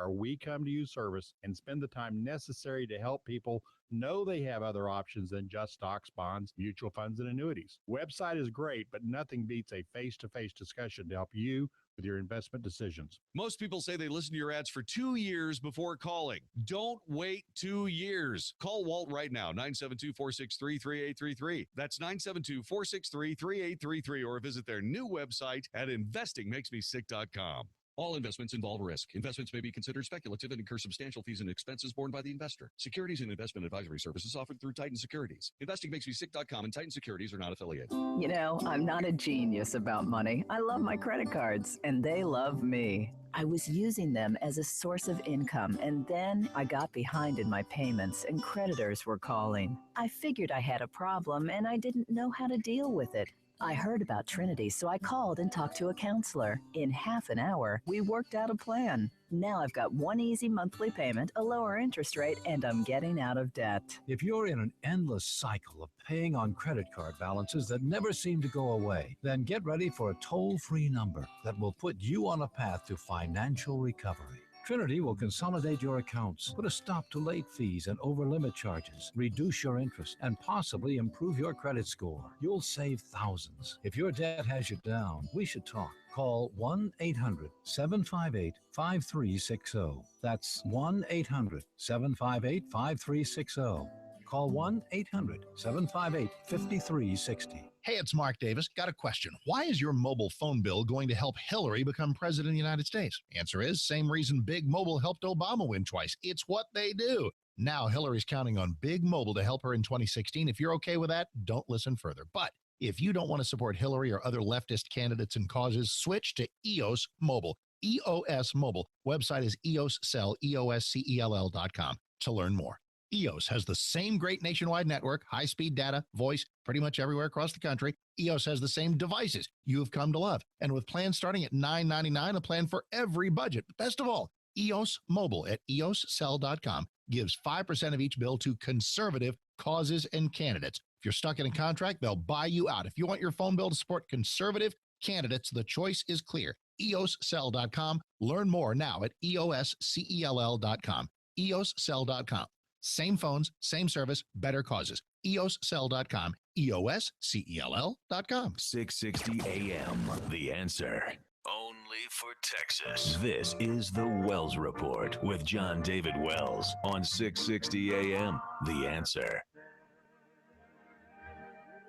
We come to you service and spend the time necessary to help people know they have other options than just stocks, bonds, mutual funds, and annuities. Website is great, but nothing beats a face-to-face discussion to help you with your investment decisions. Most people say they listen to your ads for 2 years before calling. Don't wait 2 years. Call Walt right now, 972-463-3833. That's 972-463-3833, or visit their new website at investingmakesmesick.com. All investments involve risk. Investments may be considered speculative and incur substantial fees and expenses borne by the investor. Securities and investment advisory services offered through Titan Securities. Investingmakesmesick.com and Titan Securities are not affiliated. You know, I'm not a genius about money. I love my credit cards, and they love me. I was using them as a source of income, and then I got behind in my payments, and creditors were calling. I figured I had a problem, and I didn't know how to deal with it. I heard about Trinity, so I called and talked to a counselor. In half an hour, we worked out a plan. Now I've got one easy monthly payment, a lower interest rate, and I'm getting out of debt. If you're in an endless cycle of paying on credit card balances that never seem to go away, then get ready for a toll-free number that will put you on a path to financial recovery. Trinity will consolidate your accounts, put a stop to late fees and over-limit charges, reduce your interest, and possibly improve your credit score. You'll save thousands. If your debt has you down, we should talk. Call 1-800-758-5360. That's 1-800-758-5360. Call 1-800-758-5360. Hey, it's Mark Davis. Got a question. Why is your mobile phone bill going to help Hillary become president of the United States? Answer is, same reason Big Mobile helped Obama win twice. It's what they do. Now Hillary's counting on Big Mobile to help her in 2016. If you're okay with that, don't listen further. But if you don't want to support Hillary or other leftist candidates and causes, switch to EOS Mobile. EOS Mobile. Website is EOScell, EOScell.com to learn more. EOS has the same great nationwide network, high-speed data, voice, pretty much everywhere across the country. EOS has the same devices you've come to love. And with plans starting at $9.99, a plan for every budget. But best of all, EOS Mobile at EOScell.com gives 5% of each bill to conservative causes and candidates. If you're stuck in a contract, they'll buy you out. If you want your phone bill to support conservative candidates, the choice is clear. EOScell.com. Learn more now at EOScell.com. EOScell.com. Same phones, same service, better causes. EOScell.com. EOScell.com. 660 AM. The Answer. Only for Texas. This is the Wells Report with Jon-David Wells on 660 AM. The Answer.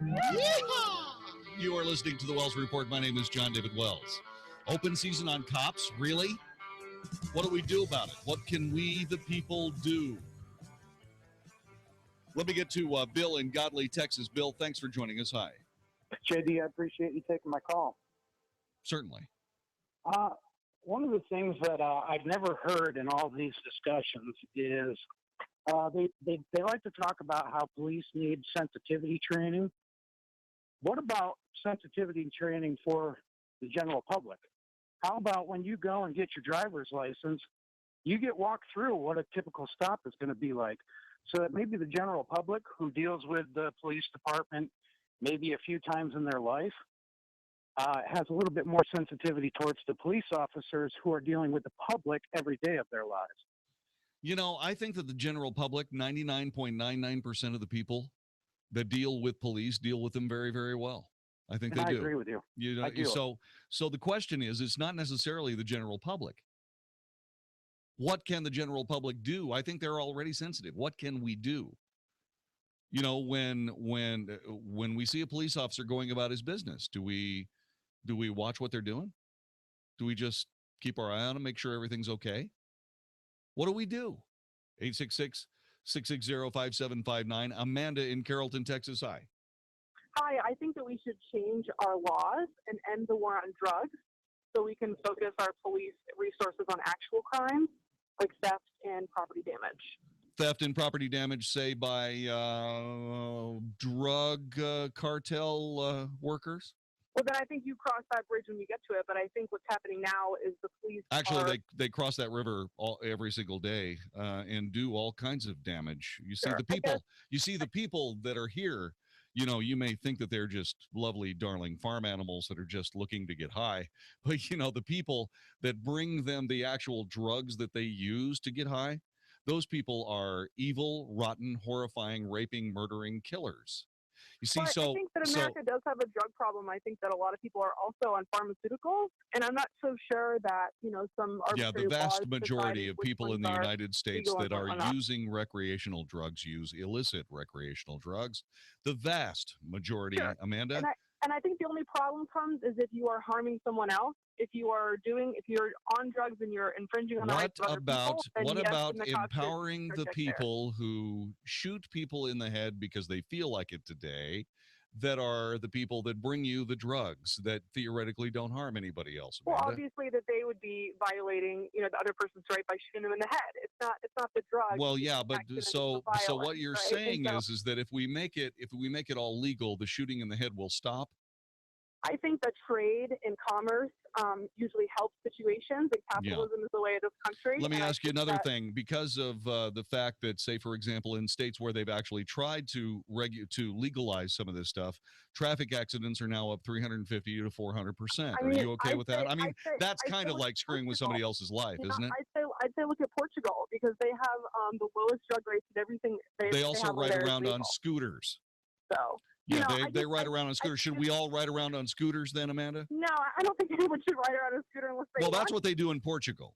Yeehaw! You are listening to the Wells Report. My name is Jon-David Wells. Open season on cops? Really? What do we do about it? What can we, the people, do? Let me get to Bill in Godley, Texas. Bill, thanks for joining us. Hi. JD, I appreciate you taking my call. Certainly. One of the things that I've never heard in all these discussions is they like to talk about how police need sensitivity training. What about sensitivity training for the general public? How about when you go and get your driver's license, you get walked through what a typical stop is going to be like, so that maybe the general public who deals with the police department maybe a few times in their life has a little bit more sensitivity towards the police officers who are dealing with the public every day of their lives. You know, I think that the general public, 99.99% of the people that deal with police deal with them very, very well. I think they do. I agree with you. You know, I do. So the question is, it's not necessarily the general public. What can the general public do? I think they're already sensitive. What can we do? You know, when we see a police officer going about his business, do we watch what they're doing? Do we just keep our eye on them, make sure everything's okay? What do we do? 866-660-5759. Amanda in Carrollton, Texas. Hi. Hi, I think that we should change our laws and end the war on drugs so we can focus our police resources on actual crimes like theft and property damage. Theft and property damage, say, by drug cartel workers? Well, then I think you cross that bridge when you get to it. But I think what's happening now is the police they cross that river every single day and do all kinds of damage. You see Sure. the people that are here. you may think that they're just lovely, darling farm animals that are just looking to get high. But, the people that bring them the actual drugs that they use to get high, those people are evil, rotten, horrifying, raping, murdering killers. You see, But I think that America does have a drug problem. I think that a lot of people are also on pharmaceuticals, and I'm not so sure that, some arbitrary the vast laws majority deciding of which people in ones the are United States legal that and are what not. using recreational drugs use illicit recreational drugs. The vast majority, Sure. Amanda. And I think the only problem comes is if you are harming someone else. If you're on drugs and you're infringing on the rights of other people, then what yes, about then the cops should empowering the protect there. people who shoot people in the head because they feel like it today, that are the people that bring you the drugs that theoretically don't harm anybody else, Amanda? Well, obviously that they would be violating, the other person's right by shooting them in the head. It's not the drug. Well, yeah, but accident, so it's the what violence, you're right? saying And so is that if we make it all legal, the shooting in the head will stop. I think that trade and commerce usually helps situations, and capitalism is the way of this country. Let me ask you another that, thing. Because of the fact that, say, for example, in states where they've actually tried to legalize some of this stuff, traffic accidents are now up 350 to 400%. Are you okay with that? I mean, that's kind of like screwing with somebody else's life, isn't it? I'd say look at Portugal, because they have the lowest drug rates and everything. They also have ride around legal. on scooters. So. Yeah, they ride around on scooters. Should we all ride around on scooters then, Amanda? No, I don't think anyone should ride around a scooter unless they want. Well, that's what they do in Portugal.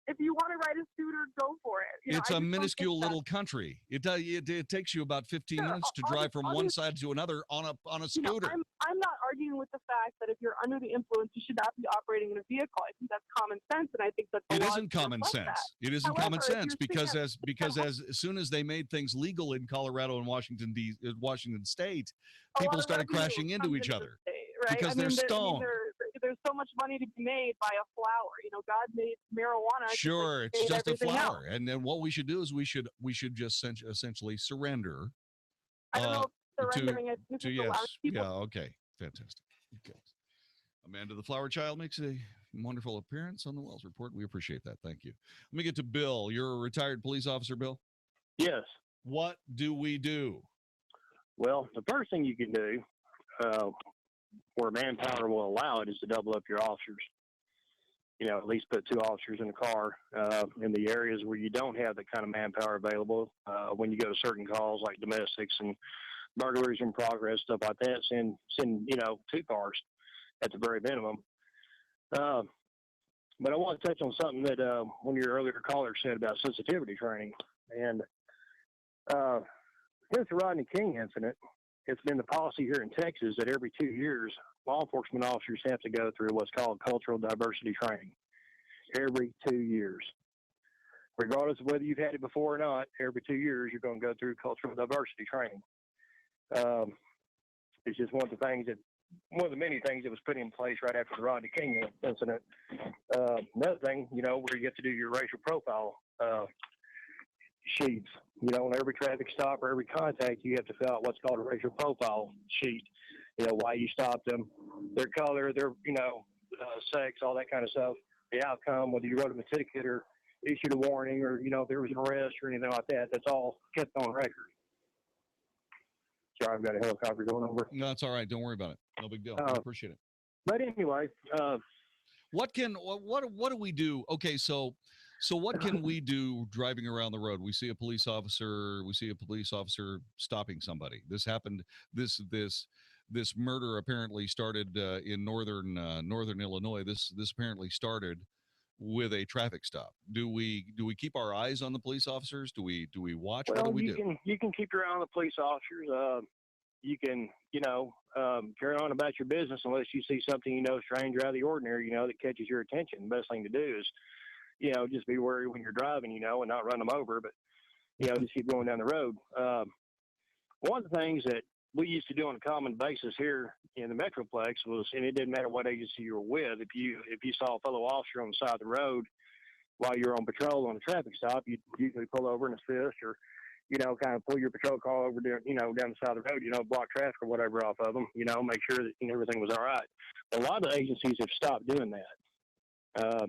If you want to ride a scooter, go for it. It's a minuscule little country. It takes you about 15 minutes to drive from one side to another on a scooter. I'm not arguing with the fact that if you're under the influence, you should not be operating in a vehicle. I think that's common sense, and I think that it isn't common sense. It isn't common sense because as soon as they made things legal in Colorado and Washington State, people started crashing into each other because they're stoned. There's so much money to be made by a flower. God made marijuana. Sure, it's just a flower. And then what we should do is we should just essentially surrender. I don't know if surrendering to yes. Yeah, okay. Fantastic. Okay. Amanda the Flower Child makes a wonderful appearance on the Wells Report. We appreciate that. Thank you. Let me get to Bill. You're a retired police officer, Bill? Yes. What do we do? Well, the first thing you can do, where manpower will allow it, is to double up your officers. At least put 2 officers in the car in the areas where you don't have that kind of manpower available. When you go to certain calls like domestics and burglaries in progress, stuff like that, send 2 cars at the very minimum. But I want to touch on something that one of your earlier callers said about sensitivity training. And since the Rodney King incident, it's been the policy here in Texas that every 2 years, law enforcement officers have to go through what's called cultural diversity training. Every 2 years. Regardless of whether you've had it before or not, every 2 years you're going to go through cultural diversity training. It's just one of the many things that was put in place right after the Rodney King incident. Another thing, where you get to do your racial profile sheets. On every traffic stop or every contact, you have to fill out what's called a racial profile sheet. Why you stopped them, their color, their, sex, all that kind of stuff, the outcome, whether you wrote them a ticket or issued a warning or, if there was an arrest or anything like that, that's all kept on record. Sorry, I've got a helicopter going over. No, it's all right. Don't worry about it. No big deal. I appreciate it. But anyway, what do we do? Okay, so what can we do driving around the road? We see a police officer stopping somebody. This happened. This murder apparently started in northern Illinois. This apparently started with a traffic stop. Do we keep our eyes on the police officers? Do we watch? Well, what do we do? You can keep your eye on the police officers. You can carry on about your business unless you see something strange or out of the ordinary that catches your attention. The best thing to do is just be wary when you're driving, and not run them over, but just keep going down the road. One of the things that we used to do on a common basis here in the Metroplex was, and it didn't matter what agency you were with, if you saw a fellow officer on the side of the road while you're on patrol on a traffic stop, you'd usually pull over and assist, or kind of pull your patrol car over down the side of the road, block traffic or whatever off of them, make sure that everything was all right. But a lot of the agencies have stopped doing that.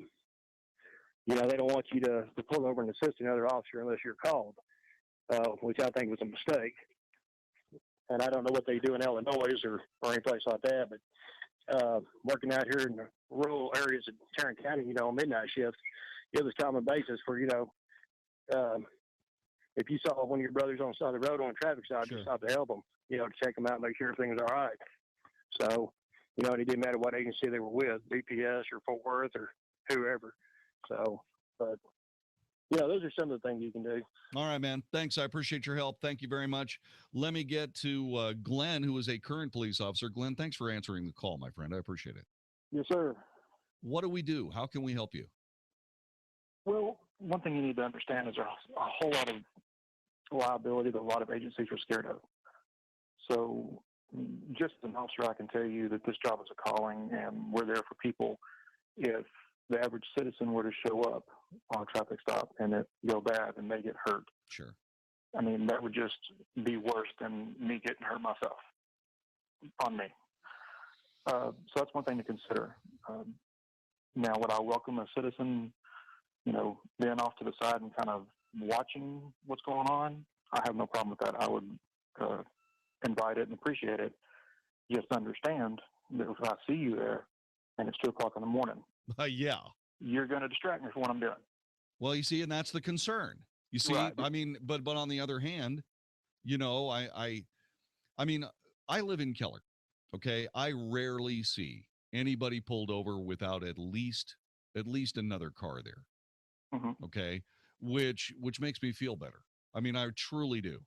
They don't want you to pull over and assist another officer unless you're called, which I think was a mistake. and I don't know what they do in Illinois or any place like that, but working out here in the rural areas of Tarrant County, midnight shift, it was common basis for, if you saw one of your brothers on the side of the road on a traffic stop, Sure. just stop to help them, to check them out and make sure everything's all right. So, and it didn't matter what agency they were with, BPS or Fort Worth or whoever. So, but, those are some of the things you can do. All right, man. Thanks. I appreciate your help. Thank you very much. Let me get to Glenn, who is a current police officer. Glenn, thanks for answering the call, my friend. I appreciate it. Yes, sir. What do we do? How can we help you? Well, one thing you need to understand is there's a whole lot of liability that a lot of agencies are scared of. So just as an officer, I can tell you that this job is a calling, and we're there for people. If the average citizen were to show up on a traffic stop and it go bad and they get hurt, Sure. I mean, that would just be worse than me getting hurt myself on me. So that's one thing to consider. Now, would I welcome a citizen, being off to the side and kind of watching what's going on? I have no problem with that. I would invite it and appreciate it. Just understand that if I see you there and it's 2 o'clock in the morning, Yeah. you're going to distract me from what I'm doing. Well, you see, and that's the concern. You see, Right. I mean, but on the other hand, I mean, I live in Keller. Okay, I rarely see anybody pulled over without at least another car there. Mm-hmm. Okay, which makes me feel better. I mean, I truly do.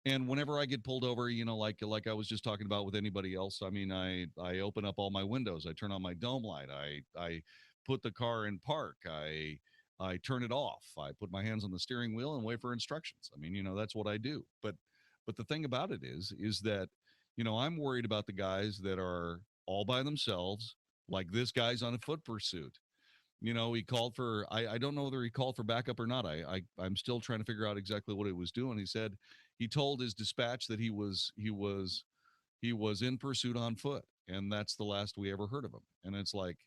And whenever I get pulled over, like I was just talking about with anybody else, I mean, I open up all my windows, I turn on my dome light, I put the car in park, I turn it off, I put my hands on the steering wheel and wait for instructions. I mean, that's what I do. But the thing about it is that, I'm worried about the guys that are all by themselves, like this guy's on a foot pursuit. He called for, I don't know whether he called for backup or not. I'm still trying to figure out exactly what he was doing. He told his dispatch that he was in pursuit on foot, and that's the last we ever heard of him. And it's like,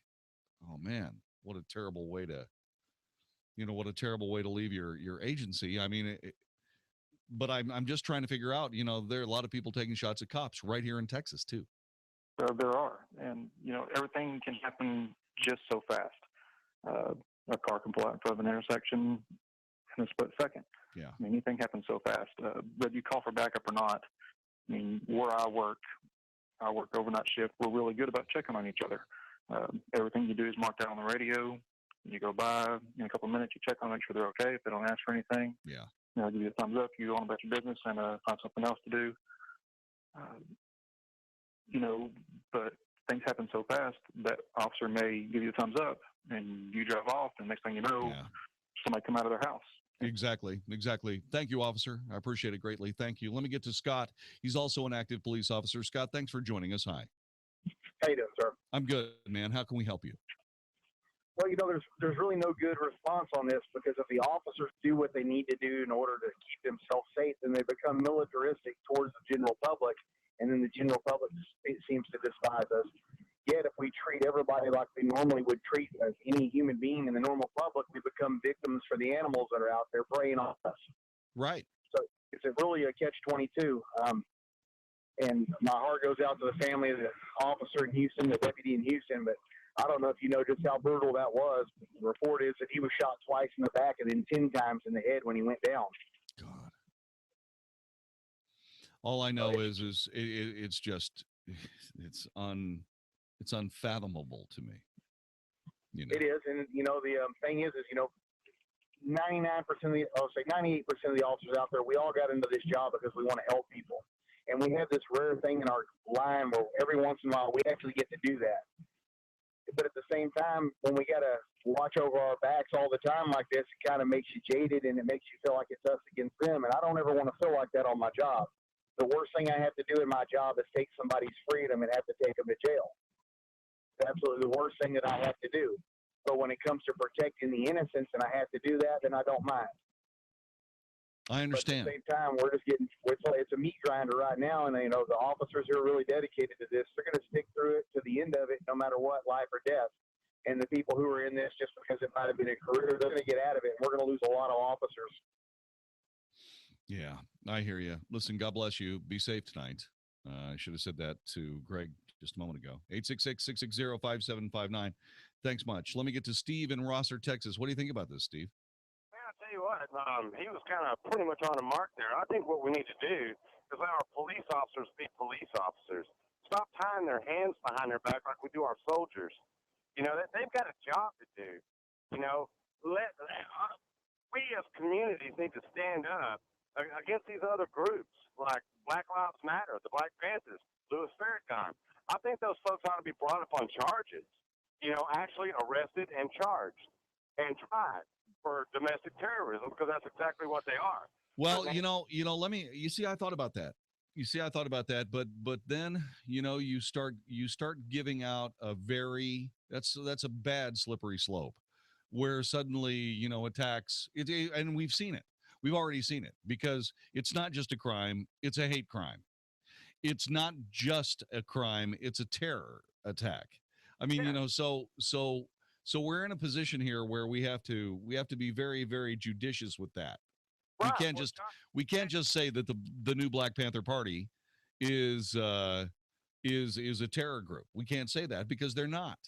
oh man, what a terrible way to leave your agency. I mean, but I'm just trying to figure out, there are a lot of people taking shots at cops right here in Texas too. There are, and everything can happen just so fast. A car can pull out in front of an intersection in a split second. Yeah. I mean, anything happens so fast. But you call for backup or not, I mean, where I work overnight shift. We're really good about checking on each other. Everything you do is marked out on the radio. You go by in a couple of minutes, you check on, make sure they're okay. If they don't ask for anything, Yeah. Give you a thumbs up. You go on about your business and find something else to do. But things happen so fast that officer may give you a thumbs up and you drive off, and next thing you know, somebody come out of their house. Exactly. Thank you, officer. I appreciate it greatly. Thank you. Let me get to Scott. He's also an active police officer. Scott, thanks for joining us. Hi. How you doing, sir? I'm good, man. How can we help you? Well, there's really no good response on this, because if the officers do what they need to do in order to keep themselves safe, then they become militaristic towards the general public, and then the general public seems to despise us. Yet, if we treat everybody like we normally would treat any human being in the normal public, we become victims for the animals that are out there preying on us. Right. So it's really a catch-22. And my heart goes out to the family of the officer in Houston, the deputy in Houston, but I don't know if you know just how brutal that was. The report is that he was shot twice in the back and then 10 times in the head when he went down. God. All I know is it's just it's unfathomable to me. It is, and the thing is 99% of the, I'll say 98% of the officers out there, we all got into this job because we want to help people, and we have this rare thing in our line where every once in a while we actually get to do that. But at the same time, when we got to watch over our backs all the time like this, it kind of makes you jaded, and it makes you feel like it's us against them. And I don't ever want to feel like that on my job. The worst thing I have to do in my job is take somebody's freedom and have to take them to jail. It's absolutely the worst thing that I have to do. But when it comes to protecting the innocents and I have to do that, then I don't mind. I understand. But at the same time, we're just getting, it's a meat grinder right now. And, the officers who are really dedicated to this, they're going to stick through it to the end of it, no matter what, life or death. And the people who are in this just because it might have been a career, they're going to get out of it. And we're going to lose a lot of officers. Yeah, I hear you. Listen, God bless you. Be safe tonight. I should have said that to Greg just a moment ago. 866-660-5759. Thanks much. Let me get to Steve in Rosser, Texas. What do you think about this, Steve? Man, I tell you what, he was kind of pretty much on the mark there. I think what we need to do is let our police officers be police officers. Stop tying their hands behind their back like we do our soldiers. You know, they've got a job to do. You know, we as communities need to stand up against these other groups like Black Lives Matter, the Black Panthers, Louis Farrakhan. I think those folks ought to be brought up on charges, you know, actually arrested and charged and tried for domestic terrorism, because that's exactly what they are. Well, you see, I thought about that. But then, you start giving out that's a bad slippery slope where suddenly, attacks, and we've seen it. We've already seen it, because it's not just a crime, it's a hate crime. It's not just a crime, it's a terror attack. I mean, so we're in a position here where we have to be very, very judicious with that. Right. We can't just say that the new Black Panther Party is a terror group. We can't say that, because they're not.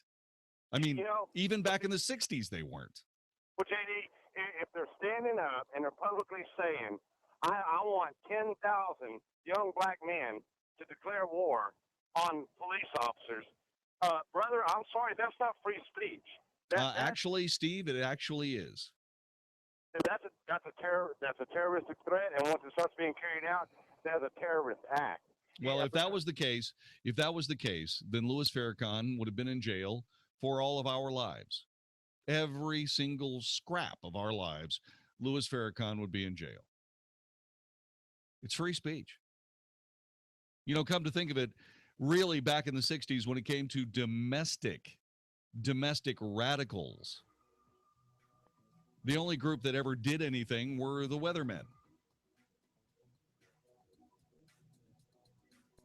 I mean, even back in the 60s, they weren't. Well, JD, if they're standing up and they're publicly saying, I want 10,000 young black men to declare war on police officers, brother, I'm sorry, that's not free speech. Actually, Steve, it actually is. That's a terroristic threat, and once it starts being carried out, that's a terrorist act. Well, if that was the case, then Louis Farrakhan would have been in jail for all of our lives. Every single scrap of our lives, Louis Farrakhan would be in jail. It's free speech. Come to think of it, really back in the 60s, when it came to domestic radicals, the only group that ever did anything were the weathermen.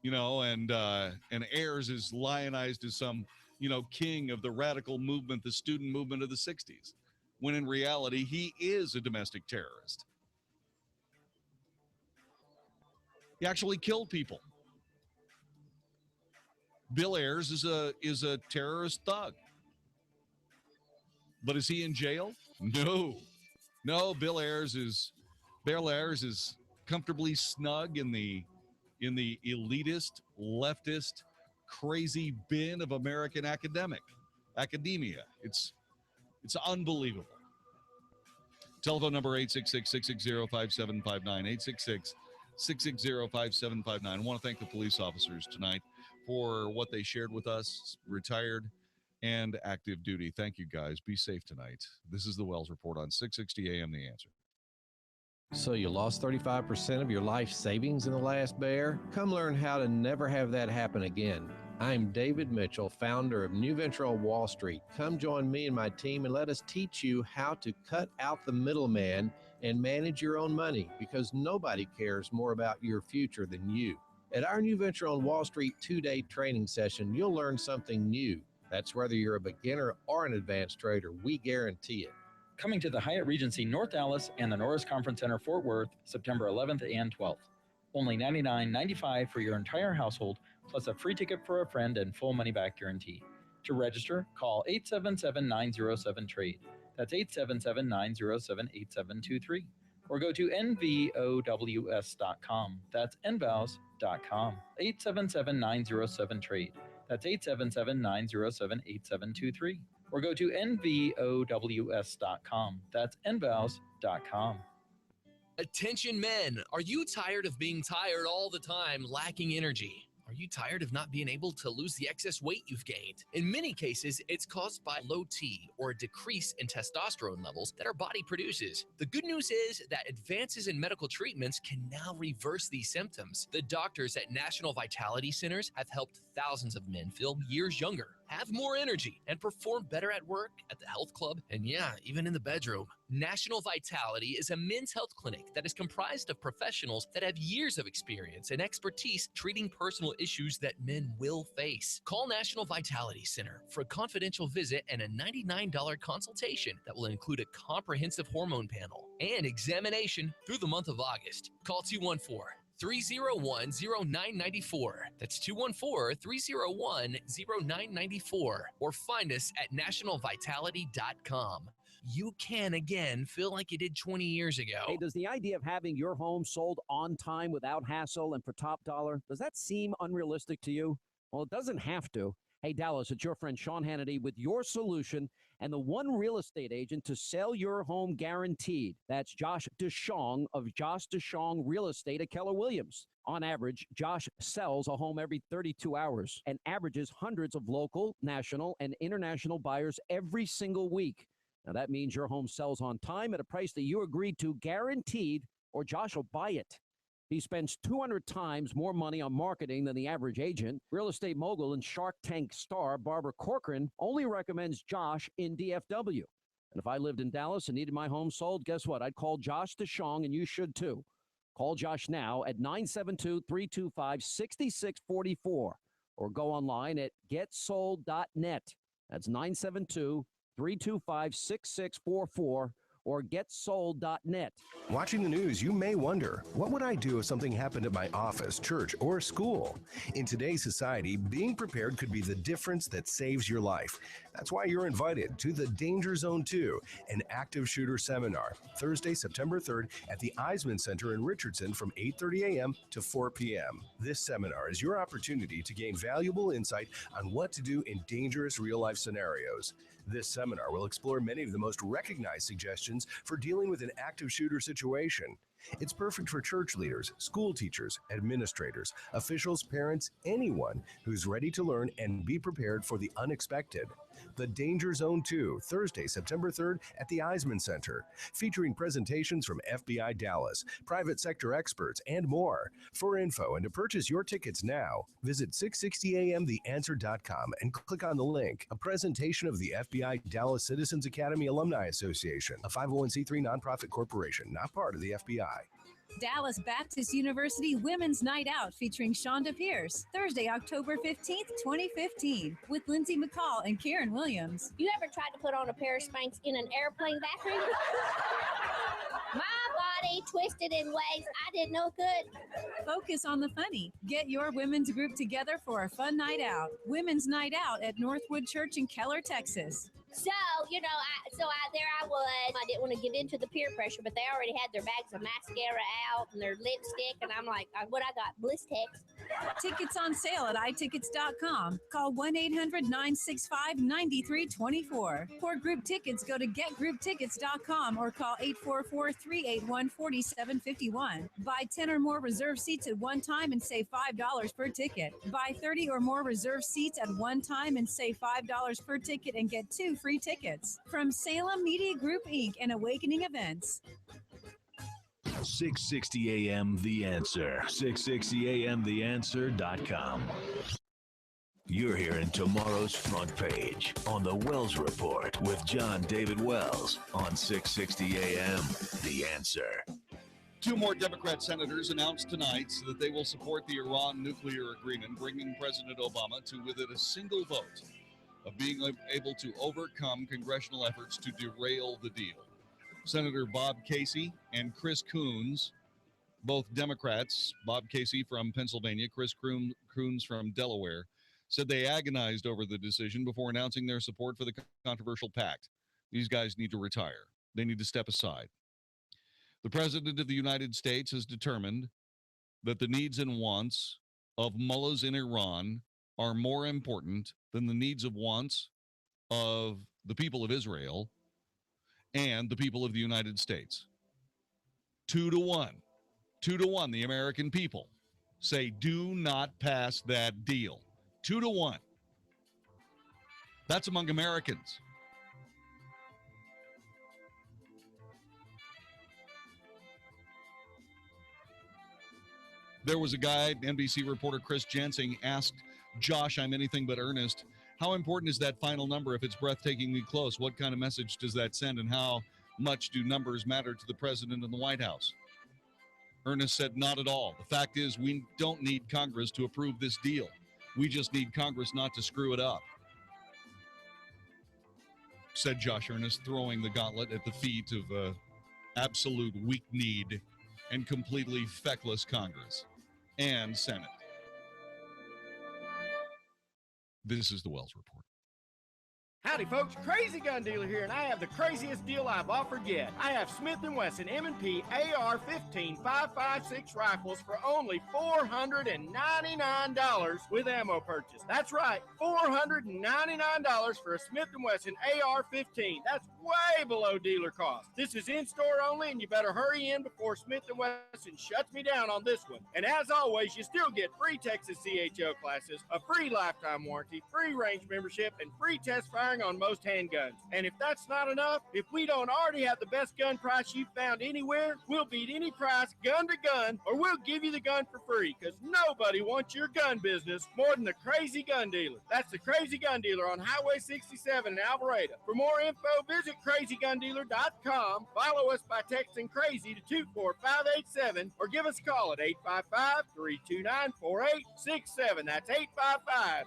And Ayers is lionized as some, king of the radical movement, the student movement of the 60s, when in reality, he is a domestic terrorist. He actually killed people. Bill Ayers is a terrorist thug. But is he in jail? No. Bill Ayers is comfortably snug in the elitist, leftist, crazy bin of American academia. It's unbelievable. Telephone number 866-660-5759, 866-660-5759. I want to thank the police officers tonight for what they shared with us, retired and active duty. Thank you, guys. Be safe tonight. This is the Wells Report on 660 AM The Answer. So you lost 35% of your life savings in the last bear? Come learn how to never have that happen again. I'm David Mitchell, founder of New Venture on Wall Street. Come join me and my team and let us teach you how to cut out the middleman and manage your own money, because nobody cares more about your future than you. At our New Venture on Wall Street 2-day training session, you'll learn something new. That's whether you're a beginner or an advanced trader, we guarantee it. Coming to the Hyatt Regency North Dallas and the Norris Conference Center Fort Worth, September 11th and 12th. Only $99.95 for your entire household, plus a free ticket for a friend and full money-back guarantee. To register, call 877-907-TRADE. That's 877-907-8723. Or go to nvows.com. That's nvows.com. 877-907-TRADE. That's 877-907-8723. Or go to nvows.com. That's nvows.com. Attention men, are you tired of being tired all the time, lacking energy? Are you tired of not being able to lose the excess weight you've gained? In many cases, it's caused by low T, or a decrease in testosterone levels that our body produces. The good news is that advances in medical treatments can now reverse these symptoms. The doctors at National Vitality Centers have helped thousands of men feel years younger. have more energy, and perform better at work, at the health club, and yeah, even in the bedroom. National Vitality is a men's health clinic that is comprised of professionals that have years of experience and expertise treating personal issues that men will face. Call National Vitality Center for a confidential visit and a $99 consultation that will include a comprehensive hormone panel and examination through the month of August. Call 214-301-0994. That's 214-301-0994. Or find us at nationalvitality.com. You can again feel like you did 20 years ago. Hey, does the idea of having your home sold on time without hassle and for top dollar, does that seem unrealistic to you? Well, it doesn't have to. Hey, Dallas, it's your friend Sean Hannity with your solution and the one real estate agent to sell your home guaranteed. That's Josh DeShong of Josh DeShong Real Estate at Keller Williams. On average, Josh sells a home every 32 hours and averages hundreds of local, national, and international buyers every single week. Now, that means your home sells on time at a price that you agreed to, guaranteed, or Josh will buy it. He spends 200 times more money on marketing than the average agent. Real estate mogul and Shark Tank star Barbara Corcoran only recommends Josh in DFW. And if I lived in Dallas and needed my home sold, guess what? I'd call Josh DeShong, and you should too. Call Josh now at 972-325-6644 or go online at getsold.net. That's 972-325-6644 or getsold.net. Watching the news, you may wonder, what would I do if something happened at my office, church, or school? In today's society, being prepared could be the difference that saves your life. That's why you're invited to the Danger Zone 2, an active shooter seminar, Thursday, September 3rd at the Eisman Center in Richardson from 8:30 a.m. to 4 p.m. This seminar is your opportunity to gain valuable insight on what to do in dangerous real-life scenarios. This seminar will explore many of the most recognized suggestions for dealing with an active shooter situation. It's perfect for church leaders, school teachers, administrators, officials, parents, anyone who's ready to learn and be prepared for the unexpected. The Danger Zone 2, Thursday, September 3rd at the Eisman Center, featuring presentations from FBI Dallas, private sector experts, and more. For info and to purchase your tickets now, visit 660amtheanswer.com and click on the link. A presentation of the FBI Dallas Citizens Academy Alumni Association, a 501c3 nonprofit corporation, not part of the FBI. Dallas Baptist University Women's Night Out featuring Shonda Pierce, Thursday, October 15th, 2015, with Lindsay McCall and Karen Williams. You ever tried to put on a pair of Spanx in an airplane bathroom? My body twisted in ways I didn't know could. Focus on the funny. Get your women's group together for a fun night out. Women's Night Out at Northwood Church in Keller, Texas. So, there I was. I didn't want to get into the peer pressure, but they already had their bags of mascara out and their lipstick, and I'm like, what I got? Blistex. Tickets on sale at iTickets.com. Call 1-800-965-9324. For group tickets, go to getgrouptickets.com or call 844-381-4751. Buy 10 or more reserved seats at one time and save $5 per ticket. Buy 30 or more reserved seats at one time and save $5 per ticket and get 2 free tickets. From Salem Media Group, Inc. and Awakening Events. 660 AM The Answer. 660amtheanswer.com. You're hearing tomorrow's front page on the Wells Report with Jon-David Wells on 660 AM The Answer. 2 more Democrat senators announced tonight that they will support the Iran nuclear agreement, bringing President Obama to within a single vote of being able to overcome congressional efforts to derail the deal. Senator Bob Casey and Chris Coons, both Democrats, Bob Casey from Pennsylvania, Chris Coons from Delaware, said they agonized over the decision before announcing their support for the controversial pact. These guys need to retire. They need to step aside. The President of the United States has determined that the needs and wants of mullahs in Iran are more important than the needs and wants of the people of Israel and the people of the United States. 2-1. 2-1, the American people say do not pass that deal. 2-1. That's among Americans. There was a guy, NBC reporter Chris Jensen asked Josh, I'm anything but earnest, How important is that final number if it's breathtakingly close? What kind of message does that send, and how much do numbers matter to the president and the White House? Ernest said not at all. The fact is, we don't need Congress to approve this deal. We just need Congress not to screw it up, said Josh Earnest, throwing the gauntlet at the feet of absolute weak-kneed and completely feckless Congress and Senate. This is the Wells Report. Howdy, folks. Crazy Gun Dealer here, and I have the craziest deal I've offered yet. I have Smith & Wesson M&P AR-15 5.56 rifles for only $499 with ammo purchase. That's right, $499 for a Smith & Wesson AR-15. That's way below dealer cost. This is in-store only, and you better hurry in before Smith & Wesson shuts me down on this one. And as always, you still get free Texas CHO classes, a free lifetime warranty, free range membership, and free test firing on most handguns. And if that's not enough, if we don't already have the best gun price you've found anywhere, we'll beat any price gun to gun, or we'll give you the gun for free, because nobody wants your gun business more than the Crazy Gun Dealer. That's the Crazy Gun Dealer on Highway 67 in Alvarado. For more info, visit crazygundealer.com, follow us by texting CRAZY to 24587, or give us a call at 855-329-4867. That's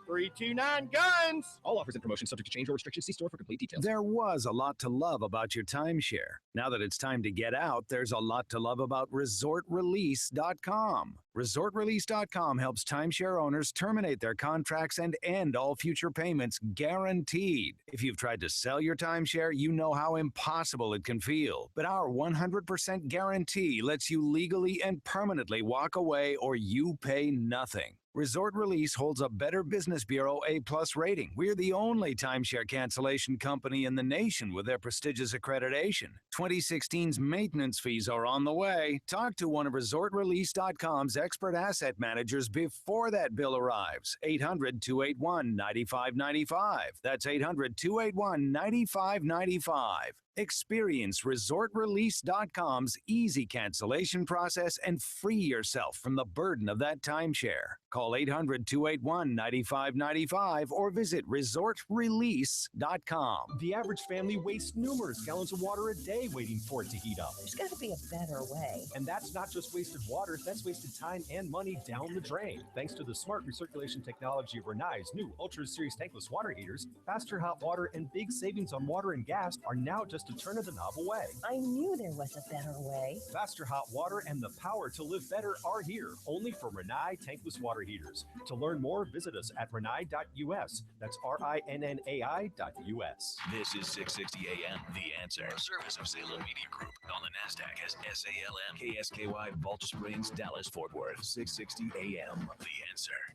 855-329-GUNS. All offers and promotions subject to change or restrictions. See store for complete details. There was a lot to love about your timeshare. Now that it's time to get out, there's a lot to love about ResortRelease.com. ResortRelease.com helps timeshare owners terminate their contracts and end all future payments guaranteed. If you've tried to sell your timeshare, you know how impossible it can feel. But our 100% guarantee lets you legally and permanently walk away, or you pay nothing. Resort Release holds a Better Business Bureau A+ rating. We're the only timeshare cancellation company in the nation with their prestigious accreditation. 2016's maintenance fees are on the way. Talk to one of ResortRelease.com's expert asset managers before that bill arrives. 800-281-9595. That's 800-281-9595. Experience ResortRelease.com's easy cancellation process and free yourself from the burden of that timeshare. Call 800-281-9595 or visit ResortRelease.com. The average family wastes numerous gallons of water a day waiting for it to heat up. There's got to be a better way. And that's not just wasted water, that's wasted time and money down the drain. Thanks to the smart recirculation technology of Renai's new Ultra Series tankless water heaters, faster hot water and big savings on water and gas are now just a turn of the knob away. I knew there was a better way. Faster hot water and the power to live better are here, only from Renai tankless water heaters. To learn more, visit us at renai.us. That's RINNAI.us. This is 660 AM, The Answer. A service of Salem Media Group on the NASDAQ as SALM, KSKY, Balch Springs, Dallas, Fort Worth. 660 AM, The Answer.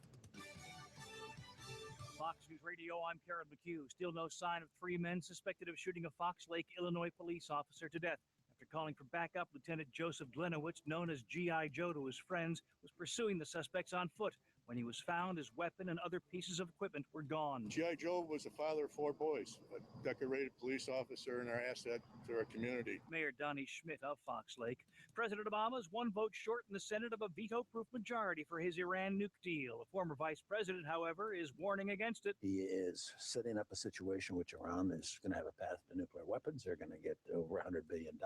Fox News Radio, I'm Karen McHugh. Still no sign of three men suspected of shooting a Fox Lake, Illinois police officer to death. After calling for backup, Lieutenant Joseph Glenowitz, known as G.I. Joe to his friends, was pursuing the suspects on foot. When he was found, his weapon and other pieces of equipment were gone. G.I. Joe was the father of four boys, a decorated police officer and our asset to our community. Mayor Donnie Schmidt of Fox Lake. President Obama is one vote short in the Senate of a veto-proof majority for his Iran nuke deal. A former vice president, however, is warning against it. He is setting up a situation which Iran is going to have a path to nuclear weapons. They're going to get over $100 billion.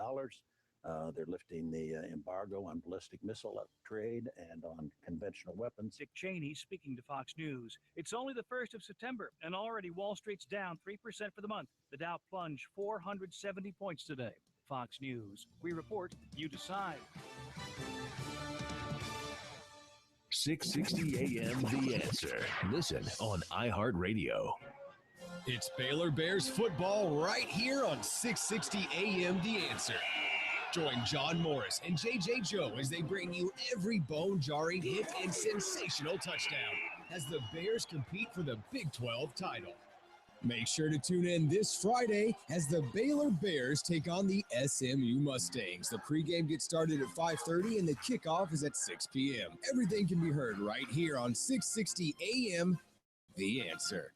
They're lifting the embargo on ballistic missile trade and on conventional weapons. Dick Cheney speaking to Fox News. It's only the 1st of September, and already Wall Street's down 3% for the month. The Dow plunged 470 points today. Fox News. We report, you decide. 660 AM, The Answer. Listen on iHeartRadio. It's Baylor Bears football right here on 660 AM, The Answer. Join John Morris and JJ Joe as they bring you every bone-jarring hit and sensational touchdown as the Bears compete for the Big 12 title. Make sure to tune in this Friday as the Baylor Bears take on the SMU Mustangs. The pregame gets started at 5:30 and the kickoff is at 6 p.m. Everything can be heard right here on 660 AM, The Answer.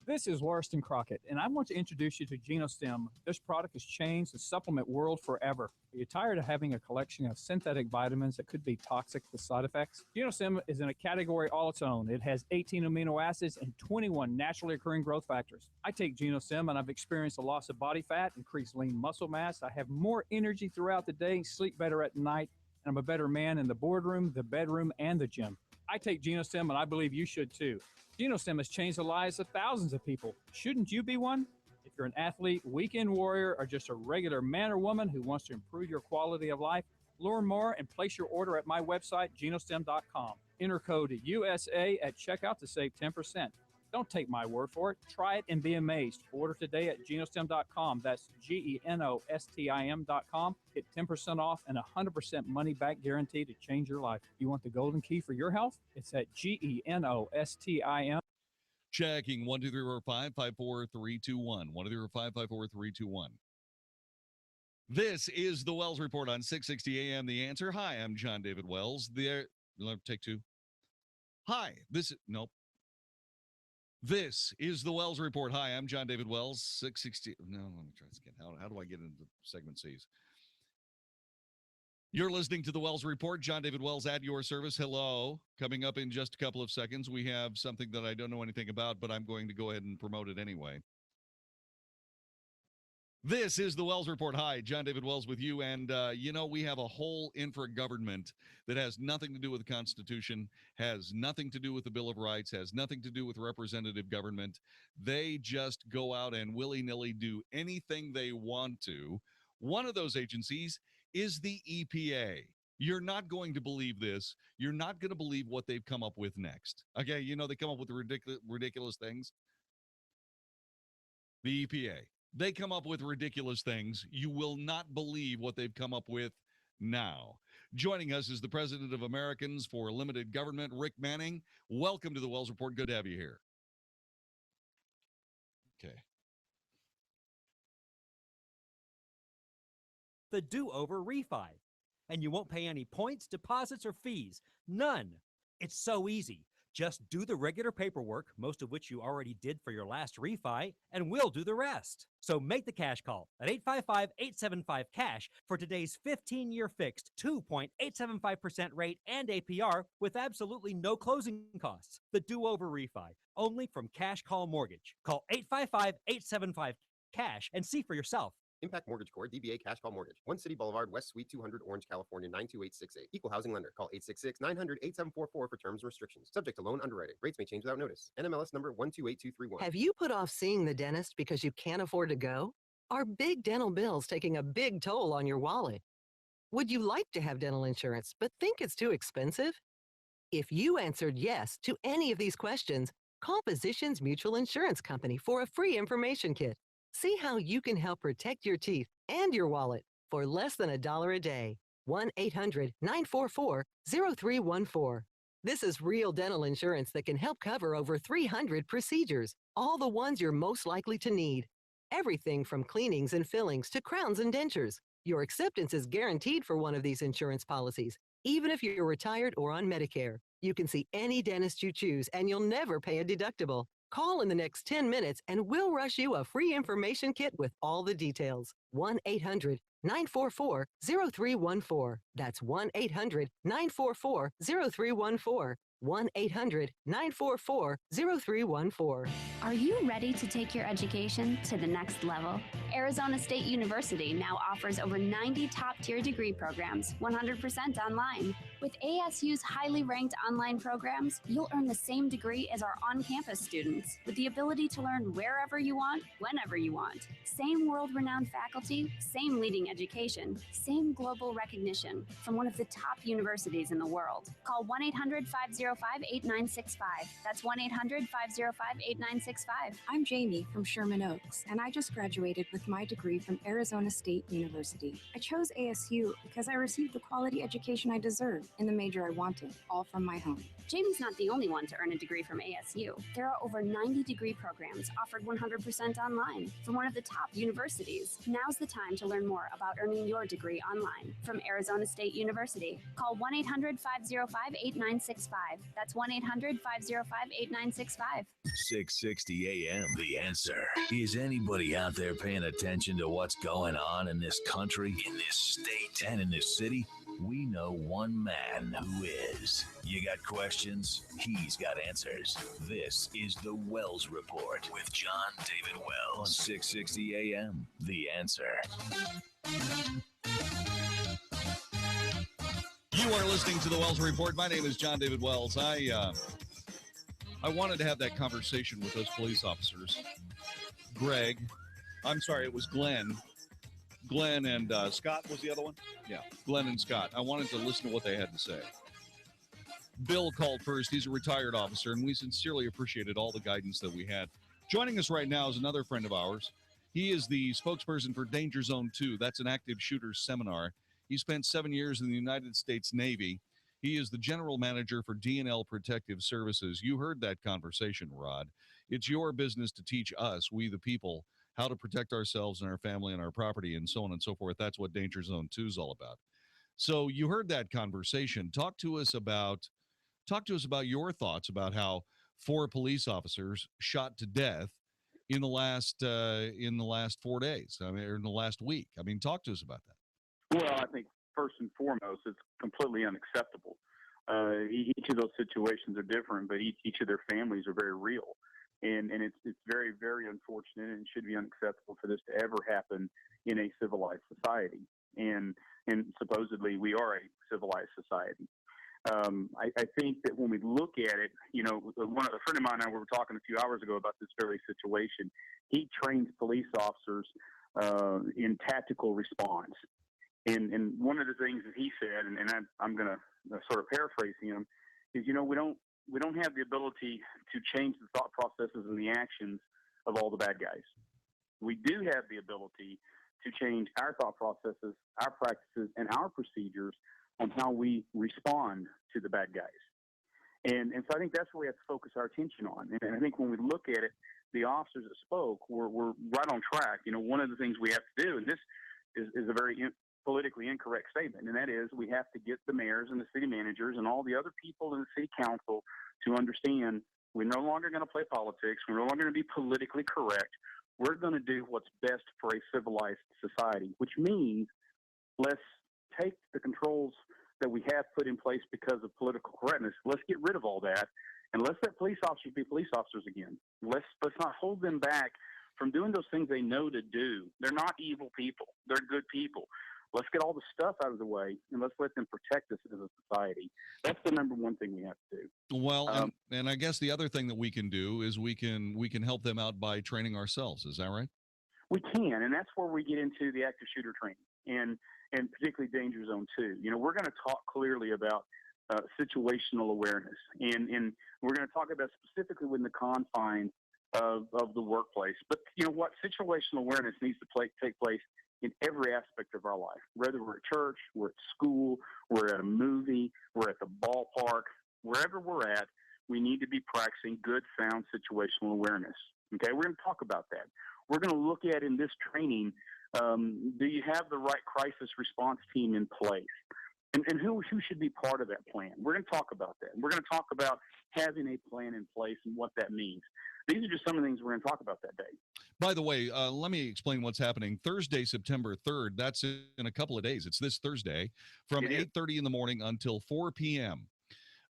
This is Lauriston Crockett, and I want to introduce you to GenoStem. This product has changed the supplement world forever. Are you tired of having a collection of synthetic vitamins that could be toxic with side effects? GenoStem is in a category all its own. It has 18 amino acids and 21 naturally occurring growth factors. I take GenoStem, and I've experienced a loss of body fat, increased lean muscle mass. I have more energy throughout the day, sleep better at night, and I'm a better man in the boardroom, the bedroom, and the gym. I take GenoStem, and I believe you should too. GenoStem has changed the lives of thousands of people. Shouldn't you be one? If you're an athlete, weekend warrior, or just a regular man or woman who wants to improve your quality of life, learn more and place your order at my website, genostem.com. Enter code USA at checkout to save 10%. Don't take my word for it. Try it and be amazed. Order today at genostem.com. That's GENOSTIM.com. Get 10% off and 100% money back guarantee to change your life. You want the golden key for your health? It's at GENOSTIM. Checking 1-2-3-4-5-5-4-3-2-1. 1-2-3-5-5-4-3-2-1. This is the Wells Report on 660 AM. The Answer. Hi, I'm Jon-David Wells. Take two. Hi, This is the Wells Report. Hi, I'm Jon-David Wells. 660. No, let me try this again. How do I get into segment C's? You're listening to the Wells Report. Jon-David Wells at your service. Hello. Coming up in just a couple of seconds, we have something that I don't know anything about, but I'm going to go ahead and promote it anyway. This is the Wells Report. Hi, Jon-David Wells with you. And, we have a whole infra-government that has nothing to do with the Constitution, has nothing to do with the Bill of Rights, has nothing to do with representative government. They just go out and willy-nilly do anything they want to. One of those agencies is the EPA. You're not going to believe this. You're not going to believe what they've come up with next. Okay, they come up with ridiculous things. The EPA. They come up with ridiculous things. You will not believe what they've come up with now. Joining us is the president of Americans for Limited Government, Rick Manning. Welcome to the Wells Report. Good to have you here. Okay. The do-over refi. And you won't pay any points, deposits, or fees. None. It's so easy. Just do the regular paperwork, most of which you already did for your last refi, and we'll do the rest. So make the cash call at 855-875-CASH for today's 15-year fixed 2.875% rate and APR with absolutely no closing costs. The do-over refi, only from Cash Call Mortgage. Call 855-875-CASH and see for yourself. Impact Mortgage Corp. DBA Cash Call Mortgage. 1 City Boulevard, West Suite 200, Orange, California 92868. Equal housing lender. Call 866-900-8744 for terms and restrictions. Subject to loan underwriting. Rates may change without notice. NMLS number 128231. Have you put off seeing the dentist because you can't afford to go? Are big dental bills taking a big toll on your wallet? Would you like to have dental insurance but think it's too expensive? If you answered yes to any of these questions, call Physicians Mutual Insurance Company for a free information kit. See how you can help protect your teeth and your wallet for less than $1 a day. 1-800-944-0314. This is real dental insurance that can help cover over 300 procedures, all the ones you're most likely to need. Everything from cleanings and fillings to crowns and dentures. Your acceptance is guaranteed for one of these insurance policies, even if you're retired or on Medicare. You can see any dentist you choose and you'll never pay a deductible. Call in the next 10 minutes and we'll rush you a free information kit with all the details. 1-800-944-0314. That's 1-800-944-0314. 1-800-944-0314. Are you ready to take your education to the next level? Arizona State University now offers over 90 top-tier degree programs, 100% online. With ASU's highly ranked online programs, you'll earn the same degree as our on-campus students, with the ability to learn wherever you want, whenever you want. Same world-renowned faculty, same leading education, same global recognition from one of the top universities in the world. Call 1-800-505-8965. That's 1-800-505-8965. I'm Jamie from Sherman Oaks, and I just graduated with my degree from Arizona State University. I chose ASU because I received the quality education I deserved. in the major I wanted, all from my home. Jamie's not the only one to earn a degree from ASU. There are over 90 degree programs offered 100% online from one of the top universities. Now's the time to learn more about earning your degree online from Arizona State University. Call 1-800-505-8965. That's 1-800-505-8965. 660 AM, The Answer. Is anybody out there paying attention to what's going on in this country, in this state, and in this city? We know one man who is. You got questions? He's got answers. This is the Wells Report with Jon-David Wells on 660 AM, The Answer. You are listening to the Wells Report. My name is Jon-David Wells. I wanted to have that conversation with those police officers. It was Glenn. Glenn and Scott was the other one? Yeah, Glenn and Scott. I wanted to listen to what they had to say. Bill called first. He's a retired officer, and we sincerely appreciated all the guidance that we had. Joining us right now is another friend of ours. He is the spokesperson for Danger Zone 2. That's an active shooter seminar. He spent 7 years in the United States Navy. He is the general manager for D&L Protective Services. You heard that conversation, Rod. It's your business to teach us, we the people, how to protect ourselves and our family and our property and so on and so forth. That's what Danger Zone 2 is all about. So you heard that conversation. Talk to us about your thoughts about how 4 police officers shot to death in the last 4 days. I mean, or in the last week. I mean, talk to us about that. Well, I think first and foremost, it's completely unacceptable. Each of those situations are different, but each of their families are very real. And it's very, very unfortunate, and it should be unacceptable for this to ever happen in a civilized society. And supposedly we are a civilized society. I think that when we look at it, a friend of mine and I were talking a few hours ago about this very situation. He trains police officers in tactical response. And one of the things that he said, and I'm going to sort of paraphrase him, is, we don't have the ability to change the thought processes and the actions of all the bad guys. We do have the ability to change our thought processes, our practices, and our procedures on how we respond to the bad guys. And so I think that's where we have to focus our attention on. And I think when we look at it, the officers that spoke were right on track. One of the things we have to do, and this is a very politically incorrect statement, and that is we have to get the mayors and the city managers and all the other people in the city council to understand we're no longer going to play politics. We're no longer going to be politically correct. We're going to do what's best for a civilized society, which means let's take the controls that we have put in place because of political correctness. Let's get rid of all that, and let's let police officers be police officers again. Let's not hold them back from doing those things they know to do. They're not evil people. They're good people. Let's get all the stuff out of the way, and let's let them protect us as a society. That's the number one thing we have to do. Well, and I guess the other thing that we can do is we can help them out by training ourselves. Is that right? We can, and that's where we get into the active shooter training, and particularly Danger Zone 2. We're going to talk clearly about situational awareness, and we're going to talk about specifically within the confines of the workplace. But what situational awareness needs to take place in every aspect of our life, whether we're at church, we're at school, we're at a movie, we're at the ballpark, wherever we're at, we need to be practicing good, sound situational awareness. Okay, we're going to talk about that. We're going to look at in this training, do you have the right crisis response team in place? And who should be part of that plan? We're going to talk about that. We're going to talk about having a plan in place and what that means. These are just some of the things we're going to talk about that day. By the way, let me explain what's happening. Thursday, September 3rd, that's in a couple of days. It's this Thursday from 8:30 in the morning until 4 p.m.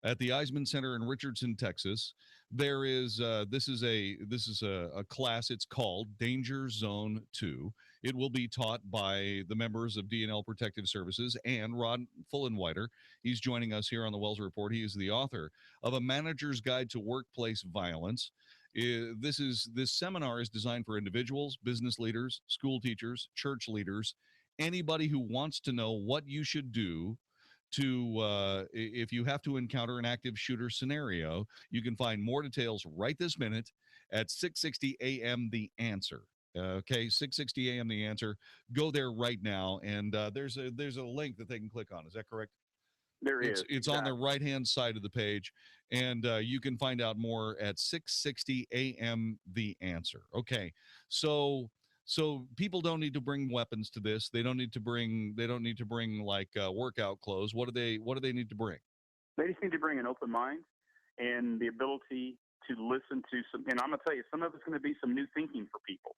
at the Eisman Center in Richardson, Texas. There is this is a class. It's called Danger Zone 2. It will be taught by the members of D&L Protective Services and Rod Fullenwider. He's joining us here on the Wells Report. He is the author of A Manager's Guide to Workplace Violence. This seminar is designed for individuals, business leaders, school teachers, church leaders, anybody who wants to know what you should do to if you have to encounter an active shooter scenario. You can find more details right this minute at 660 AM The Answer. Okay, 660 AM The Answer. Go there right now, and there's a link that they can click on. Is that correct? It's on the right-hand side of the page, and you can find out more at 660 AM The Answer. Okay, so people don't need to bring weapons to this. They don't need to bring like workout clothes. What do they need to bring? They just need to bring an open mind and the ability to listen to some. And I'm gonna tell you, some of it's going to be some new thinking for people.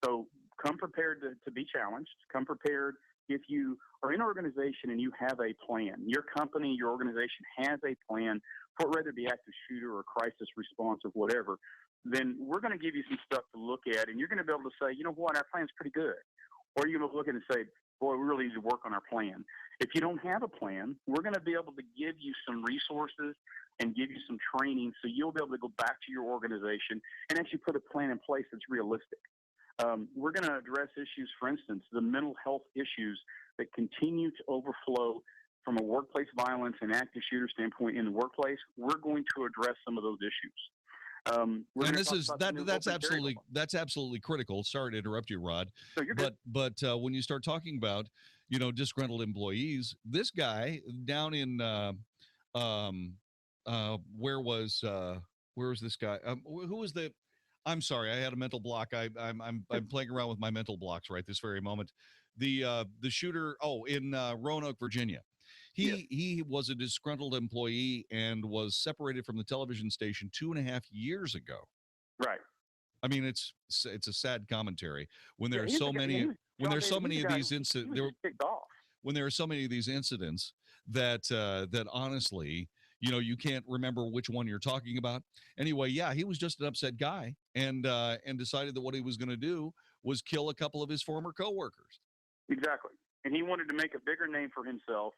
So come prepared to be challenged. Come prepared. If you are in an organization and you have a plan, your company, your organization has a plan for whether it be active shooter or crisis response or whatever, then we're going to give you some stuff to look at, and you're going to be able to say, you know what, our plan's pretty good. Or you're going to look at it and say, boy, we really need to work on our plan. If you don't have a plan, we're going to be able to give you some resources and give you some training so you'll be able to go back to your organization and actually put a plan in place that's realistic. We're going to address issues, for instance, the mental health issues that continue to overflow from a workplace violence and active shooter standpoint in the workplace. We're going to address some of those issues. And this is that's absolutely critical. Sorry to interrupt you, Rod. No, but when you start talking about disgruntled employees, this guy down in where was this guy? Who was the? I'm sorry, I had a mental block. I'm playing around with my mental blocks right this very moment. The shooter. In Roanoke, Virginia. He was a disgruntled employee and was separated from the television station 2.5 years ago. Right. I mean, it's a sad commentary when there are so many of these incidents. When there are so many of these incidents that honestly, you can't remember which one you're talking about. Anyway, yeah, he was just an upset guy and decided that what he was going to do was kill a couple of his former coworkers. Exactly. And he wanted to make a bigger name for himself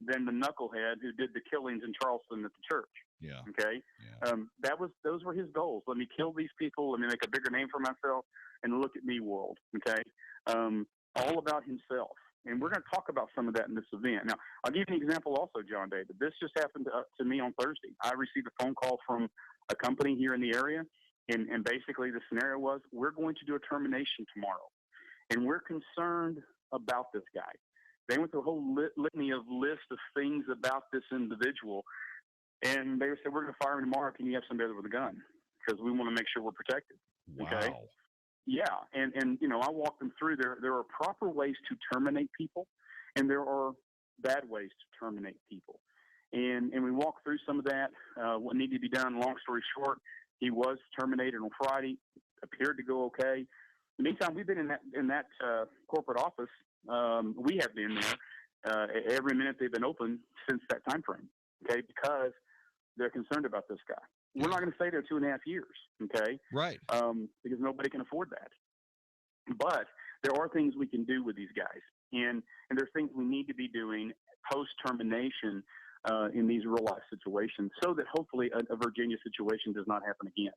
than the knucklehead who did the killings in Charleston at the church. Yeah. Okay. Yeah. Those were his goals. Let me kill these people. Let me make a bigger name for myself, and look at me, world. Okay. All about himself. And we're going to talk about some of that in this event. Now, I'll give you an example also, Jon-David. This just happened to me on Thursday. I received a phone call from a company here in the area, and basically the scenario was, we're going to do a termination tomorrow, and we're concerned about this guy. They went through a whole litany of list of things about this individual, and they said, we're going to fire him tomorrow. Can you have somebody with a gun? Because we want to make sure we're protected. Wow. Okay? Yeah, and I walked them through. There are proper ways to terminate people, and there are bad ways to terminate people. And we walked through some of that, what needed to be done. Long story short, he was terminated on Friday, appeared to go okay. In the meantime, we've been in that corporate office. We have been there every minute they've been open since that time frame, okay, because they're concerned about this guy. We're not going to stay there 2.5 years, okay? Right. Because nobody can afford that. But there are things we can do with these guys, and there's things we need to be doing post-termination in these real-life situations so that hopefully a Virginia situation does not happen again.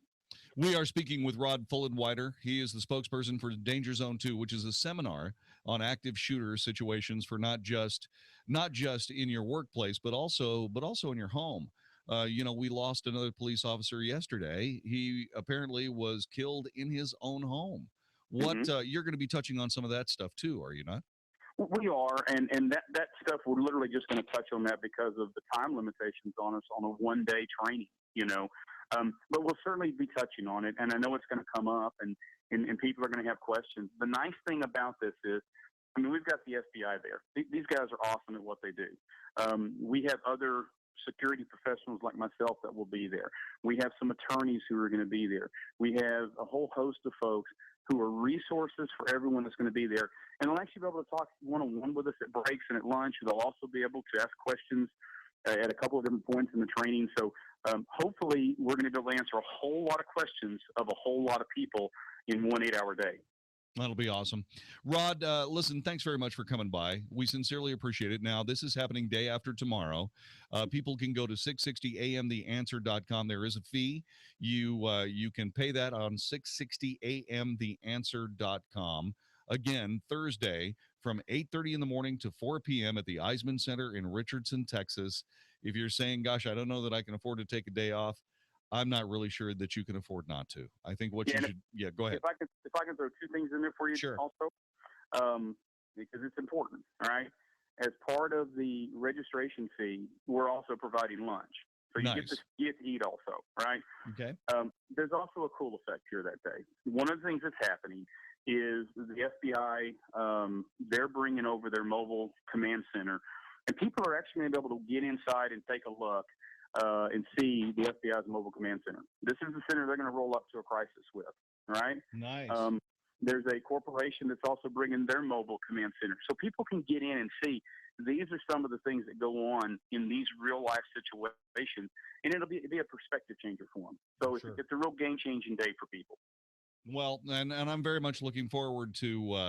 We are speaking with Rod Fullenwider. He is the spokesperson for Danger Zone 2, which is a seminar on active shooter situations for not just in your workplace, but also in your home. We lost another police officer yesterday. He apparently was killed in his own home. What you're going to be touching on some of that stuff too, are you not? We are, and that stuff we're literally just going to touch on that because of the time limitations on us on a one-day training. But we'll certainly be touching on it, and I know it's going to come up, and people are going to have questions. The nice thing about this is, we've got the FBI there. These guys are awesome at what they do. We have other security professionals like myself that will be there. We have some attorneys who are going to be there. We have a whole host of folks who are resources for everyone that's going to be there. And they'll actually be able to talk one-on-one with us at breaks and at lunch. They'll also be able to ask questions at a couple of different points in the training. So hopefully we're going to be able to answer a whole lot of questions of a whole lot of people in 1 8-hour day. That'll be awesome. Rod, listen, thanks very much for coming by. We sincerely appreciate it. Now, this is happening day after tomorrow. People can go to 660amtheanswer.com. There is a fee. You can pay that on 660amtheanswer.com. Again, Thursday from 8:30 in the morning to 4 p.m. at the Eisman Center in Richardson, Texas. If you're saying, gosh, I don't know that I can afford to take a day off, I'm not really sure that you can afford not to. I think what you should, go ahead. If I can throw two things in there for you, sure. Also, because it's important. All right. as part of the registration fee, we're also providing lunch. So you Nice. get to eat also, right? Okay. There's also a cool effect here that day. One of the things that's happening is the FBI, they're bringing over their mobile command center, and people are actually going to be able to get inside and take a look and see the FBI's mobile command center. This is the center they're going to roll up to a crisis with, right? Nice. There's a corporation that's also bringing their mobile command center. So people can get in and see these are some of the things that go on in these real-life situations, and it'll be a perspective changer for them. So Sure. it's a real game-changing day for people. Well, and I'm very much looking forward to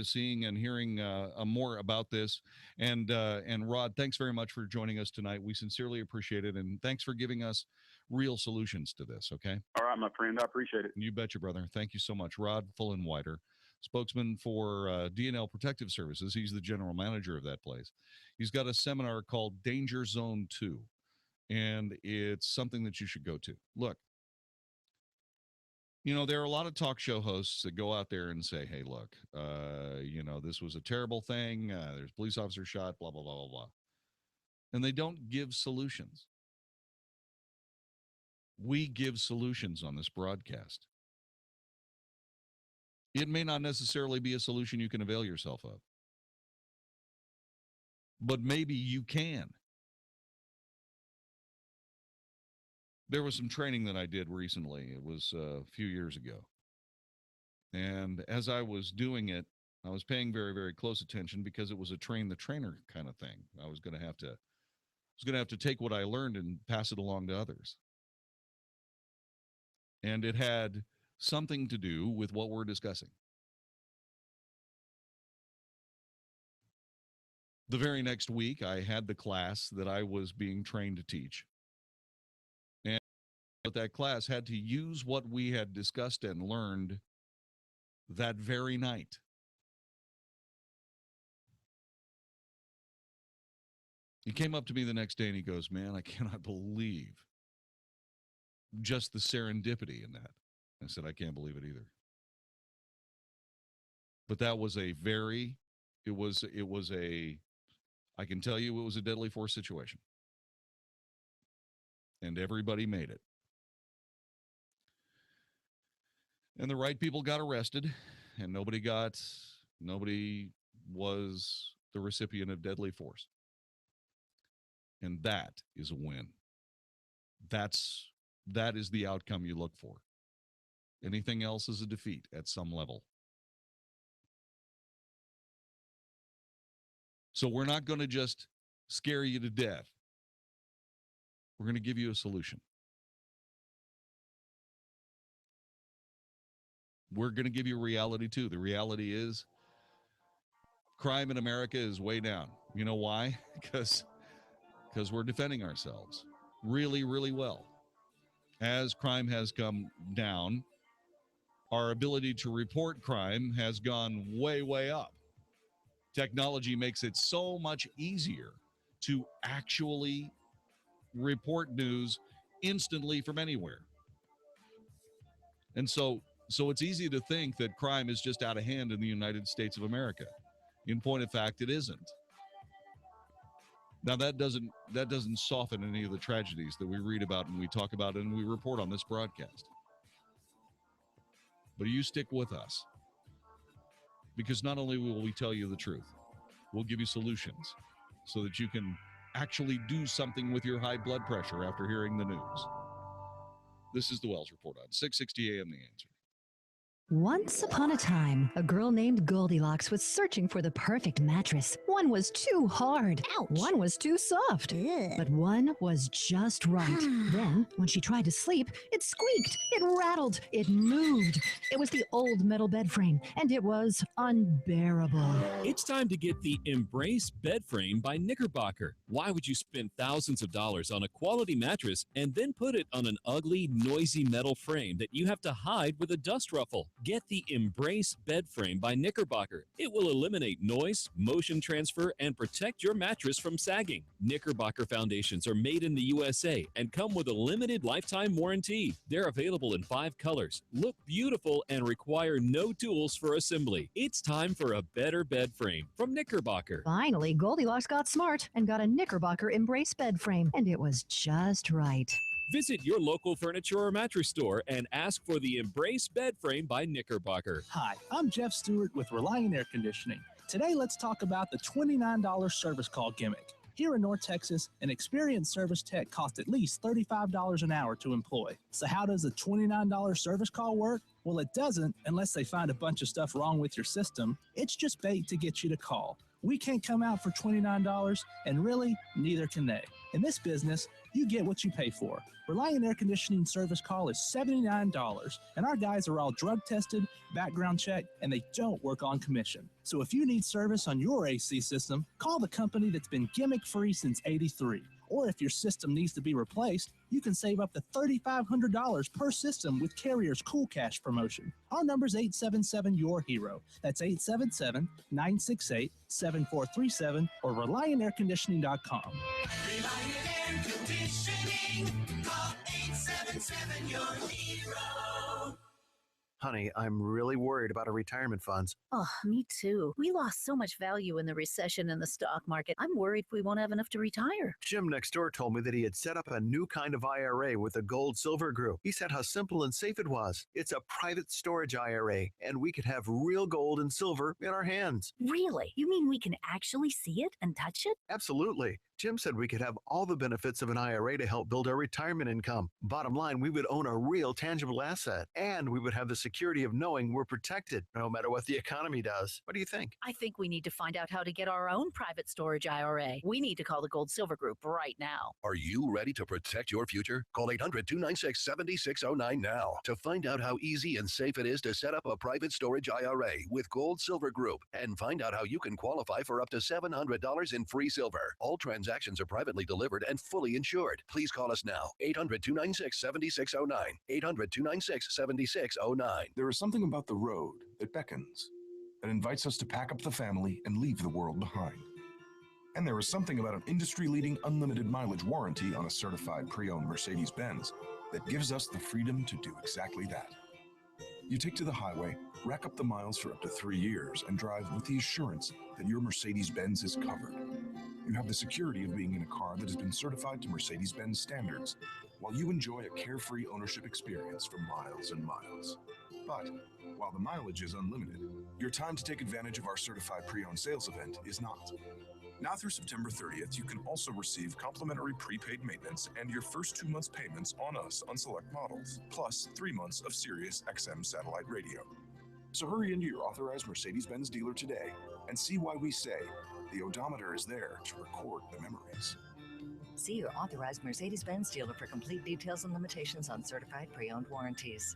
seeing and hearing more about this. And Rod, thanks very much for joining us tonight. We sincerely appreciate it, and thanks for giving us real solutions to this. Okay. All right, my friend, I appreciate it. You betcha, brother. Thank you so much, Rod Fullenwider, spokesman for D&L Protective Services. He's the general manager of that place. He's got a seminar called Danger Zone 2, and it's something that you should go to. Look. You know, there are a lot of talk show hosts that go out there and say, hey, look, this was a terrible thing. There's a police officer shot, blah, blah, blah, blah, blah. And they don't give solutions. We give solutions on this broadcast. It may not necessarily be a solution you can avail yourself of, but maybe you can. There was some training that I did recently. It was a few years ago. And as I was doing it, I was paying very, very close attention because it was a train the trainer kind of thing. I was going to have to take what I learned and pass it along to others. And it had something to do with what we're discussing. The very next week, I had the class that I was being trained to teach. But that class had to use what we had discussed and learned that very night. He came up to me the next day and he goes, man, I cannot believe just the serendipity in that. I said, I can't believe it either. But that was I can tell you it was a deadly force situation. And everybody made it. And the right people got arrested, and nobody was the recipient of deadly force. And that is a win. That is the outcome you look for. Anything else is a defeat at some level. So we're not going to just scare you to death. We're going to give you a solution. We're going to give you reality, too. The reality is crime in America is way down. You know why? Because we're defending ourselves really, really well. As crime has come down, our ability to report crime has gone way, way up. Technology makes it so much easier to actually report news instantly from anywhere. And so it's easy to think that crime is just out of hand in the United States of America. In point of fact, it isn't. Now, that doesn't soften any of the tragedies that we read about and we talk about and we report on this broadcast. But you stick with us, because not only will we tell you the truth, we'll give you solutions so that you can actually do something with your high blood pressure after hearing the news. This is the Wells Report on 660 AM The Answer. Once upon a time, a girl named Goldilocks was searching for the perfect mattress. One was too hard. Ouch. One was too soft. Ugh. But one was just right. Then, when she tried to sleep, it squeaked, it rattled, it moved. It was the old metal bed frame, and it was unbearable. It's time to get the Embrace Bed Frame by Knickerbocker. Why would you spend thousands of dollars on a quality mattress and then put it on an ugly, noisy metal frame that you have to hide with a dust ruffle? Get the Embrace bed frame by Knickerbocker. It will eliminate noise, motion transfer, and protect your mattress from sagging. Knickerbocker foundations are made in the USA and come with a limited lifetime warranty. They're available in 5 colors, look beautiful, and require no tools for assembly. It's time for a better bed frame from Knickerbocker. Finally, Goldilocks got smart and got a Knickerbocker Embrace bed frame, and it was just right. Visit your local furniture or mattress store and ask for the Embrace bed frame by Knickerbocker. Hi, I'm Jeff Stewart with Reliant Air Conditioning. Today, let's talk about the $29 service call gimmick. Here in North Texas, an experienced service tech costs at least $35 an hour to employ. So how does a $29 service call work? Well, it doesn't unless they find a bunch of stuff wrong with your system. It's just bait to get you to call. We can't come out for $29, and really, neither can they. In this business, you get what you pay for. Reliant Air Conditioning service call is $79, and our guys are all drug tested, background checked, and they don't work on commission. So if you need service on your AC system, call the company that's been gimmick-free since '83. Or if your system needs to be replaced, you can save up to $3,500 per system with Carrier's Cool Cash promotion. Our number's 877-YOUR-HERO. That's 877-968-7437 or ReliantAirConditioning.com. Reliant Air Conditioning. Call 877-YOUR-HERO. Honey, I'm really worried about our retirement funds. Oh, me too. We lost so much value in the recession in the stock market. I'm worried we won't have enough to retire. Jim next door told me that he had set up a new kind of IRA with the Gold Silver Group. He said how simple and safe it was. It's a private storage IRA, and we could have real gold and silver in our hands. Really? You mean we can actually see it and touch it? Absolutely. Jim said we could have all the benefits of an IRA to help build our retirement income. Bottom line, we would own a real tangible asset, and we would have the security of knowing we're protected no matter what the economy does. What do you think? I think we need to find out how to get our own private storage IRA. We need to call the Gold Silver Group right now. Are you ready to protect your future? Call 800-296-7609 now to find out how easy and safe it is to set up a private storage IRA with Gold Silver Group and find out how you can qualify for up to $700 in free silver. All transactions are privately delivered and fully insured. Please call us now. 800-296-7609. 800-296-7609. There is something about the road that beckons, that invites us to pack up the family and leave the world behind. And there is something about an industry-leading unlimited mileage warranty on a certified pre-owned Mercedes-Benz that gives us the freedom to do exactly that. You take to the highway, rack up the miles for up to 3 years, and drive with the assurance that your Mercedes-Benz is covered. You have the security of being in a car that has been certified to Mercedes-Benz standards, while you enjoy a carefree ownership experience for miles and miles. But while the mileage is unlimited, your time to take advantage of our certified pre-owned sales event is not. Now through September 30th, you can also receive complimentary prepaid maintenance and your first 2 months payments on us on select models, plus 3 months of Sirius XM satellite radio. So hurry into your authorized Mercedes-Benz dealer today and see why we say the odometer is there to record the memories. See your authorized Mercedes-Benz dealer for complete details and limitations on certified pre-owned warranties.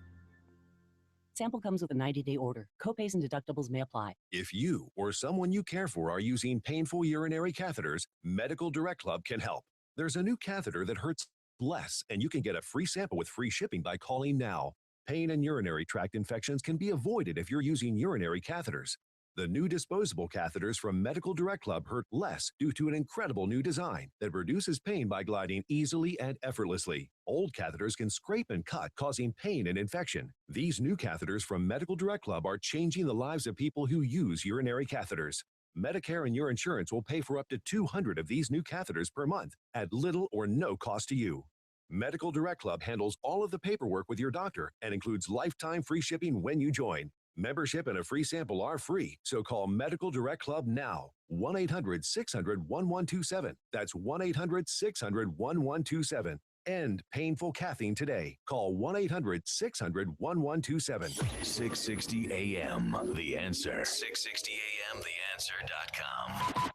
Sample comes with a 90-day order. Copays and deductibles may apply. If you or someone you care for are using painful urinary catheters, Medical Direct Club can help. There's a new catheter that hurts less, and you can get a free sample with free shipping by calling now. Pain and urinary tract infections can be avoided if you're using urinary catheters. The new disposable catheters from Medical Direct Club hurt less due to an incredible new design that reduces pain by gliding easily and effortlessly. Old catheters can scrape and cut, causing pain and infection. These new catheters from Medical Direct Club are changing the lives of people who use urinary catheters. Medicare and your insurance will pay for up to 200 of these new catheters per month at little or no cost to you. Medical Direct Club handles all of the paperwork with your doctor and includes lifetime free shipping when you join. Membership and a free sample are free, so call Medical Direct Club now. 1-800-600-1127. That's 1-800-600-1127. End painful cathing today. Call 1-800-600-1127. 660 AM, The Answer. 660 AM, TheAnswer.com.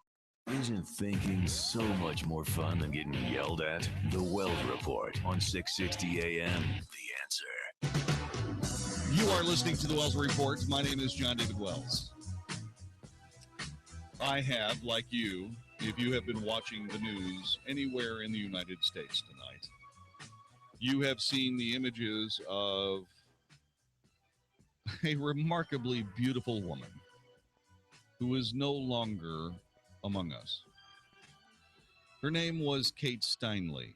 Isn't thinking so much more fun than getting yelled at? The Wells Report on 660 AM, The Answer. You are listening to the Wells Report. My name is Jon-David Wells. I have, like you, if you have been watching the news anywhere in the United States tonight, you have seen the images of a remarkably beautiful woman who is no longer among us. Her name was Kate Steinle.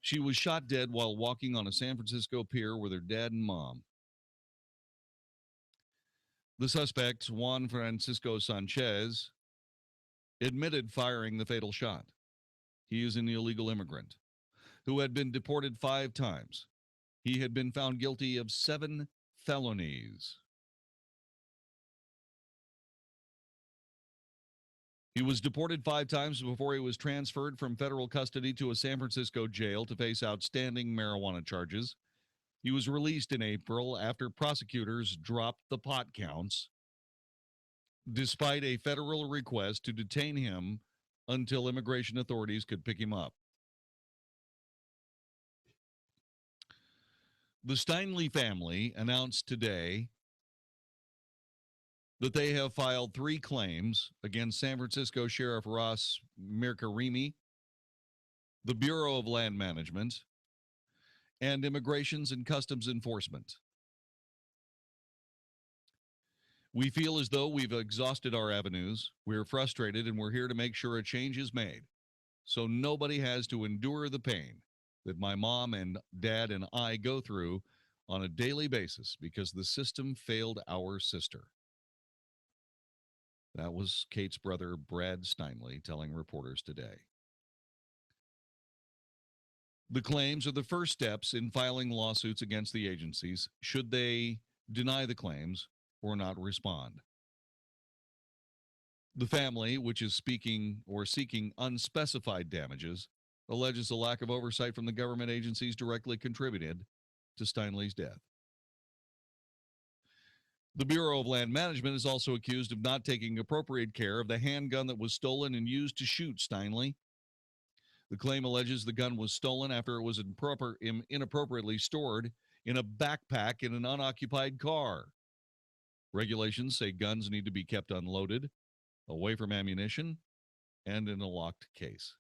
She was shot dead while walking on a San Francisco pier with her dad and mom. The suspect, Juan Francisco Sanchez, admitted firing the fatal shot. He is an illegal immigrant who had been deported 5 times. He had been found guilty of 7 felonies. He was deported 5 times before he was transferred from federal custody to a San Francisco jail to face outstanding marijuana charges. He was released in April after prosecutors dropped the pot counts, despite a federal request to detain him until immigration authorities could pick him up. The Steinle family announced today that they have filed 3 claims against San Francisco Sheriff Ross Mirkarimi, the Bureau of Land Management, and Immigrations and Customs Enforcement. We feel as though we've exhausted our avenues. We're frustrated, and we're here to make sure a change is made so nobody has to endure the pain that my mom and dad and I go through on a daily basis because the system failed our sister. That was Kate's brother, Brad Steinle, telling reporters today. The claims are the first steps in filing lawsuits against the agencies should they deny the claims or not respond. The family, which is seeking unspecified damages, alleges a lack of oversight from the government agencies directly contributed to Steinle's death. The Bureau of Land Management is also accused of not taking appropriate care of the handgun that was stolen and used to shoot Steinle. The claim alleges the gun was stolen after it was inappropriately stored in a backpack in an unoccupied car. Regulations say guns need to be kept unloaded, away from ammunition, and in a locked case.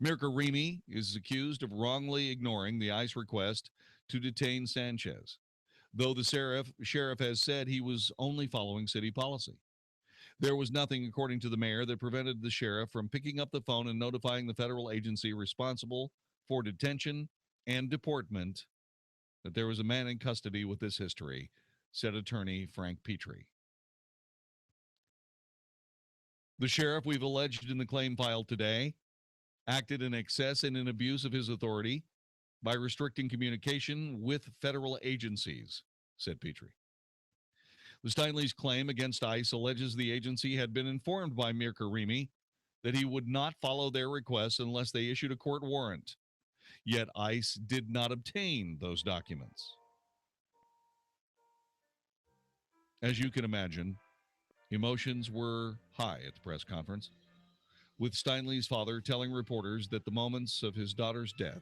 Mirkarimi is accused of wrongly ignoring the ICE request to detain Sanchez, though the sheriff has said he was only following city policy. There was nothing, according to the mayor, that prevented the sheriff from picking up the phone and notifying the federal agency responsible for detention and deportment that there was a man in custody with this history, said attorney Frank Petrie. The sheriff we've alleged in the claim filed today acted in excess and in abuse of his authority by restricting communication with federal agencies, said Petrie. The Steinle's claim against ICE alleges the agency had been informed by Mirkarimi that he would not follow their requests unless they issued a court warrant. Yet ICE did not obtain those documents. As you can imagine, emotions were high at the press conference, with Steinle's father telling reporters that the moments of his daughter's death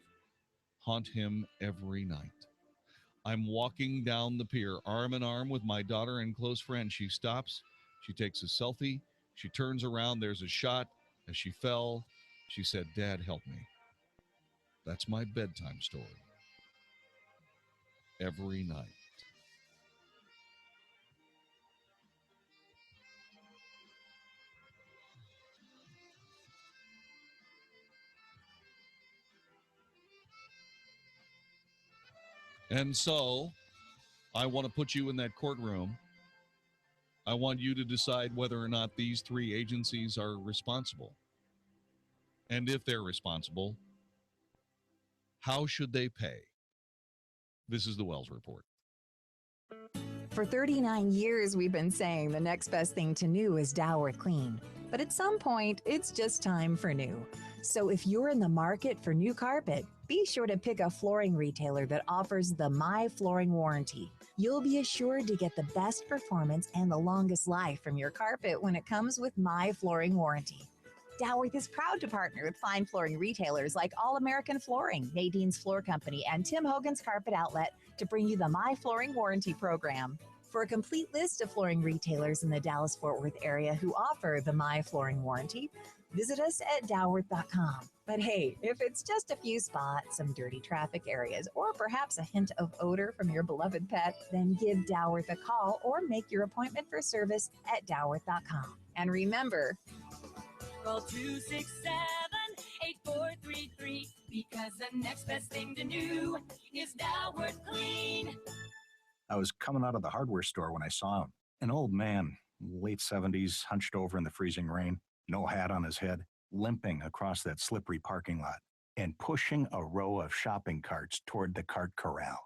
haunt him every night. I'm walking down the pier, arm in arm with my daughter and close friend. She stops. She takes a selfie. She turns around. There's a shot. As she fell, she said, "Dad, help me." That's my bedtime story. Every night. And so, I want to put you in that courtroom. I want you to decide whether or not these 3 agencies are responsible. And if they're responsible, how should they pay? This is the Wells Report. For 39 years, we've been saying the next best thing to new is Dower Clean. But at some point, it's just time for new. So if you're in the market for new carpet, be sure to pick a flooring retailer that offers the My Flooring Warranty. You'll be assured to get the best performance and the longest life from your carpet when it comes with My Flooring Warranty. Dowerth is proud to partner with fine flooring retailers like All American Flooring, Nadine's Floor Company, and Tim Hogan's Carpet Outlet to bring you the My Flooring Warranty program. For a complete list of flooring retailers in the Dallas-Fort Worth area who offer the My Flooring Warranty, visit us at Dalworth.com. But hey, if it's just a few spots, some dirty traffic areas, or perhaps a hint of odor from your beloved pet, then give Dalworth a call or make your appointment for service at Dalworth.com. And remember, Call 267-8433 because the next best thing to do is Dalworth Clean. I was coming out of the hardware store when I saw him. An old man, late 70s, hunched over in the freezing rain, no hat on his head, limping across that slippery parking lot and pushing a row of shopping carts toward the cart corral.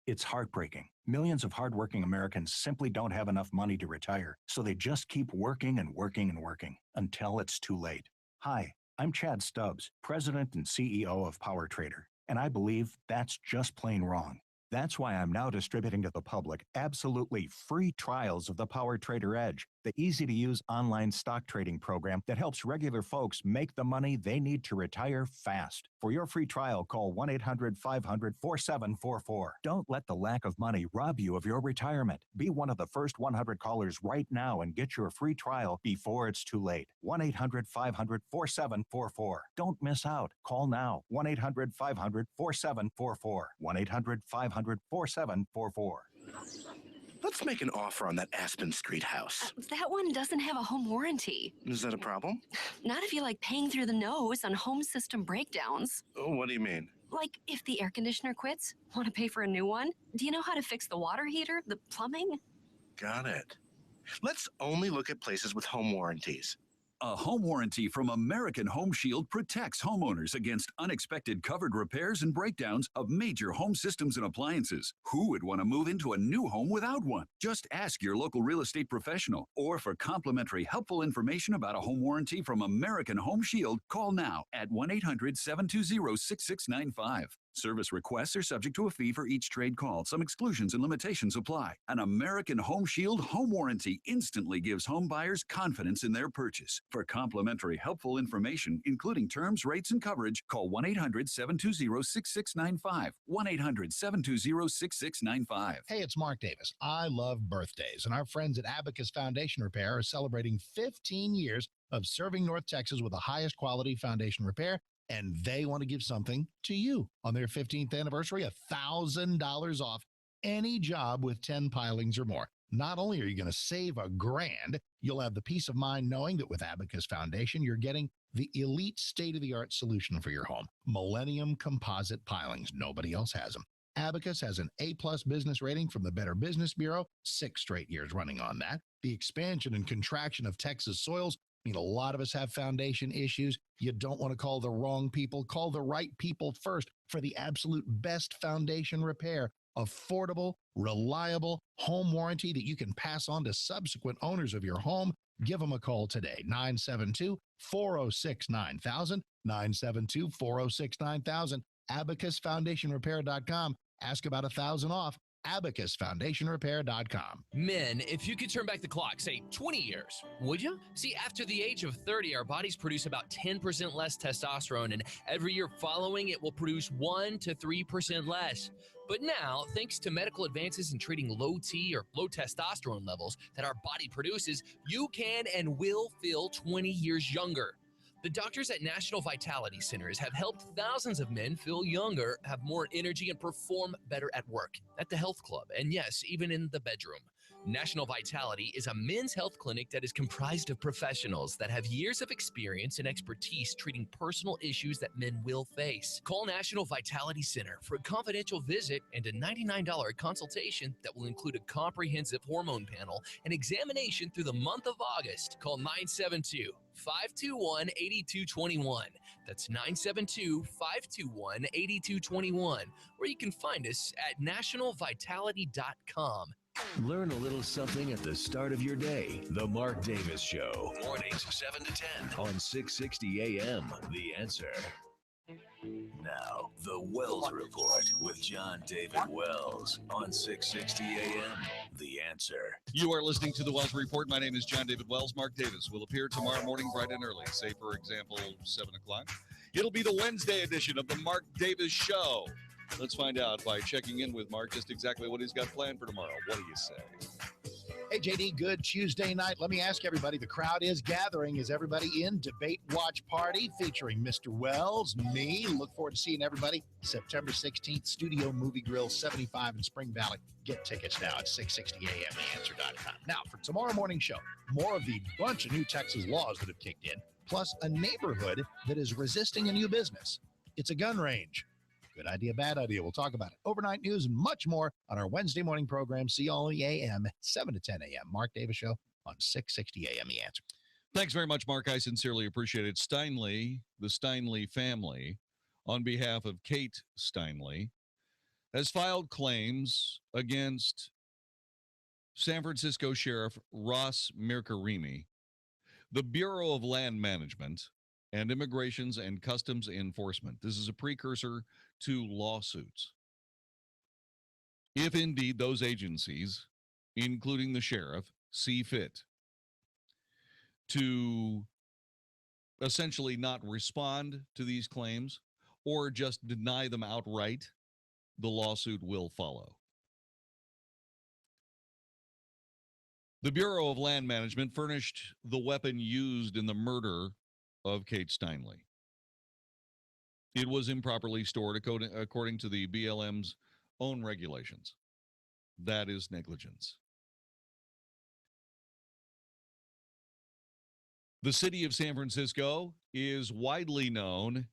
It's heartbreaking. Millions of hardworking Americans simply don't have enough money to retire, so they just keep working and working and working until it's too late. Hi, I'm Chad Stubbs, President and CEO of Power Trader, and I believe that's just plain wrong. That's why I'm now distributing to the public absolutely free trials of the Power Trader Edge, the easy-to-use online stock trading program that helps regular folks make the money they need to retire fast. For your free trial, call 1-800-500-4744. Don't let the lack of money rob you of your retirement. Be one of the first 100 callers right now and get your free trial before it's too late. 1-800-500-4744. Don't miss out. Call now. 1-800-500-4744. 1-800-500-4744. Let's make an offer on that Aspen Street house. That one doesn't have a home warranty. Is that a problem? Not if you like paying through the nose on home system breakdowns. Oh, what do you mean? Like if the air conditioner quits, want to pay for a new one? Do you know how to fix the water heater, the plumbing? Got it. Let's only look at places with home warranties. A home warranty from American Home Shield protects homeowners against unexpected covered repairs and breakdowns of major home systems and appliances. Who would want to move into a new home without one? Just ask your local real estate professional, or for complimentary helpful information about a home warranty from American Home Shield, call now at 1-800-720-6695. Service requests are subject to a fee for each trade call. Some exclusions and limitations apply. An American Home Shield home warranty instantly gives home buyers confidence in their purchase. For complimentary helpful information, including terms, rates, and coverage, call 1-800-720-6695. 1-800-720-6695. Hey, it's Mark Davis. I love birthdays, and our friends at Abacus Foundation Repair are celebrating 15 years of serving North Texas with the highest quality foundation repair, and they want to give something to you. On their 15th anniversary, $1,000 off any job with 10 pilings or more. Not only are you going to save $1,000, you'll have the peace of mind knowing that with Abacus Foundation, you're getting the elite state-of-the-art solution for your home. Millennium composite pilings. Nobody else has them. Abacus has an A-plus business rating from the Better Business Bureau, 6 straight years running on that. The expansion and contraction of Texas soils mean a lot of us have foundation issues. You don't want to call the wrong people. Call the right people first for the absolute best foundation repair. Affordable, reliable home warranty that you can pass on to subsequent owners of your home. Give them a call today, 972-406-9000, 972-406-9000, abacusfoundationrepair.com. Ask about $1,000 off. abacusfoundationrepair.com. Men, if you could turn back the clock, say 20 years, would you? See, after the age of 30, our bodies produce about 10% less testosterone, and every year following it will produce 1 to 3% less. But now, thanks to medical advances in treating low T or low testosterone levels that our body produces, you can and will feel 20 years younger. The doctors at National Vitality Centers have helped thousands of men feel younger, have more energy, and perform better at work, at the health club, and yes, even in the bedroom. National Vitality is a men's health clinic that is comprised of professionals that have years of experience and expertise treating personal issues that men will face. Call National Vitality Center for a confidential visit and a $99 consultation that will include a comprehensive hormone panel and examination through the month of August. Call 972-521-8221. That's 972-521-8221. Or you can find us at nationalvitality.com. Learn a little something at the start of your day. The Mark Davis Show. Mornings 7 to 10 on 660 AM. The Answer. Now, the Wells Report with Jon-David Wells on 660 AM. The Answer. You are listening to the Wells Report. My name is Jon-David Wells. Mark Davis will appear tomorrow morning bright and early. Say, for example, 7 o'clock. It'll be the Wednesday edition of the Mark Davis Show. Let's find out by checking in with Mark just exactly what he's got planned for tomorrow. What do you say? Hey, JD, good Tuesday night. Let me ask everybody, the crowd is gathering. Is everybody in? Debate Watch Party featuring Mr. Wells, me. Look forward to seeing everybody September 16th, Studio Movie Grill 75 in Spring Valley. Get tickets now at 660 amtheanswer.com. Now, for tomorrow morning show, more of the bunch of new Texas laws that have kicked in, plus a neighborhood that is resisting a new business. It's a gun range. Good idea, bad idea. We'll talk about it. Overnight news and much more on our Wednesday morning program, CLEAM, 7 to 10 a.m. Mark Davis Show on 660 a.m. The Answer. Thanks very much, Mark. I sincerely appreciate it. Steinle, the Steinle family, on behalf of Kate Steinle, has filed claims against San Francisco Sheriff Ross Mirkarimi, the Bureau of Land Management, and Immigrations and Customs Enforcement. This is a precursor to lawsuits. If indeed those agencies, including the sheriff, see fit to essentially not respond to these claims or just deny them outright, the lawsuit will follow. The Bureau of Land Management furnished the weapon used in the murder of Kate Steinle. It was improperly stored according to the BLM's own regulations. That is negligence. The city of San Francisco is widely known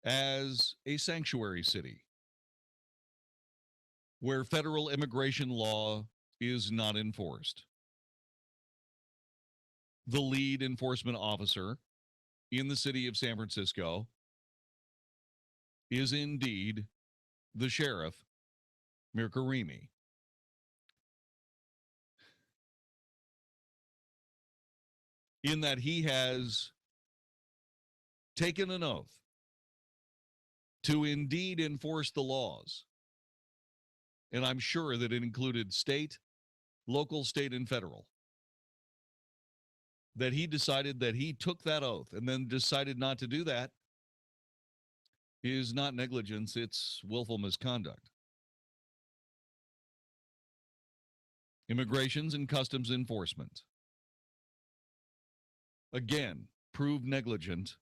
as a sanctuary city where federal immigration law is not enforced. The lead enforcement officer in the city of San Francisco is indeed the sheriff, Mirkarimi. In that he has taken an oath to indeed enforce the laws. And I'm sure that it included state, local, state, and federal. That he decided that he took that oath and then decided not to do that is not negligence, it's willful misconduct. Immigrations and Customs Enforcement. Again, proved negligent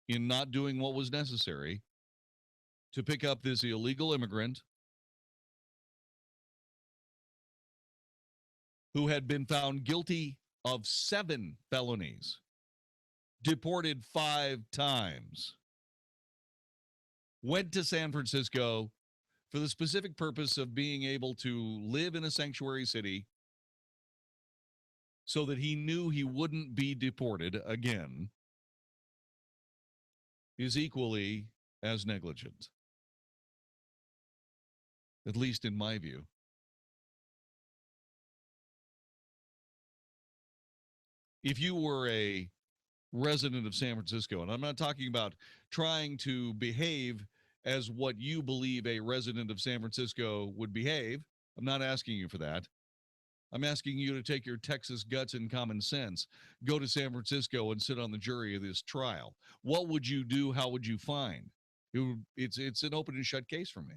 in not doing what was necessary to pick up this illegal immigrant who had been found guilty of 7 felonies, deported 5 times, went to San Francisco for the specific purpose of being able to live in a sanctuary city so that he knew he wouldn't be deported again, is equally as negligent. At least in my view. If you were a resident of San Francisco, and I'm not talking about trying to behave as what you believe a resident of San Francisco would behave, I'm not asking you for that. I'm asking you to take your Texas guts and common sense, go to San Francisco and sit on the jury of this trial. What would you do? How would you find? It's an open and shut case for me.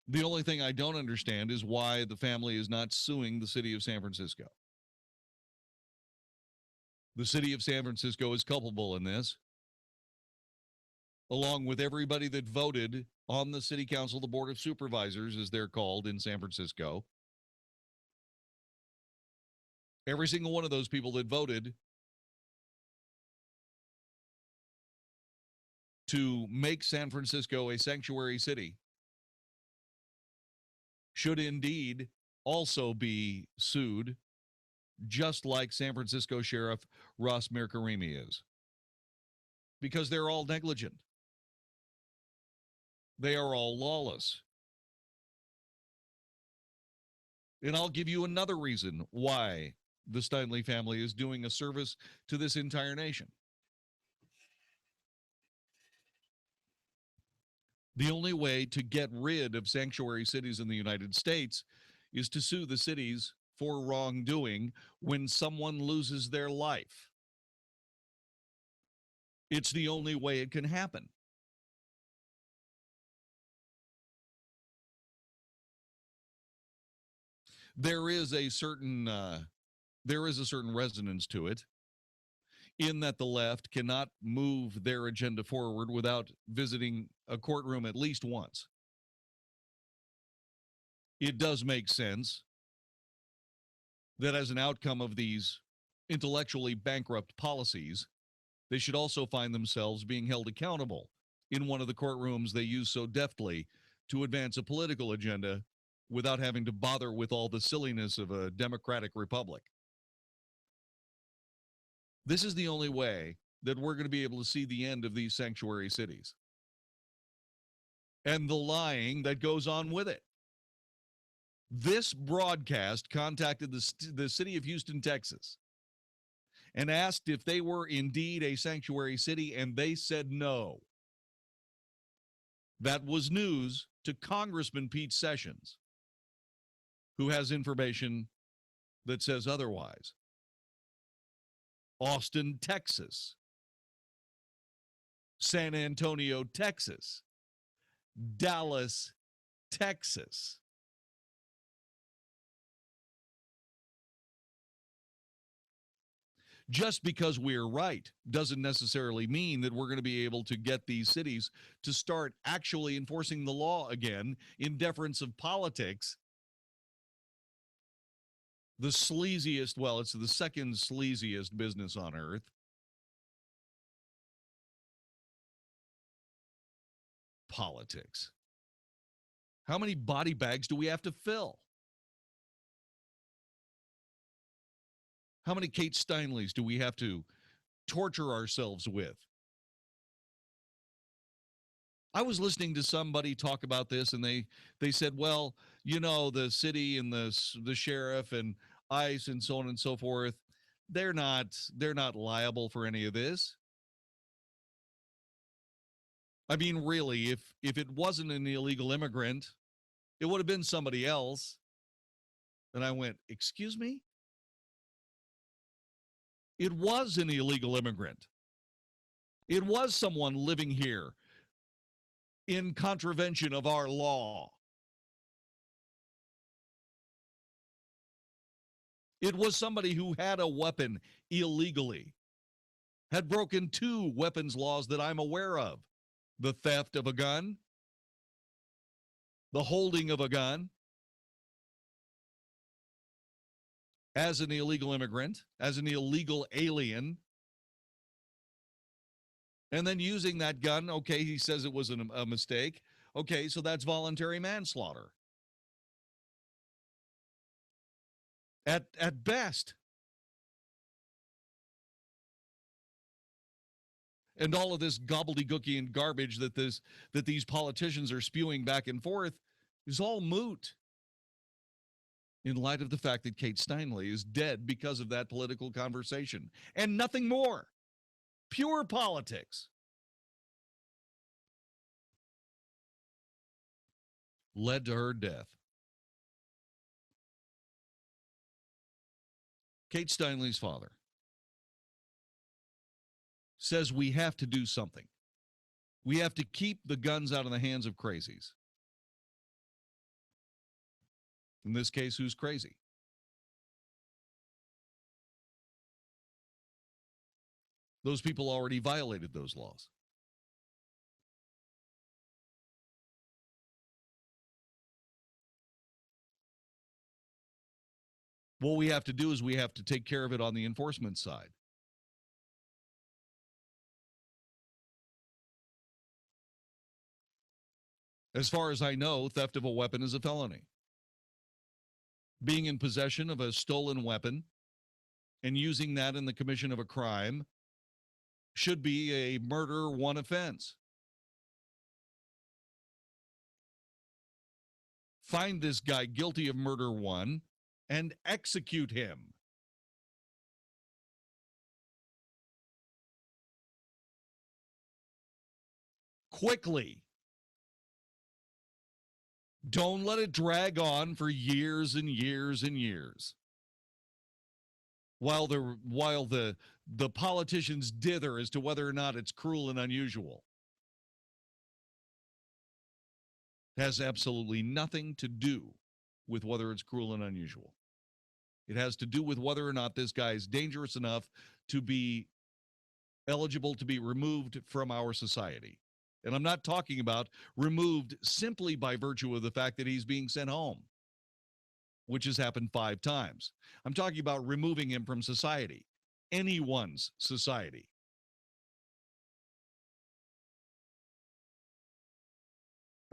The only thing I don't understand is why the family is not suing the city of San Francisco. The city of San Francisco is culpable in this, along with everybody that voted on the city council, the board of supervisors, as they're called in San Francisco. Every single one of those people that voted to make San Francisco a sanctuary city should indeed also be sued, just like San Francisco Sheriff Ross Mirkarimi is, because they're all negligent. They are all lawless. And I'll give you another reason why the Steinle family is doing a service to this entire nation. The only way to get rid of sanctuary cities in the United States is to sue the cities for wrongdoing when someone loses their life. It's the only way it can happen. there is a certain resonance to it, in that the left cannot move their agenda forward without visiting a courtroom at least once. It does make sense that as an outcome of these intellectually bankrupt policies, they should also find themselves being held accountable in one of the courtrooms they use so deftly to advance a political agenda without having to bother with all the silliness of a democratic republic. This is the only way that we're going to be able to see the end of these sanctuary cities and the lying that goes on with it. This broadcast contacted the city of Houston, Texas, and asked if they were indeed a sanctuary city, and they said no. That was news to Congressman Pete Sessions, who has information that says otherwise. Austin, Texas. San Antonio, Texas. Dallas, Texas. Just because we're right doesn't necessarily mean that we're going to be able to get these cities to start actually enforcing the law again in deference of politics. The sleaziest, well, it's the second sleaziest business on earth. Politics. How many body bags do we have to fill? How many Kate Steinleys do we have to torture ourselves with? I was listening to somebody talk about this, and they said, well, you know, the city and the sheriff and ICE and so on and so forth, they're not liable for any of this. I mean, really, if it wasn't an illegal immigrant, it would have been somebody else. And I went, excuse me? It was an illegal immigrant. It was someone living here in contravention of our law. It was somebody who had a weapon illegally, had broken 2 weapons laws that I'm aware of: the theft of a gun, the holding of a gun, as an illegal immigrant, as an illegal alien, and then using that gun. Okay, he says it was a mistake. Okay, so that's voluntary manslaughter. At best. And all of this gobbledygooky and garbage that these politicians are spewing back and forth is all moot, in light of the fact that Kate Steinle is dead because of that political conversation and nothing more. Pure politics. Led to her death. Kate Steinle's father says we have to do something. We have to keep the guns out of the hands of crazies. In this case, who's crazy? Those people already violated those laws. What we have to do is we have to take care of it on the enforcement side. As far as I know, theft of a weapon is a felony. Being in possession of a stolen weapon and using that in the commission of a crime should be a murder 1 offense. Find this guy guilty of murder 1 and execute him. Quickly. Don't let it drag on for years and years and years. While the politicians dither as to whether or not it's cruel and unusual. It has absolutely nothing to do with whether it's cruel and unusual. It has to do with whether or not this guy is dangerous enough to be eligible to be removed from our society. And I'm not talking about removed simply by virtue of the fact that he's being sent home, which has happened 5 times. I'm talking about removing him from society, anyone's society.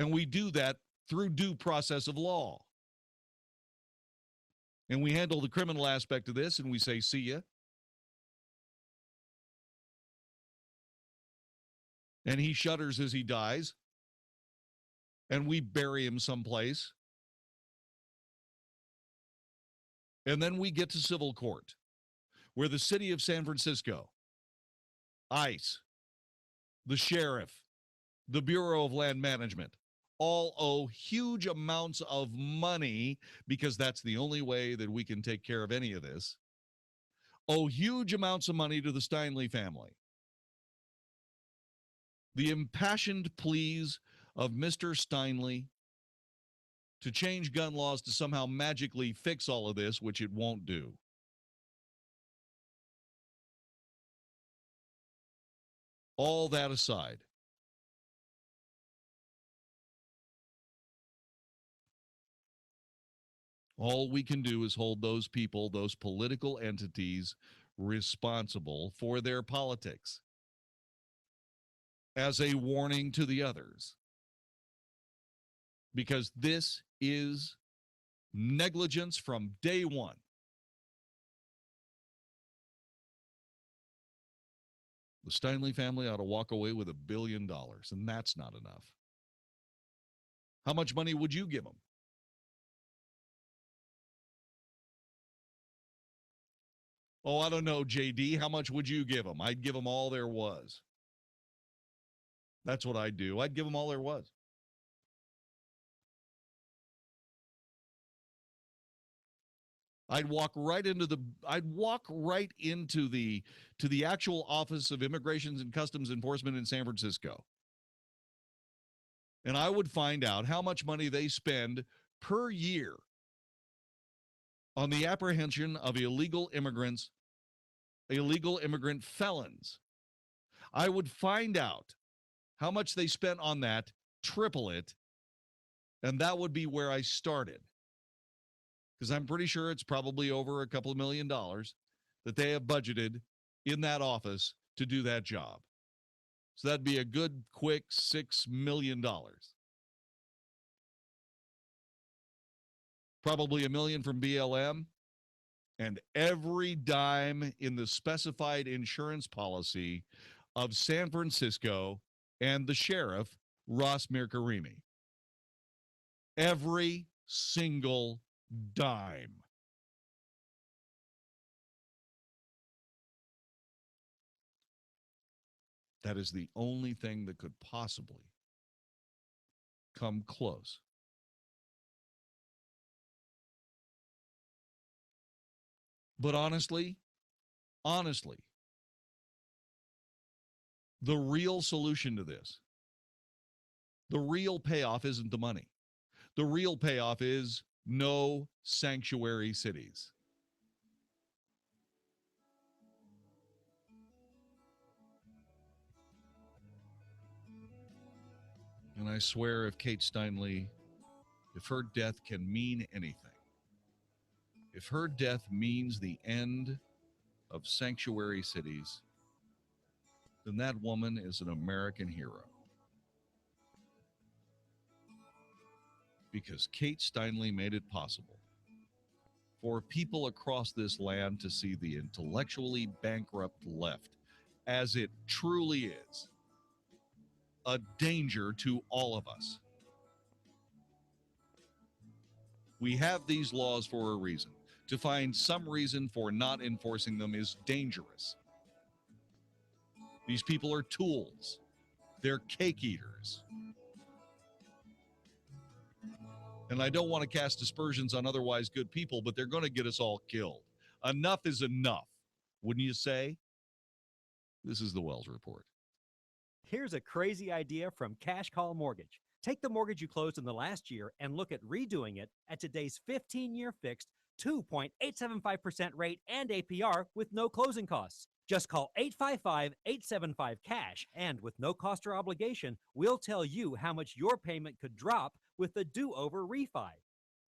And we do that through due process of law. And we handle the criminal aspect of this and we say, see ya. And he shudders as he dies. And we bury him someplace. And then we get to civil court, where the city of San Francisco, ICE, the sheriff, the Bureau of Land Management, all owe huge amounts of money, because that's the only way that we can take care of any of this, owe huge amounts of money to the Steinle family. The impassioned pleas of Mr. Steinle to change gun laws to somehow magically fix all of this, which it won't do. All that aside, all we can do is hold those people, those political entities, responsible for their politics as a warning to the others. Because this is negligence from day one. The Steinle family ought to walk away with $1 billion, and that's not enough. How much money would you give them? Oh, I don't know, JD. How much would you give them? I'd give them all there was. That's what I'd do. I'd give them all there was. I'd walk right into the actual Office of Immigration and Customs Enforcement in San Francisco. And I would find out how much money they spend per year on the apprehension of illegal immigrant felons. I would find out how much they spent on that, triple it, and that would be where I started. Because I'm pretty sure it's probably over a couple of $1 million that they have budgeted in that office to do that job. So that'd be a good, quick $6 million. Probably $1 million from BLM, and every dime in the specified insurance policy of San Francisco and the sheriff, Ross Mirkarimi. Every single dime. That is the only thing that could possibly come close. But honestly, the real solution to this, the real payoff isn't the money. The real payoff is no sanctuary cities. And I swear, if Kate Steinle, if her death can mean anything, if her death means the end of sanctuary cities, then that woman is an American hero. Because Kate Steinle made it possible for people across this land to see the intellectually bankrupt left as it truly is, a danger to all of us. We have these laws for a reason. To find some reason for not enforcing them is dangerous. These people are tools. They're cake eaters. And I don't want to cast aspersions on otherwise good people, but they're going to get us all killed. Enough is enough, wouldn't you say? This is the Wells Report. Here's a crazy idea from Cash Call Mortgage. Take the mortgage you closed in the last year and look at redoing it at today's 15-year fixed 2.875% rate and APR with no closing costs. Just call 855-875-CASH, and with no cost or obligation, we'll tell you how much your payment could drop with the do-over refi.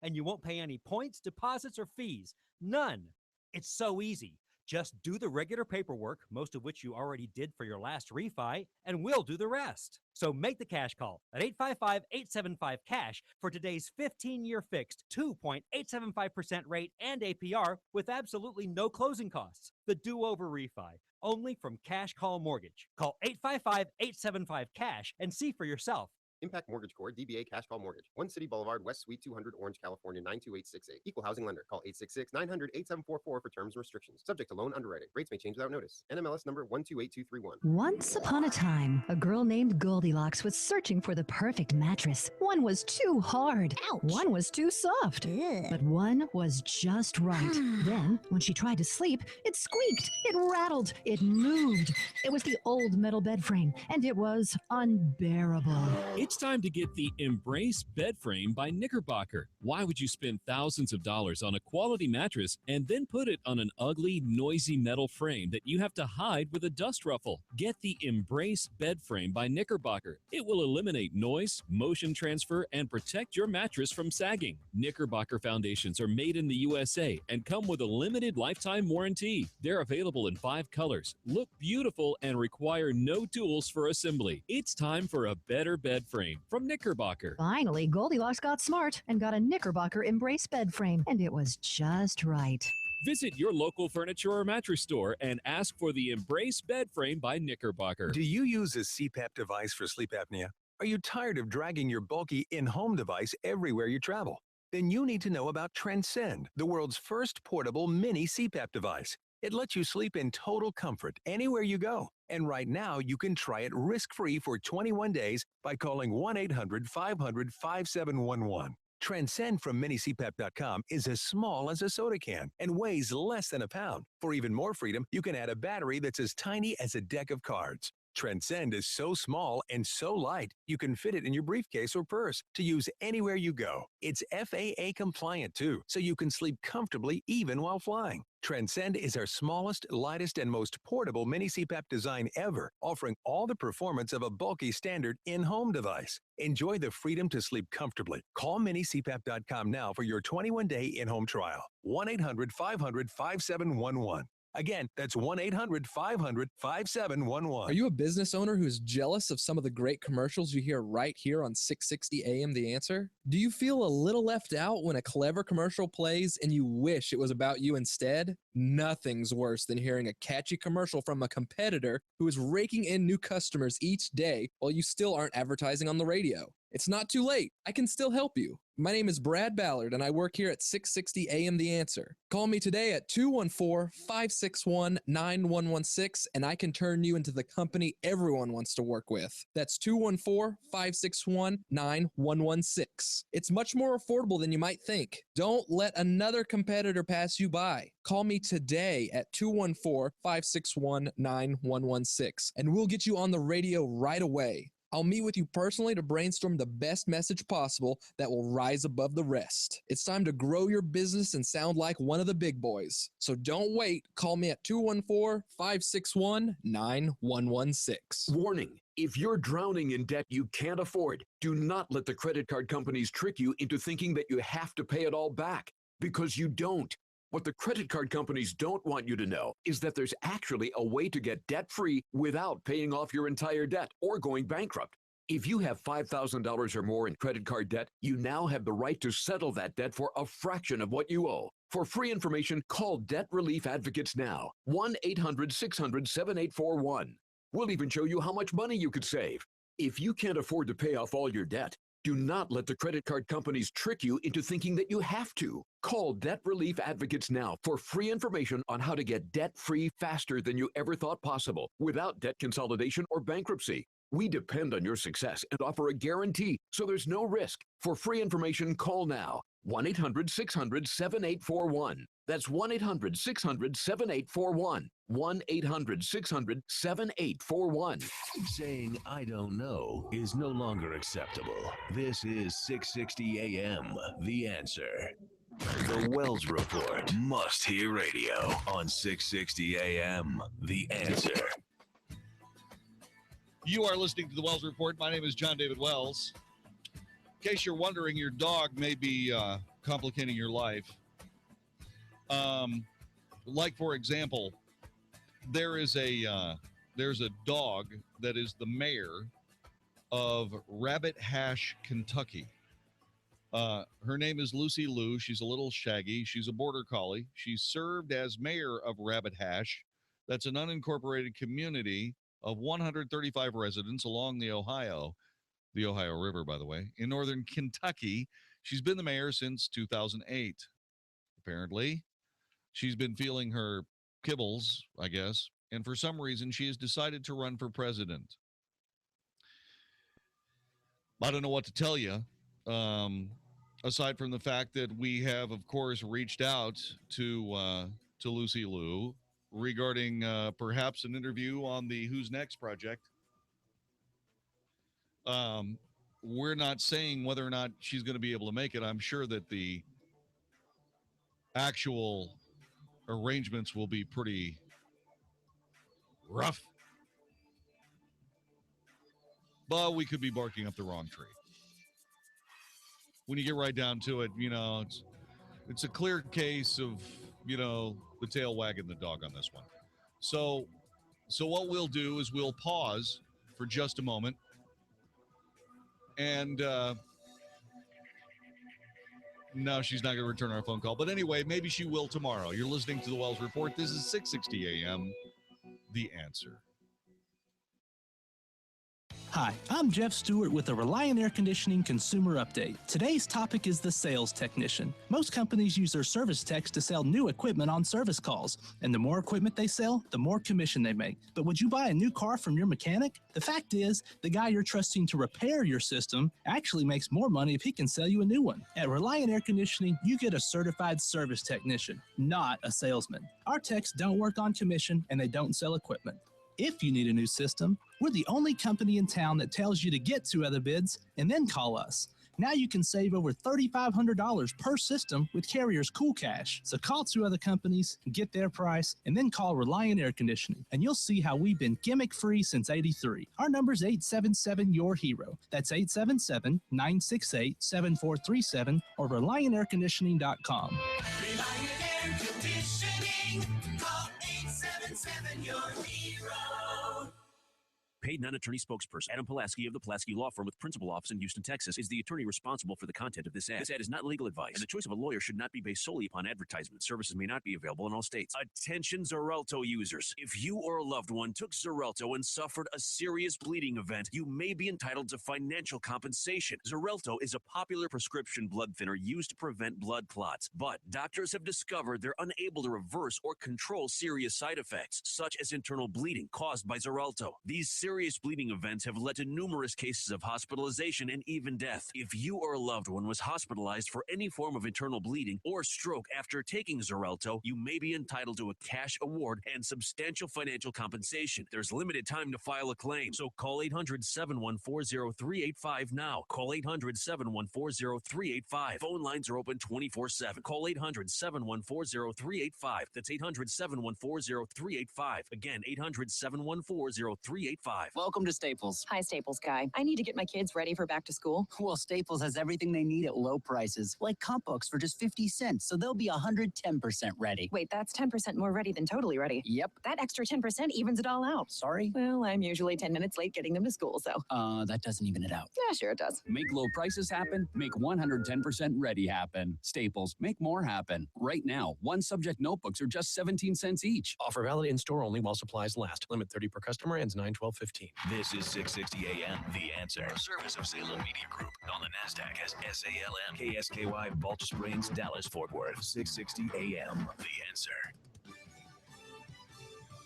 And you won't pay any points, deposits, or fees. None. It's so easy. Just do the regular paperwork, most of which you already did for your last refi, and we'll do the rest. So make the cash call at 855-875-CASH for today's 15-year fixed 2.875% rate and APR with absolutely no closing costs. The do-over refi, only from Cash Call Mortgage. Call 855-875-CASH and see for yourself. Impact Mortgage Corp. DBA Cash Call Mortgage. 1 City Boulevard, West Suite 200, Orange, California 92868. Equal housing lender. Call 866-900-8744 for terms and restrictions. Subject to loan underwriting. Rates may change without notice. NMLS number 128231. Once upon a time, a girl named Goldilocks was searching for the perfect mattress. One was too hard. Ouch. One was too soft. Ugh. But one was just right. Then, when she tried to sleep, it squeaked, it rattled, it moved. It was the old metal bed frame, and it was unbearable. It's time to get the Embrace bed frame by Knickerbocker. Why would you spend thousands of dollars on a quality mattress and then put it on an ugly, noisy metal frame that you have to hide with a dust ruffle? Get the Embrace bed frame by Knickerbocker. It will eliminate noise, motion transfer, and protect your mattress from sagging. Knickerbocker foundations are made in the USA and come with a limited lifetime warranty. They're available in 5 colors, look beautiful, and require no tools for assembly. It's time for a better bed frame from Knickerbocker. Finally, Goldilocks got smart and got a Knickerbocker Embrace bed frame, and it was just right. Visit your local furniture or mattress store and ask for the Embrace bed frame by Knickerbocker. Do you use a CPAP device for sleep apnea? Are you tired of dragging your bulky in-home device everywhere you travel? Then you need to know about Transcend, the world's first portable mini CPAP device. It lets you sleep in total comfort anywhere you go. And right now, you can try it risk-free for 21 days by calling 1-800-500-5711. Transcend from minicpap.com is as small as a soda can and weighs less than a pound. For even more freedom, you can add a battery that's as tiny as a deck of cards. Transcend is so small and so light, you can fit it in your briefcase or purse to use anywhere you go. It's FAA compliant too, so you can sleep comfortably even while flying. Transcend is our smallest, lightest, and most portable mini CPAP design ever, offering all the performance of a bulky standard in-home device. Enjoy the freedom to sleep comfortably. Call minicpap.com now for your 21-day in-home trial. 1-800-500-5711. Again, that's 1-800-500-5711. Are you a business owner who's jealous of some of the great commercials you hear right here on 660 AM The Answer? Do you feel a little left out when a clever commercial plays and you wish it was about you instead? Nothing's worse than hearing a catchy commercial from a competitor who is raking in new customers each day while you still aren't advertising on the radio. It's not too late. I can still help you. My name is Brad Ballard, and I work here at 660 AM The Answer. Call me today at 214-561-9116, and I can turn you into the company everyone wants to work with. That's 214-561-9116. It's much more affordable than you might think. Don't let another competitor pass you by. Call me today at 214-561-9116, and we'll get you on the radio right away. I'll meet with you personally to brainstorm the best message possible that will rise above the rest. It's time to grow your business and sound like one of the big boys. So don't wait. Call me at 214-561-9116. Warning. If you're drowning in debt you can't afford, do not let the credit card companies trick you into thinking that you have to pay it all back, because you don't. What the credit card companies don't want you to know is that there's actually a way to get debt-free without paying off your entire debt or going bankrupt. If you have $5,000 or more in credit card debt, you now have the right to settle that debt for a fraction of what you owe. For free information, call Debt Relief Advocates now. 1-800-600-7841. We'll even show you how much money you could save. If you can't afford to pay off all your debt, do not let the credit card companies trick you into thinking that you have to. Call Debt Relief Advocates now for free information on how to get debt-free faster than you ever thought possible, without debt consolidation or bankruptcy. We depend on your success and offer a guarantee, so there's no risk. For free information, call now. 1-800-600-7841. That's 1-800-600-7841. 1-800-600-7841. Saying I don't know is no longer acceptable. This is 660 AM, The Answer. The Wells Report, must-hear radio on 660 AM, The Answer. You are listening to the Wells Report. My name is Jon-David Wells. In case you're wondering, your dog may be complicating your life. Like, for example, there's a dog that is the mayor of Rabbit Hash, Kentucky. Her name is Lucy Lou. She's a little shaggy. She's a border collie. She served as mayor of Rabbit Hash. That's an unincorporated community of 135 residents along the Ohio River, by the way, in northern Kentucky. She's been the mayor since 2008. Apparently, she's been feeling her kibbles, I guess, and for some reason, she has decided to run for president. I don't know what to tell you, aside from the fact that we have, of course, reached out to Lucy Lou regarding perhaps an interview on the Who's Next project. We're not saying whether or not she's going to be able to make it. I'm sure that the actual arrangements will be pretty rough. But we could be barking up the wrong tree. When you get right down to it, it's a clear case of, the tail wagging the dog on this one. So what we'll do is we'll pause for just a moment. And no, she's not going to return our phone call. But anyway, maybe she will tomorrow. You're listening to the Wells Report. This is 660 AM, The Answer. Hi, I'm Jeff Stewart with the Reliant Air Conditioning Consumer Update. Today's topic is the sales technician. Most companies use their service techs to sell new equipment on service calls, and the more equipment they sell, the more commission they make. But would you buy a new car from your mechanic? The fact is, the guy you're trusting to repair your system actually makes more money if he can sell you a new one. At Reliant Air Conditioning, you get a certified service technician, not a salesman. Our techs don't work on commission, and they don't sell equipment. If you need a new system, we're the only company in town that tells you to get 2 other bids and then call us. Now you can save over $3,500 per system with Carrier's Cool Cash. So call 2 other companies, get their price, and then call Reliant Air Conditioning, and you'll see how we've been gimmick-free since '83. Our number's 877-YOUR-HERO. That's 877-968-7437 or ReliantAirConditioning.com. Reliant Air Conditioning. Call 877-YOUR-HERO. Paid non-attorney spokesperson Adam Pulaski of the Pulaski Law Firm with principal office in Houston, Texas, is the attorney responsible for the content of this ad. This ad is not legal advice, and the choice of a lawyer should not be based solely upon advertisement. Services may not be available in all states. Attention Xarelto users. If you or a loved one took Xarelto and suffered a serious bleeding event, you may be entitled to financial compensation. Xarelto is a popular prescription blood thinner used to prevent blood clots, but doctors have discovered they're unable to reverse or control serious side effects, such as internal bleeding caused by Xarelto. These serious bleeding events have led to numerous cases of hospitalization and even death. If you or a loved one was hospitalized for any form of internal bleeding or stroke after taking Xarelto, you may be entitled to a cash award and substantial financial compensation. There's limited time to file a claim, so call 800-714-0385 now. Call 800-714-0385. Phone lines are open 24/7. Call 800-714-0385. That's 800-714-0385. Again, 800-714-0385. Welcome to Staples. Hi, Staples guy. I need to get my kids ready for back to school. Well, Staples has everything they need at low prices, like comp books for just 50 cents, so they'll be 110% ready. Wait, that's 10% more ready than totally ready. Yep. That extra 10% evens it all out. Sorry? Well, I'm usually 10 minutes late getting them to school, so. That doesn't even it out. Yeah, sure it does. Make low prices happen. Make 110% ready happen. Staples, make more happen. Right now, one subject notebooks are just 17 cents each. Offer valid in store only while supplies last. Limit 30 per customer. Ends 9/12/15. This is 660 AM, The Answer. A service of Salem Media Group. On the NASDAQ as SALM. KSKY, Balch Springs, Dallas, Fort Worth. 660 AM, The Answer.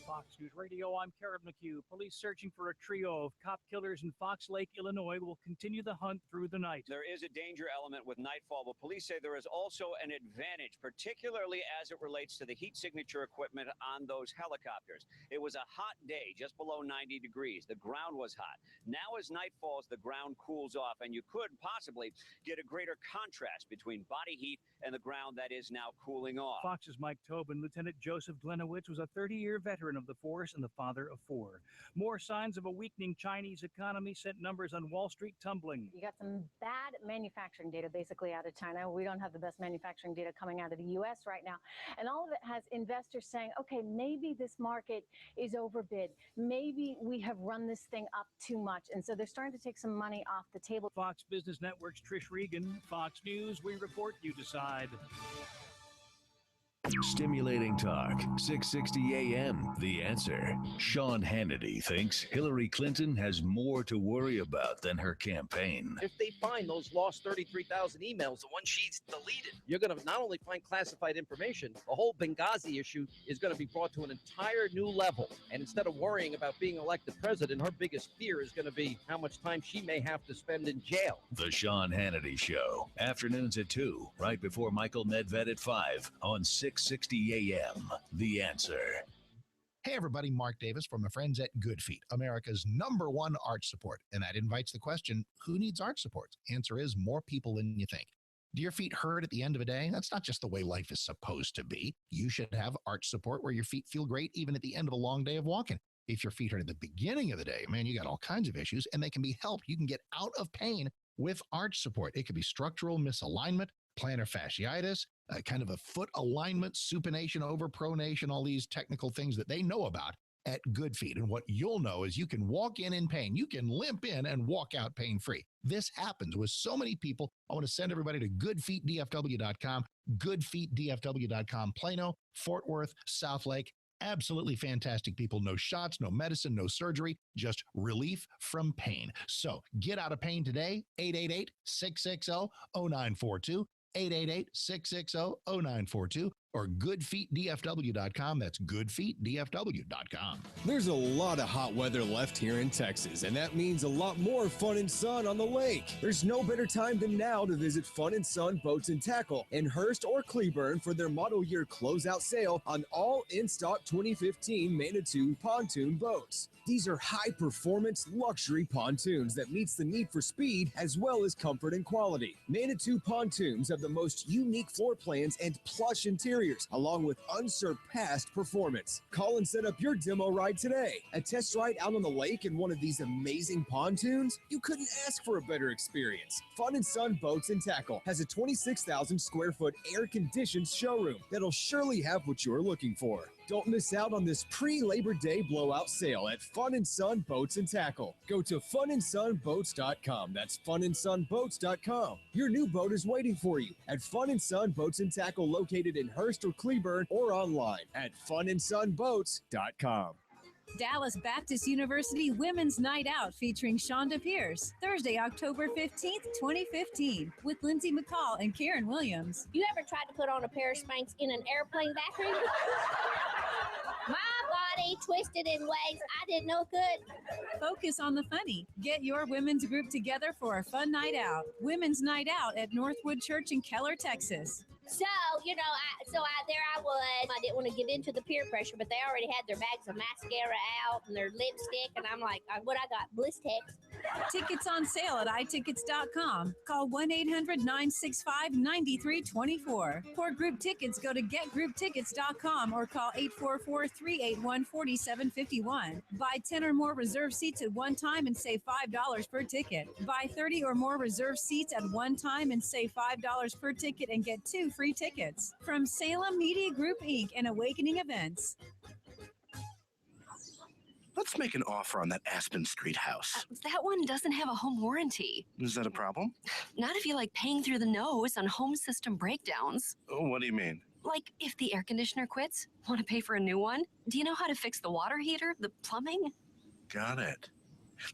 Fox News Radio, I'm Karen McHugh. Police searching for a trio of cop killers in Fox Lake, Illinois will continue the hunt through the night. There is a danger element with nightfall, but police say there is also an advantage, particularly as it relates to the heat signature equipment on those helicopters. It was a hot day, just below 90 degrees. The ground was hot. Now as night falls, the ground cools off, and you could possibly get a greater contrast between body heat and the ground that is now cooling off. Fox's Mike Tobin. Lieutenant Joseph Glenowitz was a 30-year veteran of the force and the father of four. More signs of a weakening Chinese economy sent numbers on Wall Street tumbling. You got some bad manufacturing data basically out of China. We don't have the best manufacturing data coming out of the U.S. right now. And all of it has investors saying, okay, maybe this market is overbid. Maybe we have run this thing up too much. And so they're starting to take some money off the table. Fox Business Network's Trish Regan. Fox News, we report, you decide. Stimulating talk, 660 AM, The Answer. Sean Hannity thinks Hillary Clinton has more to worry about than her campaign. If they find those lost 33,000 emails, the one she's deleted, you're going to not only find classified information, the whole Benghazi issue is going to be brought to an entire new level. And instead of worrying about being elected president, her biggest fear is going to be how much time she may have to spend in jail. The Sean Hannity Show, afternoons at 2, right before Michael Medved at 5 on 660 AM, The Answer. Hey everybody, Mark Davis from my friends at Good Feet, America's #1 arch support. And that invites the question, who needs arch support? Answer is more people than you think. Do your feet hurt at the end of a day? That's not just the way life is supposed to be. You should have arch support where your feet feel great even at the end of a long day of walking. If your feet hurt at the beginning of the day, man, you got all kinds of issues and they can be helped. You can get out of pain with arch support. It could be structural misalignment, plantar fasciitis, kind of a foot alignment, supination, overpronation, all these technical things that they know about at Good Feet. And what you'll know is you can walk in pain. You can limp in and walk out pain-free. This happens with so many people. I want to send everybody to goodfeetdfw.com, goodfeetdfw.com, Plano, Fort Worth, South Lake. Absolutely fantastic people. No shots, no medicine, no surgery, just relief from pain. So get out of pain today. 888-660-0942. 888-660-0942 or goodfeetdfw.com. That's goodfeetdfw.com. There's a lot of hot weather left here in Texas, and that means a lot more fun and sun on the lake. There's no better time than now to visit Fun and Sun Boats and Tackle in Hurst or Cleburne for their model year closeout sale on all in-stock 2015 Manitou pontoon boats. These are high-performance luxury pontoons that meets the need for speed as well as comfort and quality. Manitou pontoons have the most unique floor plans and plush interiors, along with unsurpassed performance. Call and set up your demo ride today. A test ride out on the lake in one of these amazing pontoons? You couldn't ask for a better experience. Fun and Sun Boats and Tackle has a 26,000 square foot air-conditioned showroom that'll surely have what you're looking for. Don't miss out on this pre-Labor Day blowout sale at Fun and Sun Boats and Tackle. Go to funandsunboats.com. That's funandsunboats.com. Your new boat is waiting for you at Fun and Sun Boats and Tackle, located in Hurst or Cleburne, or online at funandsunboats.com. Dallas Baptist University Women's Night Out featuring Shonda Pierce, Thursday, October 15th, 2015, with Lindsay McCall and Karen Williams. You ever tried to put on a pair of Spanx in an airplane bathroom? My body twisted in ways I didn't know could. Focus on the funny. Get your women's group together for a fun night out. Women's Night Out at Northwood Church in Keller, Texas. So, there I was. I didn't want to give in to the peer pressure, but they already had their bags of mascara out and their lipstick, and I'm like, what I got? Blistex. Tickets on sale at itickets.com. Call 1-800-965-9324. For group tickets, go to getgrouptickets.com or call 844-381-4751. Buy 10 or more reserved seats at one time and save $5 per ticket. Buy 30 or more reserved seats at one time and save $5 per ticket and get 2 free tickets. From Salem Media Group, Inc. and Awakening Events. Let's make an offer on that Aspen Street house. That one doesn't have a home warranty. Is that a problem? Not if you like paying through the nose on home system breakdowns. Oh, what do you mean? Like if the air conditioner quits, want to pay for a new one? Do you know how to fix the water heater, the plumbing? Got it.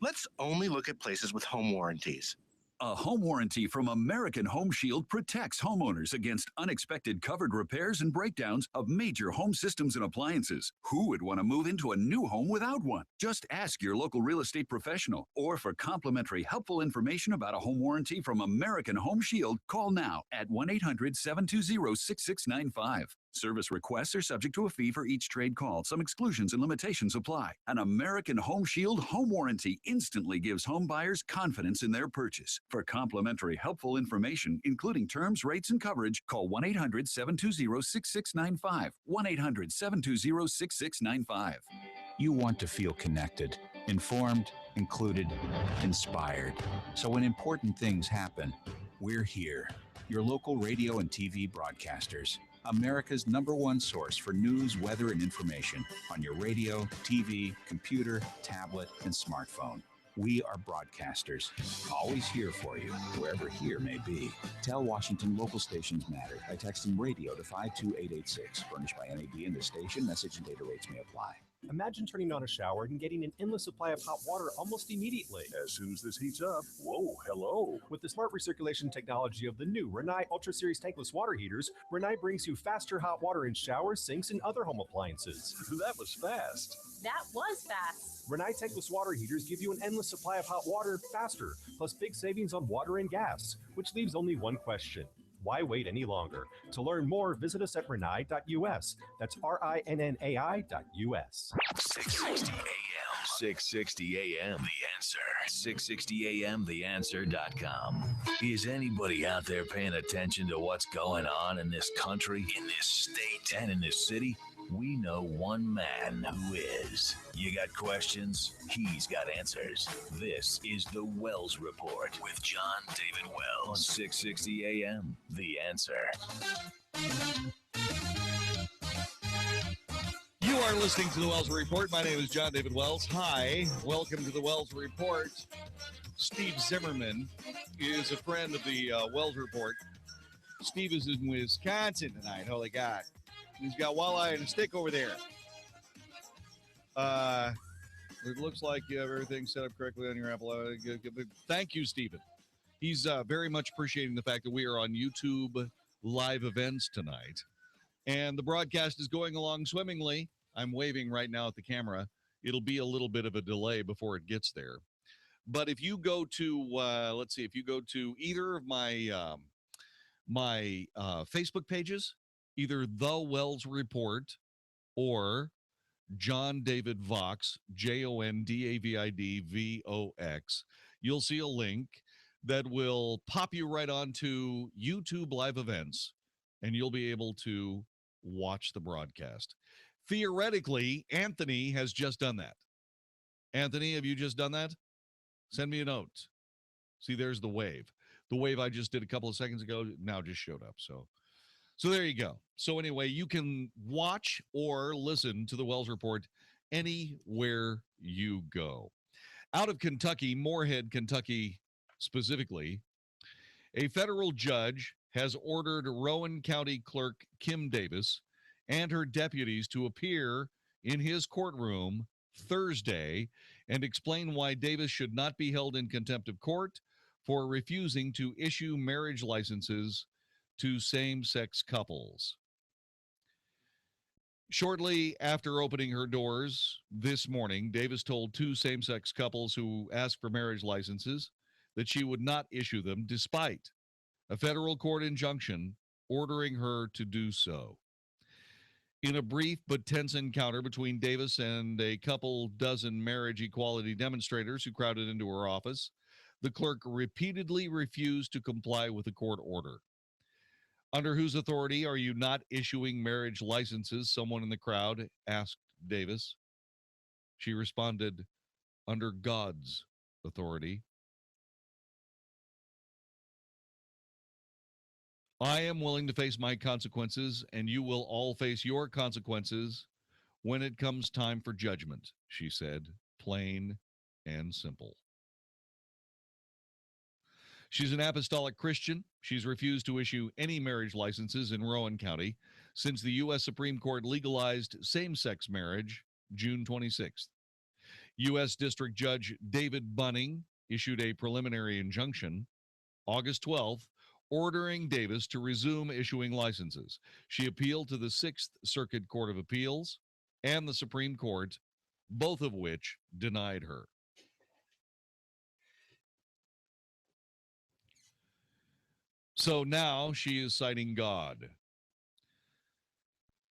Let's only look at places with home warranties. A home warranty from American Home Shield protects homeowners against unexpected covered repairs and breakdowns of major home systems and appliances. Who would want to move into a new home without one? Just ask your local real estate professional, or for complimentary helpful information about a home warranty from American Home Shield, call now at 1-800-720-6695. Service requests are subject to a fee for each trade call. Some exclusions and limitations apply. An American Home Shield home warranty instantly gives home buyers confidence in their purchase. For complimentary helpful information, including terms, rates, and coverage, call 1-800-720-6695. 1-800-720-6695. You want to feel connected, informed, included, inspired. So when important things happen, we're here. Your local radio and TV broadcasters. America's #1 source for news, weather, and information on your radio, TV, computer, tablet, and smartphone. We are broadcasters, always here for you, wherever here may be. Tell Washington local stations matter by texting radio to 52886. Furnished by NAB and the station. Message and data rates may apply. Imagine turning on a shower and getting an endless supply of hot water almost immediately. As soon as this heats up, whoa, hello. With the smart recirculation technology of the new Rinnai Ultra Series tankless water heaters, Rinnai brings you faster hot water in showers, sinks, and other home appliances. That was fast. That was fast. Rinnai tankless water heaters give you an endless supply of hot water faster, plus big savings on water and gas, which leaves only one question. Why wait any longer? To learn more, visit us at rinnai.us. That's RINNAI.us. 660 AM. 660 AM. The Answer. 660 AM. TheAnswer.com. Is anybody out there paying attention to what's going on in this country, in this state, and in this city? We know one man who is. You got questions? He's got answers. This is the Wells Report with Jon-David Wells on 660 AM. The Answer. You are listening to the Wells Report. My name is Jon-David Wells. Hi, welcome to the Wells Report. Steve Zimmerman is a friend of the Wells Report. Steve is in Wisconsin tonight. Holy God. He's got walleye and a stick over there. It looks like you have everything set up correctly on your Apple. Thank you, Stephen. He's very much appreciating the fact that we are on YouTube live events tonight. And the broadcast is going along swimmingly. I'm waving right now at the camera. It'll be a little bit of a delay before it gets there. But if you go to, let's see, if you go to either of my Facebook pages, either The Wells Report or Jon-David Vox, JONDAVID VOX, you'll see a link that will pop you right onto YouTube live events, and you'll be able to watch the broadcast. Theoretically, Anthony has just done that. Anthony, have you just done that? Send me a note. See, there's the wave. The wave I just did a couple of seconds ago now just showed up. So there you go. So anyway, you can watch or listen to the Wells Report anywhere you go. Out of Kentucky, Moorhead, Kentucky specifically, a federal judge has ordered Rowan County Clerk Kim Davis and her deputies to appear in his courtroom Thursday and explain why Davis should not be held in contempt of court for refusing to issue marriage licenses to same-sex couples. Shortly after opening her doors this morning, Davis told two same-sex couples who asked for marriage licenses that she would not issue them despite a federal court injunction ordering her to do so. In a brief but tense encounter between Davis and a couple dozen marriage equality demonstrators who crowded into her office, the clerk repeatedly refused to comply with the court order. Under whose authority are you not issuing marriage licenses? Someone in the crowd asked Davis. She responded, under God's authority. I am willing to face my consequences, and you will all face your consequences when it comes time for judgment, she said, plain and simple. She's an apostolic Christian. She's refused to issue any marriage licenses in Rowan County since the U.S. Supreme Court legalized same-sex marriage June 26th. U.S. District Judge David Bunning issued a preliminary injunction August 12th, ordering Davis to resume issuing licenses. She appealed to the Sixth Circuit Court of Appeals and the Supreme Court, both of which denied her. So now she is citing God.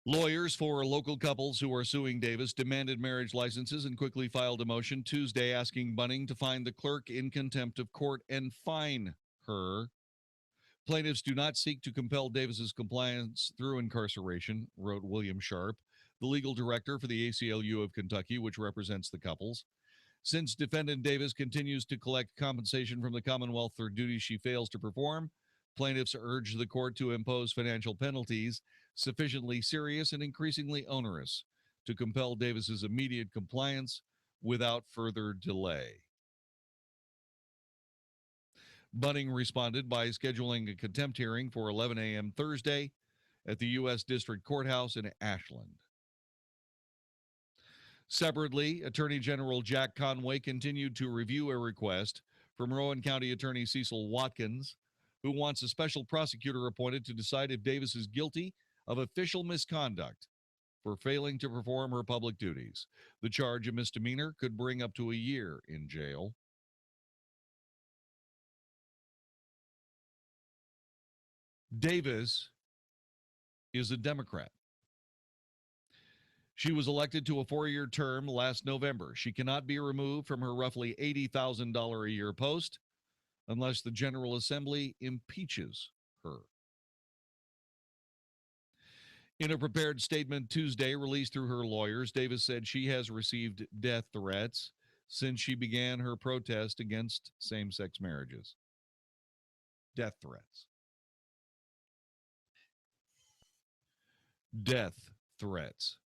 Lawyers for local couples who are suing Davis demanded marriage licenses and quickly filed a motion Tuesday asking Bunning to find the clerk in contempt of court and fine her. Plaintiffs do not seek to compel Davis's compliance through incarceration, wrote William Sharp, the legal director for the ACLU of Kentucky, which represents the couples. Since defendant Davis continues to collect compensation from the Commonwealth for duties she fails to perform, plaintiffs urge the court to impose financial penalties sufficiently serious and increasingly onerous to compel Davis's immediate compliance without further delay. Bunning responded by scheduling a contempt hearing for 11 a.m. Thursday at the U.S. District Courthouse in Ashland. Separately, Attorney General Jack Conway continued to review a request from Rowan County Attorney Cecil Watkins, who wants a special prosecutor appointed to decide if Davis is guilty of official misconduct for failing to perform her public duties. The charge, a misdemeanor, could bring up to a year in jail. Davis is a Democrat. She was elected to a 4-year term last November. She cannot be removed from her roughly $80,000 a year post unless the General Assembly impeaches her. In a prepared statement Tuesday released through her lawyers, Davis said she has received death threats since she began her protest against same-sex marriages. Death threats. Death threats.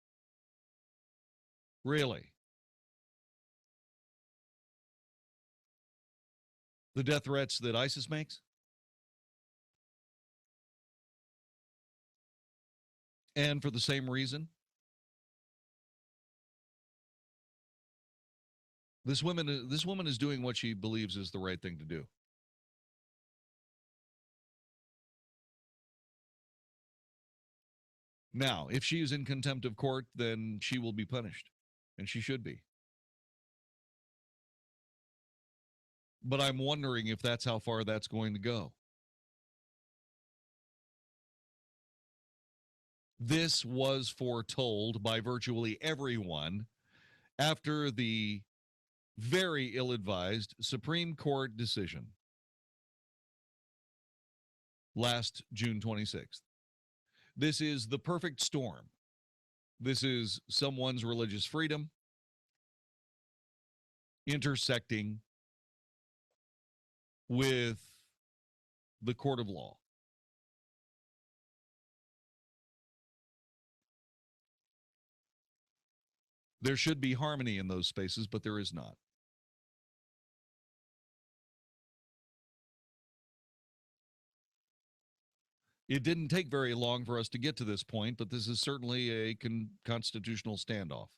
Really? The death threats that ISIS makes? And for the same reason? This woman is doing what she believes is the right thing to do. Now, if she is in contempt of court, then she will be punished, and she should be. But I'm wondering if that's how far that's going to go. This was foretold by virtually everyone after the very ill-advised Supreme Court decision last June 26th. This is the perfect storm. This is someone's religious freedom intersecting with the court of law. There should be harmony in those spaces, but there is not. It didn't take very long for us to get to this point, but this is certainly a constitutional standoff.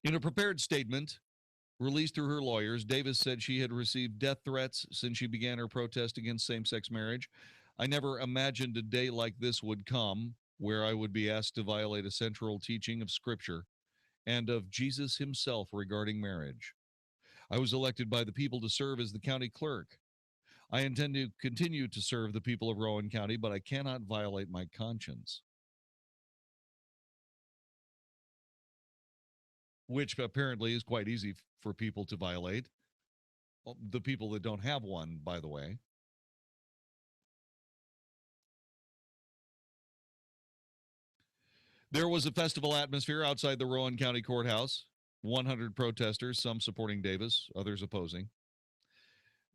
In a prepared statement released through her lawyers, Davis said she had received death threats since she began her protest against same-sex marriage. I never imagined a day like this would come where I would be asked to violate a central teaching of Scripture and of Jesus himself regarding marriage. I was elected by the people to serve as the county clerk. I intend to continue to serve the people of Rowan County, but I cannot violate my conscience. Which apparently is quite easy for people to violate. The people that don't have one, by the way. There was a festival atmosphere outside the Rowan County Courthouse. 100 protesters, some supporting Davis, others opposing.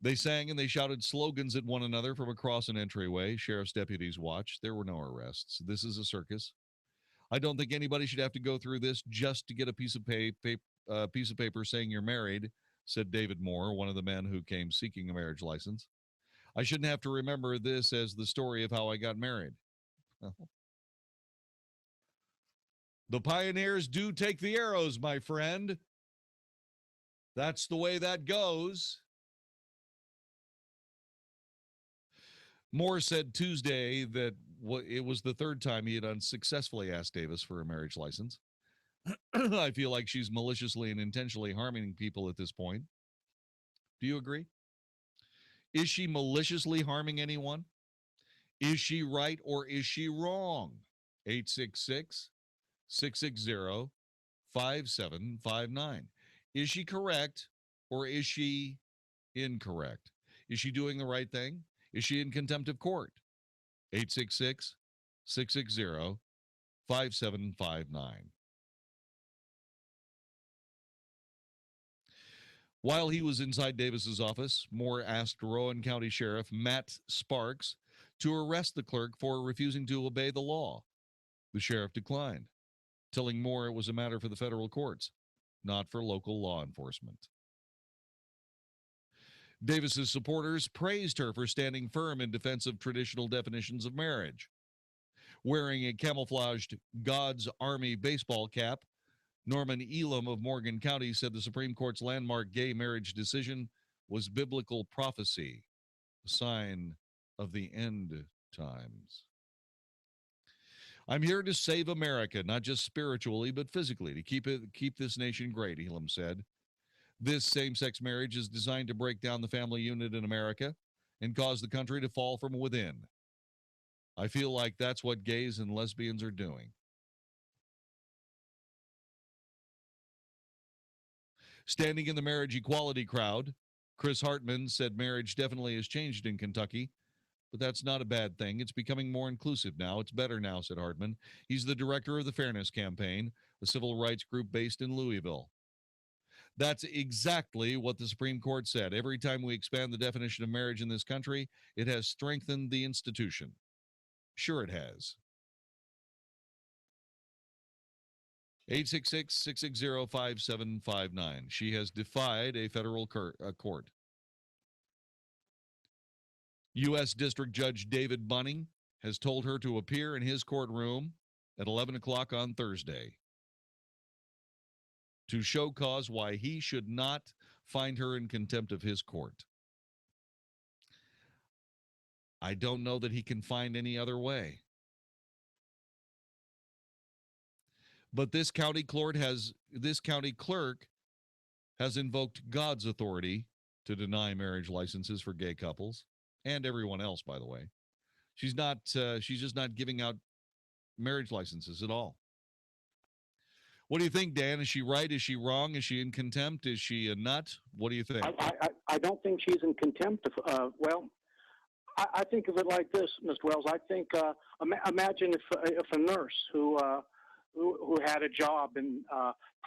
They sang and they shouted slogans at one another from across an entryway. Sheriff's deputies watched. There were no arrests. This is a circus. I don't think anybody should have to go through this just to get a piece of paper saying you're married, said David Moore, one of the men who came seeking a marriage license. I shouldn't have to remember this as the story of how I got married. The pioneers do take the arrows, my friend. That's the way that goes. Moore said Tuesday that it was the third time he had unsuccessfully asked Davis for a marriage license. I feel like she's maliciously and intentionally harming people at this point. Do you agree? Is she maliciously harming anyone? Is she right or is she wrong? 866-660-5759. Is she correct or is she incorrect? Is she doing the right thing? Is she in contempt of court? 866-660-5759. While he was inside Davis's office, Moore asked Rowan County Sheriff Matt Sparks to arrest the clerk for refusing to obey the law. The sheriff declined, telling Moore it was a matter for the federal courts, not for local law enforcement. Davis's supporters praised her for standing firm in defense of traditional definitions of marriage. Wearing a camouflaged God's Army baseball cap, Norman Elam of Morgan County said the Supreme Court's landmark gay marriage decision was biblical prophecy, a sign of the end times. I'm here to save America, not just spiritually, but physically, to keep this nation great, Elam said. This same-sex marriage is designed to break down the family unit in America and cause the country to fall from within. I feel like that's what gays and lesbians are doing. Standing in the marriage equality crowd, Chris Hartman said marriage definitely has changed in Kentucky, but that's not a bad thing. It's becoming more inclusive now. It's better now, said Hartman. He's the director of the Fairness Campaign, a civil rights group based in Louisville. That's exactly what the Supreme Court said. Every time we expand the definition of marriage in this country, it has strengthened the institution. Sure it has. 866-660-5759. She has defied a federal court. U.S. District Judge David Bunning has told her to appear in his courtroom at 11 o'clock on Thursday to show cause why he should not find her in contempt of his court. I don't know that he can find any other way. But this county clerk has invoked God's authority to deny marriage licenses for gay couples and everyone else, by the way. She's just not giving out marriage licenses at all. What do you think, Dan? Is she right? Is she wrong? Is she in contempt? Is she a nut? What do you think? I don't think she's in contempt. I think of it like this, Mr. Wells. I think imagine if a nurse who had a job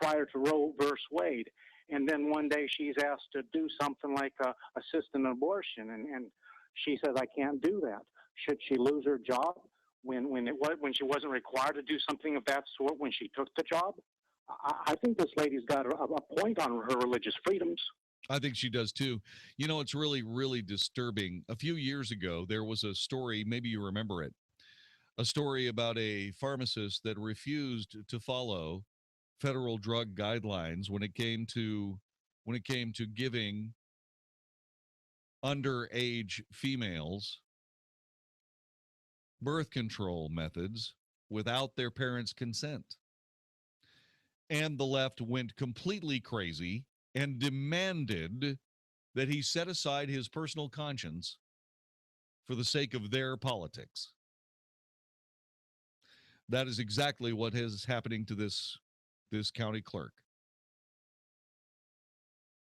prior to Roe versus Wade, and then one day she's asked to do something like assist an abortion, and she says, "I can't do that." Should she lose her job when she wasn't required to do something of that sort when she took the job? I think this lady's got a point on her religious freedoms. I think she does too. You know, it's really, really disturbing. A few years ago, there was a story, maybe you remember it, a story about a pharmacist that refused to follow federal drug guidelines when it came to giving underage females birth control methods without their parents' consent. And the left went completely crazy and demanded that he set aside his personal conscience for the sake of their politics. That is exactly what is happening to this county clerk.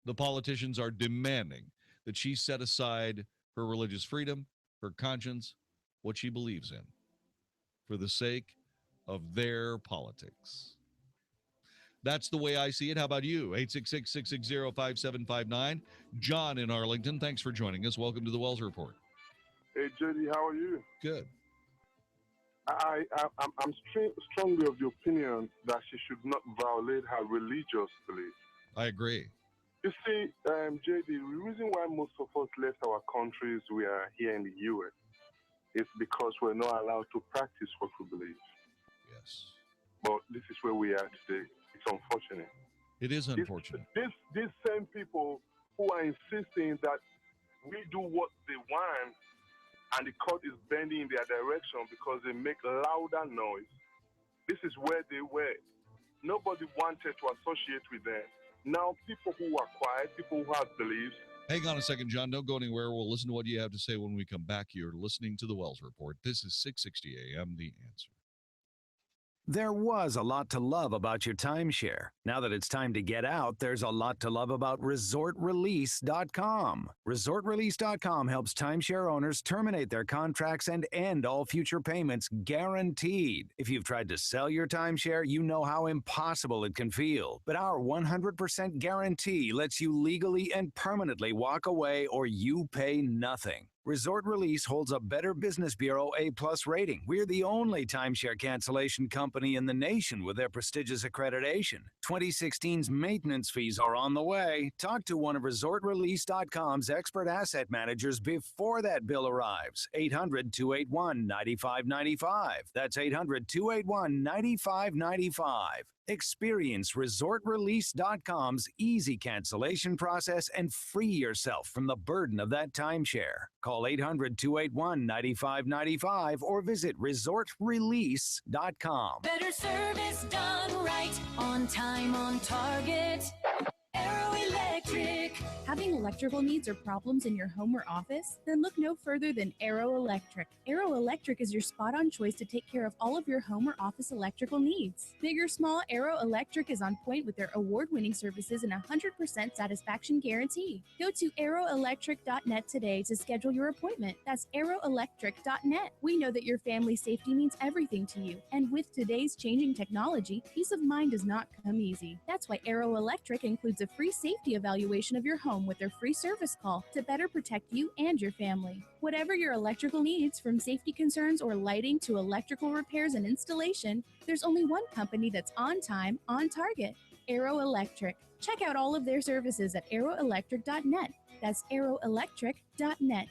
The politicians are demanding that she set aside her religious freedom, her conscience, what she believes in, for the sake of their politics. That's the way I see it. How about you? 866-660-5759. John in Arlington, thanks for joining us. Welcome to the Wells Report. Hey, JD, how are you? Good. I'm strongly of the opinion that she should not violate her religious beliefs. I agree. You see, JD, the reason why most of us left our countries we are here in the U.S. is because we're not allowed to practice what we believe. Yes. But this is where we are today. It's unfortunate. It is unfortunate. These same people who are insisting that we do what they want and the court is bending in their direction because they make louder noise. This is where they were. Nobody wanted to associate with them. Now people who are quiet, people who have beliefs. Hang on a second, John. Don't go anywhere. We'll listen to what you have to say when we come back. You're listening to the Wells Report. This is 660 AM, The Answer. There was a lot to love about your timeshare. Now that it's time to get out, there's a lot to love about ResortRelease.com. ResortRelease.com helps timeshare owners terminate their contracts and end all future payments guaranteed. If you've tried to sell your timeshare, you know how impossible it can feel. But our 100% guarantee lets you legally and permanently walk away or you pay nothing. Resort Release holds a Better Business Bureau A+ rating. We're the only timeshare cancellation company in the nation with their prestigious accreditation. 2016's maintenance fees are on the way. Talk to one of ResortRelease.com's expert asset managers before that bill arrives. 800-281-9595. That's 800-281-9595. Experience ResortRelease.com's easy cancellation process and free yourself from the burden of that timeshare. Call 800-281-9595 or visit ResortRelease.com. Better service done right, on time, on target. Aero Electric. Having electrical needs or problems in your home or office? Then look no further than Aero Electric. Aero Electric is your spot-on choice to take care of all of your home or office electrical needs. Big or small, Aero Electric is on point with their award-winning services and 100% satisfaction guarantee. Go to aeroelectric.net today to schedule your appointment. That's aeroelectric.net. We know that your family's safety means everything to you, and with today's changing technology, peace of mind does not come easy. That's why Aero Electric includes a free safety evaluation of your home with their free service call to better protect you and your family. Whatever your electrical needs, from safety concerns or lighting to electrical repairs and installation, there's only one company that's on time, on target: Aero Electric. Check out all of their services at aeroelectric.net. That's aeroelectric.net.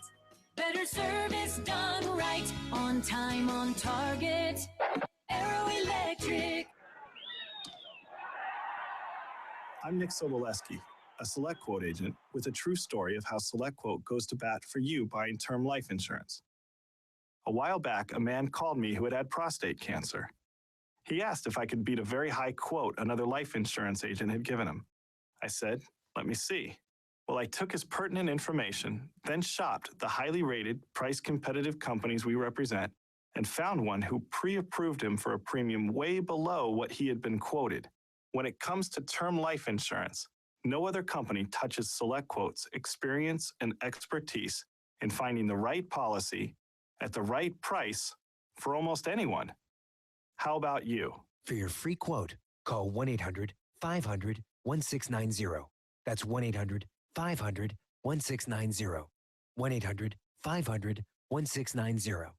Better service done right, on time, on target. Aero Electric. I'm Nick Soboleski, a SelectQuote agent with a true story of how SelectQuote goes to bat for you buying term life insurance. A while back, a man called me who had had prostate cancer. He asked if I could beat a very high quote another life insurance agent had given him. I said, "Let me see." Well, I took his pertinent information, then shopped the highly rated, price-competitive companies we represent, and found one who pre-approved him for a premium way below what he had been quoted. When it comes to term life insurance, no other company touches SelectQuote's experience and expertise in finding the right policy at the right price for almost anyone. How about you? For your free quote, call 1-800-500-1690. That's 1-800-500-1690. 1-800-500-1690.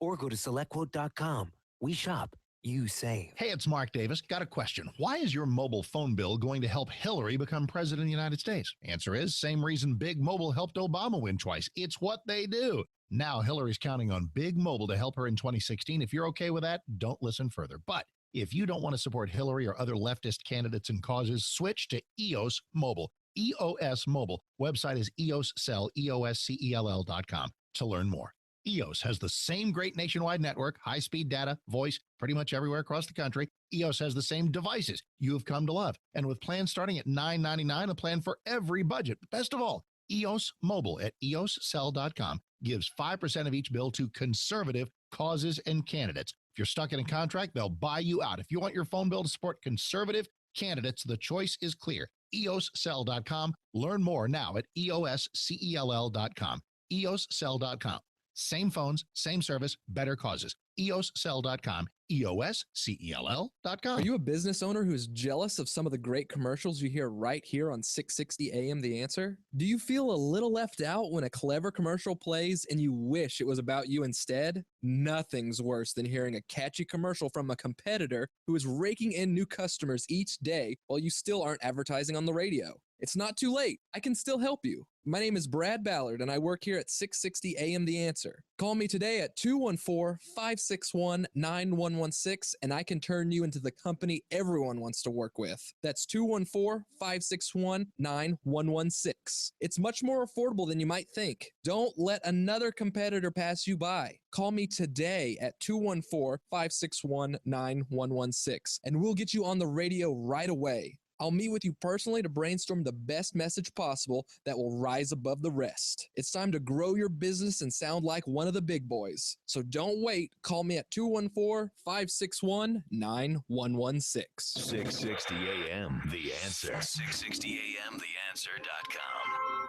Or go to SelectQuote.com. We shop. You save. Hey, it's Mark Davis. Got a question. Why is your mobile phone bill going to help Hillary become president of the United States? Answer is, same reason Big Mobile helped Obama win twice. It's what they do. Now Hillary's counting on Big Mobile to help her in 2016. If you're okay with that, don't listen further. But if you don't want to support Hillary or other leftist candidates and causes, switch to EOS Mobile. EOS Mobile. Website is EOScell, EOSCELL.com to learn more. EOS has the same great nationwide network, high-speed data, voice, pretty much everywhere across the country. EOS has the same devices you have come to love. And with plans starting at $9.99, a plan for every budget. Best of all, EOS Mobile at EOScell.com gives 5% of each bill to conservative causes and candidates. If you're stuck in a contract, they'll buy you out. If you want your phone bill to support conservative candidates, the choice is clear. EOScell.com. Learn more now at EOSCELL.com. EOScell.com. Same phones, same service, better causes. EOScell.com. EOSCELL.com. Are you a business owner who is jealous of some of the great commercials you hear right here on 660 AM The Answer? Do you feel a little left out when a clever commercial plays and you wish it was about you instead? Nothing's worse than hearing a catchy commercial from a competitor who is raking in new customers each day while you still aren't advertising on the radio. It's not too late. I can still help you. My name is Brad Ballard, and I work here at 660 AM The Answer. Call me today at 214-561-9116, and I can turn you into the company everyone wants to work with. That's 214-561-9116. It's much more affordable than you might think. Don't let another competitor pass you by. Call me today at 214-561-9116, and we'll get you on the radio right away. I'll meet with you personally to brainstorm the best message possible that will rise above the rest. It's time to grow your business and sound like one of the big boys. So don't wait. Call me at 214-561-9116. 660 AM, The Answer. 660 AM, TheAnswer.com.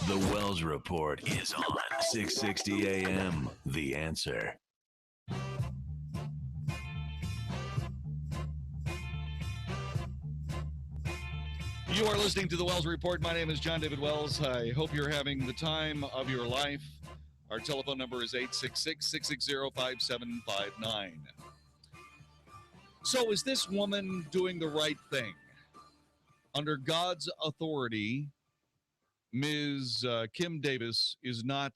The Wells Report is on 660 AM, The Answer. You are listening to the Wells Report. My name is Jon-David Wells. I hope you're having the time of your life. Our telephone number is 866-660-5759. So is this woman doing the right thing? Under God's authority, Ms. Kim Davis is not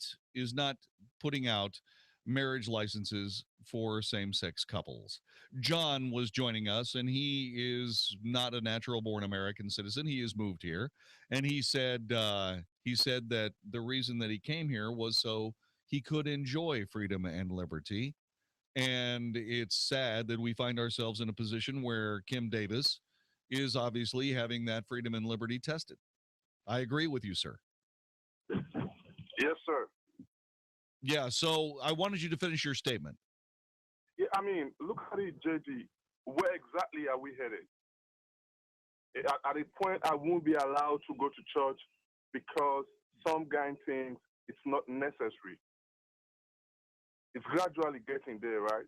putting out marriage licenses for same-sex couples. John was joining us, and he is not a natural-born American citizen. He has moved here, and he said that the reason that he came here was so he could enjoy freedom and liberty. And it's sad that we find ourselves in a position where Kim Davis is obviously having that freedom and liberty tested. I agree with you, sir. Yes, sir. Yeah, so I wanted you to finish your statement. Yeah, I mean, look at it, JD. Where exactly are we headed? At a point, I won't be allowed to go to church because some guy thinks it's not necessary. It's gradually getting there, right?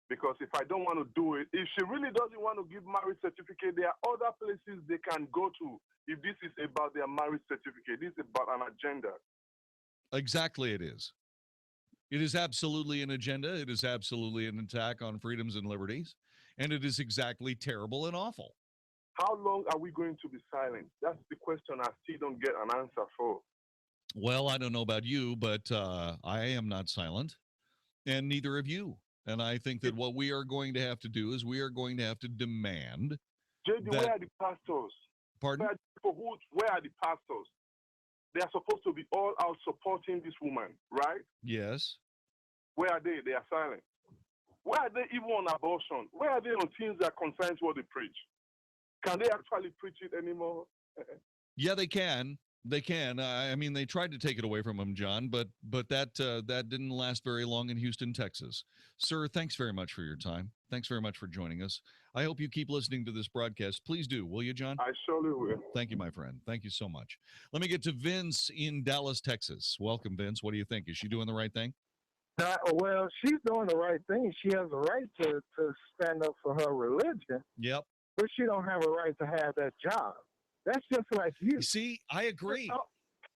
Because if I don't want to do it, if she really doesn't want to give marriage certificate, there are other places they can go to. If this is about their marriage certificate, this is about an agenda. Exactly, it is. It is absolutely an agenda. It is absolutely an attack on freedoms and liberties. And it is exactly terrible and awful. How long are we going to be silent? That's the question I still don't get an answer for. Well, I don't know about you, but I am not silent, and neither of you. And I think that what we are going to have to do is we are going to have to demand. JD, where are the pastors? Pardon? Where are the pastors? They are supposed to be all out supporting this woman, right? Yes. Where are they? They are silent. Where are they even on abortion? Where are they on things that concern what they preach? Can they actually preach it anymore? Yeah, they can. They can. I mean, they tried to take it away from him, John, but that didn't last very long in Houston, Texas. Sir, thanks very much for your time. Thanks very much for joining us. I hope you keep listening to this broadcast. Please do, will you, John? I surely will. Thank you, my friend. Thank you so much. Let me get to Vince in Dallas, Texas. Welcome, Vince. What do you think? Is she doing the right thing? Well, she's doing the right thing. She has a right to stand up for her religion. Yep. But she don't have a right to have that job. That's just like you. See, I agree.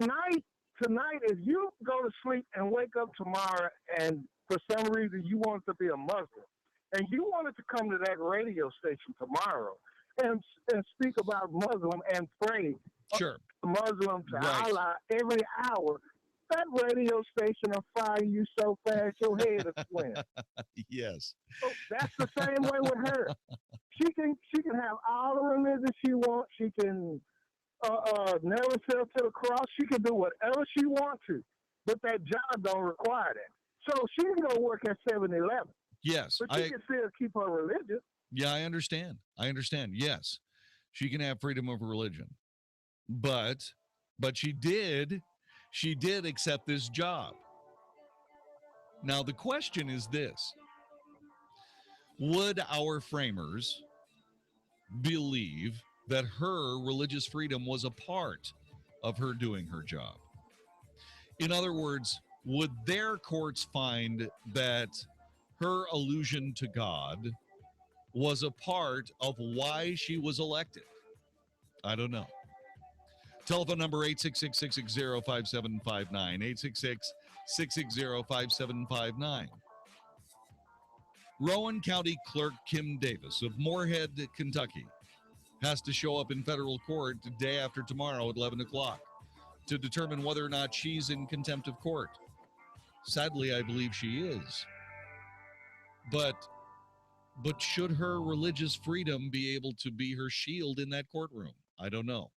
Tonight, if you go to sleep and wake up tomorrow and for some reason you want to be a Muslim and you wanted to come to that radio station tomorrow and speak about Muslim and pray Muslim to Allah every hour, that radio station will fire you so fast your head will swim. Yes. So that's the same way with her. She can have all the religion she wants. She can nail herself to the cross. She can do whatever she wants to, but that job don't require that. So she can go work at 7-Eleven. Yes, but she can still keep her religion. Yeah, I understand. Yes, she can have freedom of religion, but she did accept this job. Now the question is this: would our framers believe that her religious freedom was a part of her doing her job? In other words, would their courts find that her allusion to God was a part of why she was elected? I don't know. Telephone number 866-660-5759, 866-660-5759. Rowan County Clerk Kim Davis of Moorhead, Kentucky, has to show up in federal court the day after tomorrow at 11 o'clock to determine whether or not she's in contempt of court. Sadly, I believe she is. But should her religious freedom be able to be her shield in that courtroom? I don't know.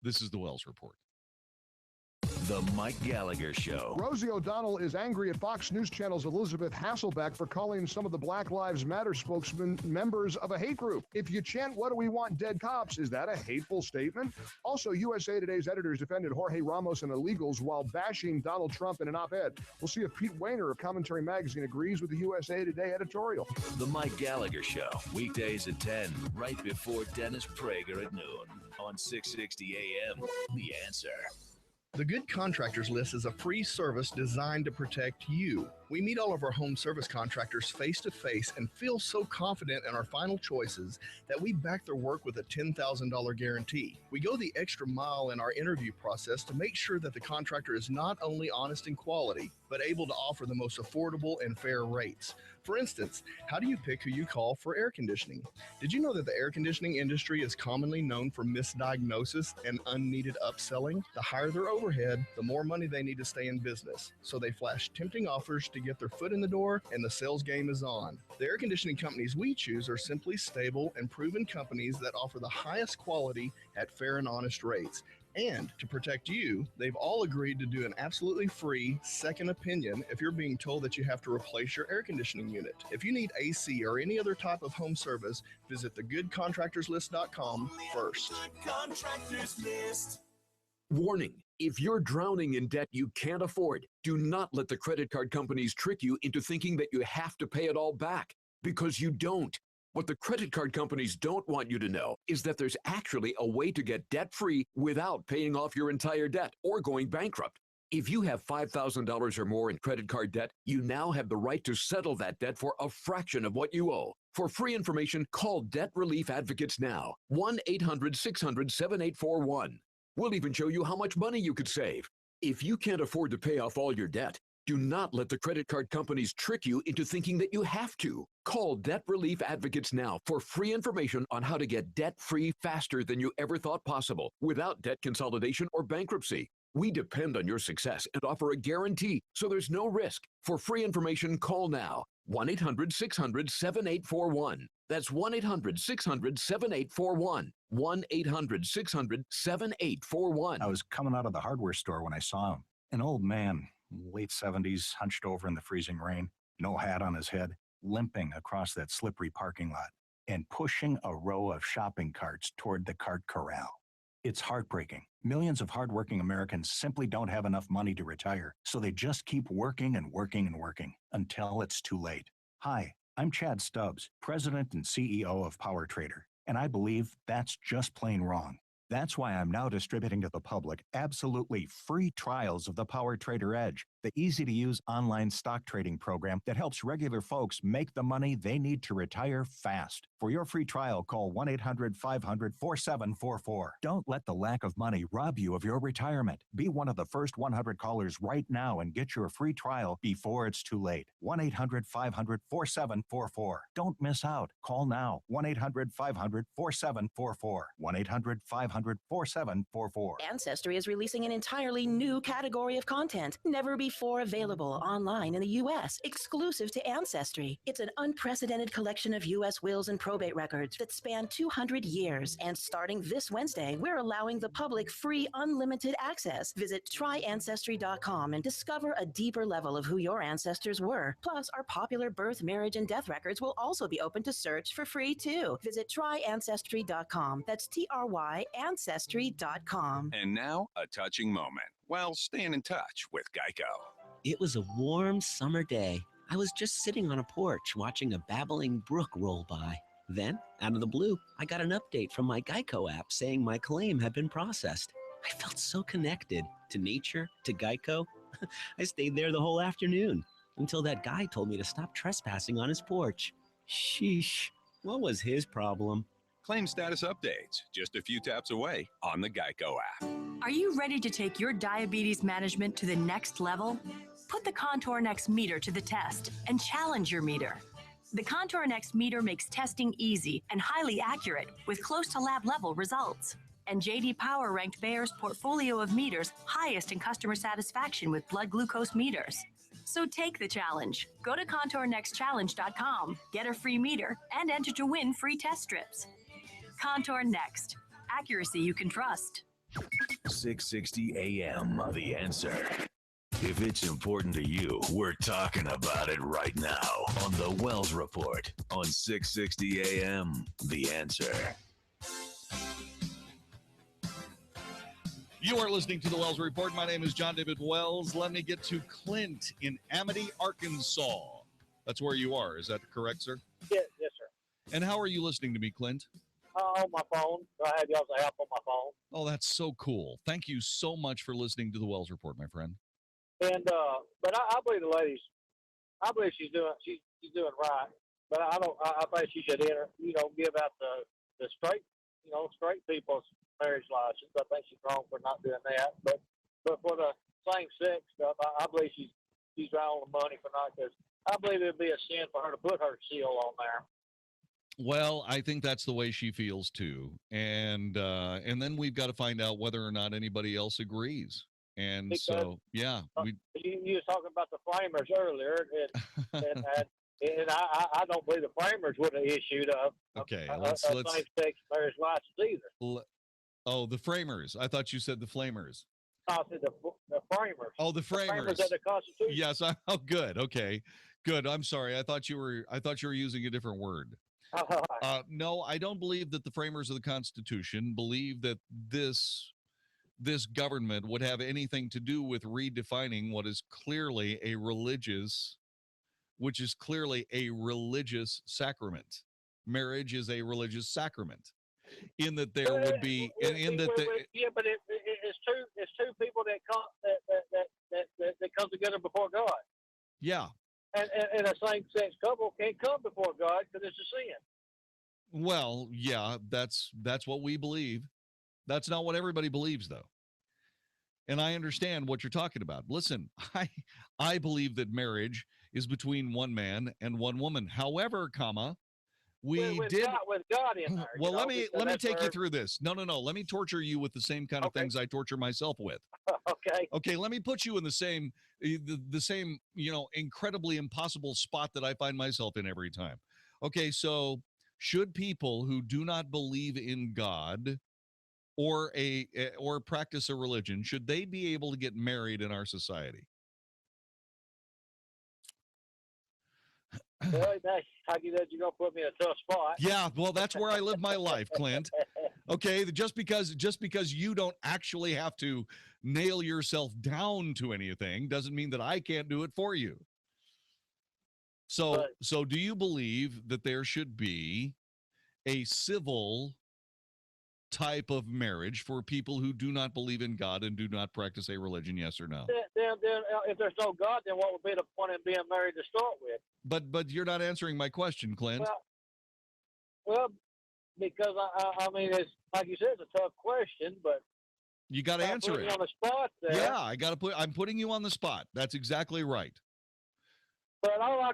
This is the Wells Report. The Mike Gallagher Show. Rosie O'Donnell is angry at Fox News Channel's Elizabeth Hasselbeck for calling some of the Black Lives Matter spokesmen members of a hate group. If you chant, "What do we want? Dead cops," is that a hateful statement? Also, USA Today's editors defended Jorge Ramos and illegals while bashing Donald Trump in an op-ed. We'll see if Pete Wehner of Commentary Magazine agrees with the USA Today editorial. The Mike Gallagher Show. Weekdays at 10, right before Dennis Prager at noon on 660 AM. The Answer. The Good Contractors List is a free service designed to protect you. We meet all of our home service contractors face-to-face and feel so confident in our final choices that we back their work with a $10,000 guarantee. We go the extra mile in our interview process to make sure that the contractor is not only honest in quality, but able to offer the most affordable and fair rates. For instance, how do you pick who you call for air conditioning? Did you know that the air conditioning industry is commonly known for misdiagnosis and unneeded upselling? The higher their overhead, the more money they need to stay in business. So they flash tempting offers to get their foot in the door, and the sales game is on. The air conditioning companies we choose are simply stable and proven companies that offer the highest quality at fair and honest rates. And to protect you, they've all agreed to do an absolutely free second opinion if you're being told that you have to replace your air conditioning unit. If you need AC or any other type of home service, visit thegoodcontractorslist.com first. Contractors List. Warning, if you're drowning in debt you can't afford, do not let the credit card companies trick you into thinking that you have to pay it all back, because you don't. What the credit card companies don't want you to know is that there's actually a way to get debt-free without paying off your entire debt or going bankrupt. If you have $5,000 or more in credit card debt, you now have the right to settle that debt for a fraction of what you owe. For free information, call Debt Relief Advocates now. 1-800-600-7841. We'll even show you how much money you could save. If you can't afford to pay off all your debt, do not let the credit card companies trick you into thinking that you have to. Call Debt Relief Advocates now for free information on how to get debt-free faster than you ever thought possible without debt consolidation or bankruptcy. We depend on your success and offer a guarantee, so there's no risk. For free information, call now. 1-800-600-7841. That's 1-800-600-7841. 1-800-600-7841. I was coming out of the hardware store when I saw him. An old man, late 70s, hunched over in the freezing rain, no hat on his head, limping across that slippery parking lot and pushing a row of shopping carts toward the cart corral. It's heartbreaking. Millions of hardworking Americans simply don't have enough money to retire, so they just keep working and working and working until it's too late. Hi, I'm Chad Stubbs, President and CEO of Power Trader, and I believe that's just plain wrong. That's why I'm now distributing to the public absolutely free trials of the Power Trader Edge, the easy-to-use online stock trading program that helps regular folks make the money they need to retire fast. For your free trial, call 1-800-500-4744. Don't let the lack of money rob you of your retirement. Be one of the first 100 callers right now and get your free trial before it's too late. 1-800-500-4744. Don't miss out. Call now. 1-800-500-4744. 1-800-500-4744. Ancestry is releasing an entirely new category of content, never before available online in the U.S., exclusive to Ancestry. It's an unprecedented collection of U.S. wills and probate records that span 200 years. And starting this Wednesday, we're allowing the public free, unlimited access. Visit tryancestry.com and discover a deeper level of who your ancestors were. Plus, our popular birth, marriage, and death records will also be open to search for free, too. Visit tryancestry.com. That's TRY Ancestry.com. And now, a touching moment while staying in touch with Geico. It was a warm summer day. I was just sitting on a porch watching a babbling brook roll by. Then, out of the blue, I got an update from my Geico app saying my claim had been processed. I felt so connected to nature, to Geico. I stayed there the whole afternoon until that guy told me to stop trespassing on his porch. Sheesh, what was his problem? Claim status updates just a few taps away on the Geico app. Are you ready to take your diabetes management to the next level? Put the Contour Next meter to the test and challenge your meter. The Contour Next meter makes testing easy and highly accurate with close to lab level results. And JD Power ranked Bayer's portfolio of meters highest in customer satisfaction with blood glucose meters. So take the challenge. Go to ContourNextChallenge.com, get a free meter, and enter to win free test strips. Contour Next. Accuracy you can trust. 660 AM, The Answer. If it's important to you, we're talking about it right now on the Wells Report on 660 AM, The Answer. You are listening to the Wells Report. My name is Jon-David Wells. Let me get to Clint in Amity, Arkansas. That's where you are. Is that correct, sir? Yes, sir. And how are you listening to me, Clint? On my phone. I have y'all's app on my phone. Oh, that's so cool. Thank you so much for listening to the Wells Report, my friend. And but I believe the ladies. I believe she's doing right. But I think she should give out the straight straight people's marriage license. I think she's wrong for not doing that. But for the same sex stuff, I believe she's right on the money for not, because I believe it'd be a sin for her to put her seal on there. Well, I think that's the way she feels too, and then we've got to find out whether or not anybody else agrees. And because, so, yeah, you was talking about the framers earlier, and I don't believe the framers would have issued a same-sex marriage license either. Oh, the framers! I thought you said the flamers. I said the framers. Oh, the framers. The framers of the Constitution. Yes. Oh, good. Okay, good. I'm sorry. I thought you were using a different word. No, I don't believe that the framers of the Constitution believe that this government would have anything to do with redefining what is clearly a religious sacrament. Marriage is a religious sacrament, in that there would be, but it's two people that come together before God. Yeah. And a same-sex couple can't come before God because it's a sin. Well, yeah, that's what we believe. That's not what everybody believes, though. And I understand what you're talking about. Listen, I believe that marriage is between one man and one woman. However, with God in there. Well, let me take you through this. No. Let me torture you with the same kind of things I torture myself with. Okay. Let me put you in the same, incredibly impossible spot that I find myself in every time. Okay. So should people who do not believe in God or practice a religion, should they be able to get married in our society? Well, you're going to put me in a tough spot. Yeah, well, that's where I live my life, Clint. Okay, just because you don't actually have to nail yourself down to anything doesn't mean that I can't do it for you. So do you believe that there should be a civil type of marriage for people who do not believe in God and do not practice a religion? Yes or no? Then if there's no God, then what would be the point in being married to start with? But you're not answering my question, Clint. Well, because I mean, it's like you said, it's a tough question, but you got to answer it. On the spot there. Yeah, I'm putting you on the spot. That's exactly right. But the only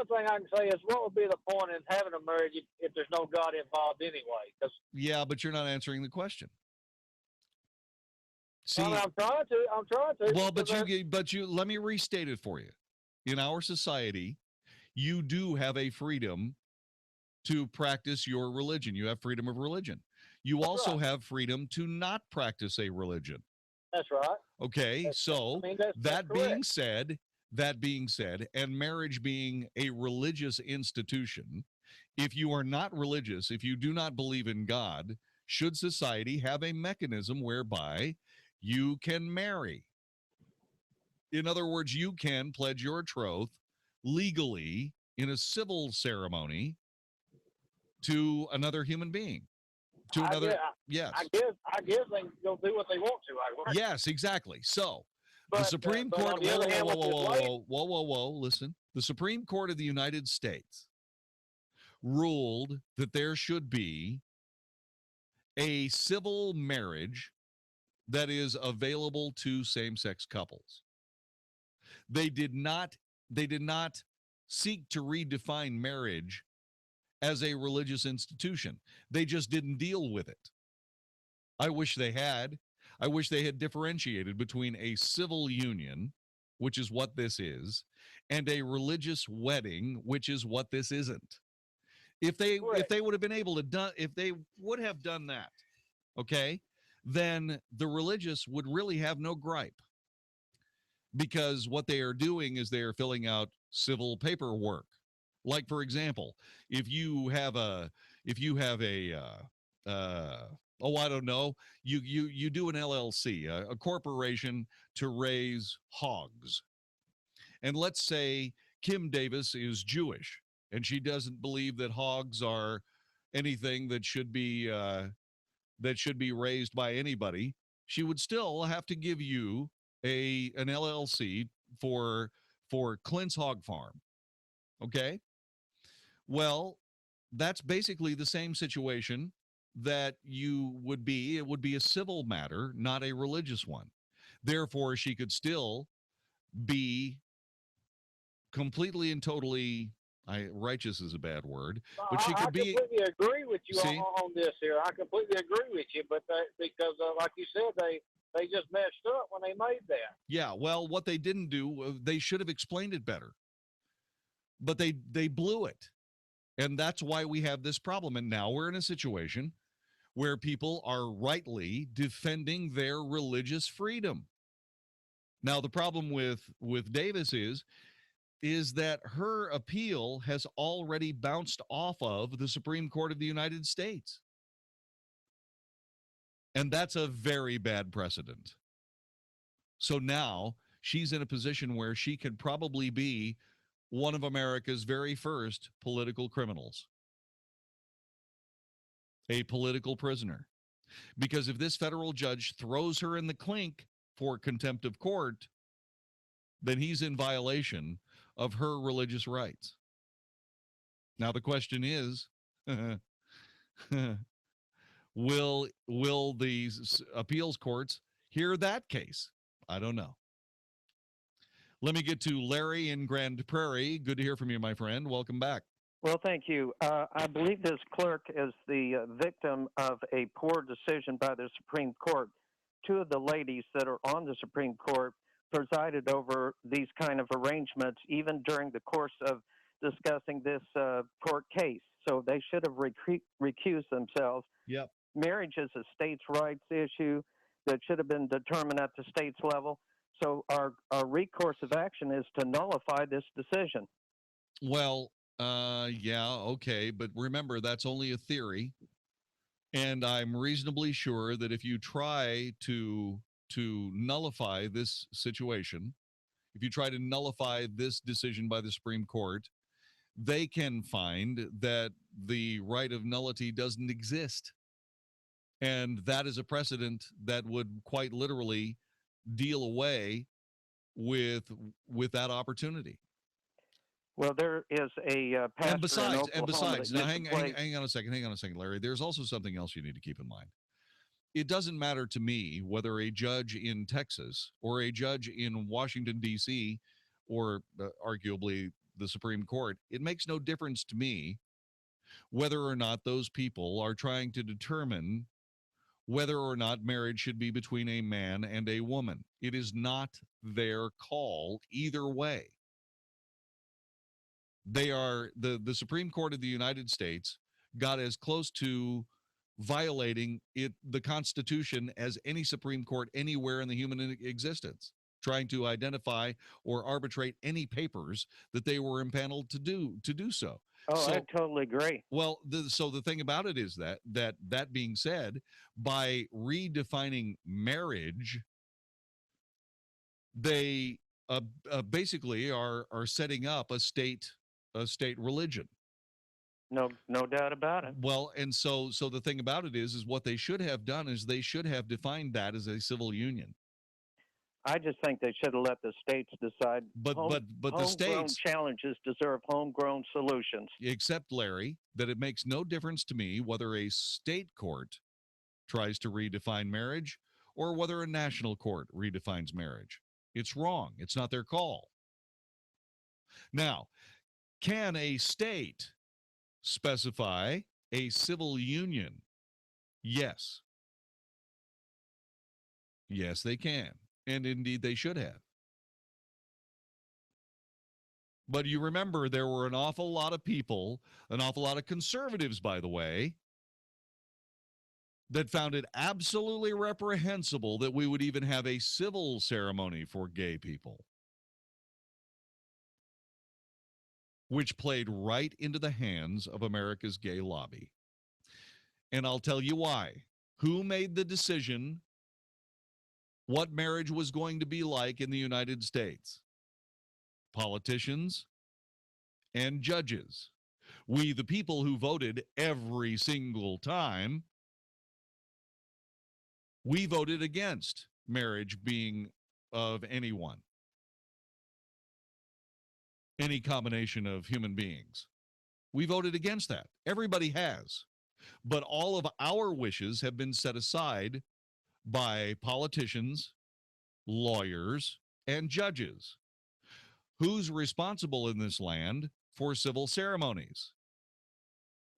thing I can say is, what would be the point in having a marriage if there's no God involved anyway? Yeah, but you're not answering the question. See, I'm trying to. Well, but you let me restate it for you. In our society, you do have a freedom to practice your religion. You have freedom of religion. You also have freedom to not practice a religion. That's right. Okay, that being said, and marriage being a religious institution, if you are not religious, if you do not believe in God, should society have a mechanism whereby you can marry? In other words, you can pledge your troth legally in a civil ceremony to another human being. Yes. I guess they can go do what they want to. Yes, exactly. So the Supreme Court. Whoa! Listen, the Supreme Court of the United States ruled that there should be a civil marriage that is available to same-sex couples. They did not seek to redefine marriage as a religious institution. They just didn't deal with it. I wish they had. I wish they had differentiated between a civil union, which is what this is, and a religious wedding, which is what this isn't. If they would have been able to if they would have done that, okay, then the religious would really have no gripe, because what they are doing is they are filling out civil paperwork. Like, for example, if you have a I don't know, you do an LLC, a corporation to raise hogs, and let's say Kim Davis is Jewish and she doesn't believe that hogs are anything that should be raised by anybody. She would still have to give you an LLC for Clint's Hog Farm. Okay? Well, that's basically the same situation that you would be. It would be a civil matter, not a religious one. Therefore, she could still be completely and totally, righteous is a bad word, but she could be. I completely agree with you See? on this here. I completely agree with you, but because like you said, they just messed up when they made that. Yeah, well, what they didn't do, they should have explained it better. But they blew it. And that's why we have this problem. And now we're in a situation where people are rightly defending their religious freedom. Now, the problem with Davis is that her appeal has already bounced off of the Supreme Court of the United States. And that's a very bad precedent. So now she's in a position where she could probably be one of America's very first political criminals, a political prisoner. Because if this federal judge throws her in the clink for contempt of court, then he's in violation of her religious rights. Now, the question is, will these appeals courts hear that case? I don't know. Let me get to Larry in Grand Prairie. Good to hear from you, my friend. Welcome back. Well, thank you. I believe this clerk is the victim of a poor decision by the Supreme Court. Two of the ladies that are on the Supreme Court presided over these kind of arrangements, even during the course of discussing this court case. So they should have recused themselves. Yep. Marriage is a states' rights issue that should have been determined at the state's level. So our recourse of action is to nullify this decision. Well, yeah, okay, but remember, that's only a theory, and I'm reasonably sure that if you try to nullify this situation, if you try to nullify this decision by the Supreme Court, they can find that the right of nullity doesn't exist, and that is a precedent that would quite literally deal away with that opportunity. Well, there is a pastor and besides, now hang on a second, Larry. There's also something else you need to keep in mind. It doesn't matter to me whether a judge in Texas or a judge in Washington, D.C., or arguably the Supreme Court. It makes no difference to me whether or not those people are trying to determine whether or not marriage should be between a man and a woman. It is not their call either way. They are the Supreme Court of the United States got as close to violating the Constitution as any Supreme Court anywhere in the human existence, trying to identify or arbitrate any papers that they were impaneled to do so. Oh, I totally agree. Well, so the thing about it is that being said, by redefining marriage, they basically are setting up a state religion. No doubt about it. Well, and so the thing about it is what they should have done is they should have defined that as a civil union. I just think they should have let the states decide. But the states challenges deserve homegrown solutions. Except, Larry, that it makes no difference to me whether a state court tries to redefine marriage or whether a national court redefines marriage. It's wrong. It's not their call. Now, Can a state specify a civil union? Yes. Yes, they can. And indeed, they should have. But you remember there were an awful lot of people, an awful lot of conservatives, by the way, that found it absolutely reprehensible that we would even have a civil ceremony for gay people, which played right into the hands of America's gay lobby. And I'll tell you why. Who made the decision what marriage was going to be like in the United States? Politicians and judges. We, the people who voted every single time, we voted against marriage being of anyone, any combination of human beings. We voted against that. Everybody has. But all of our wishes have been set aside by politicians, lawyers, and judges. Who's responsible in this land for civil ceremonies?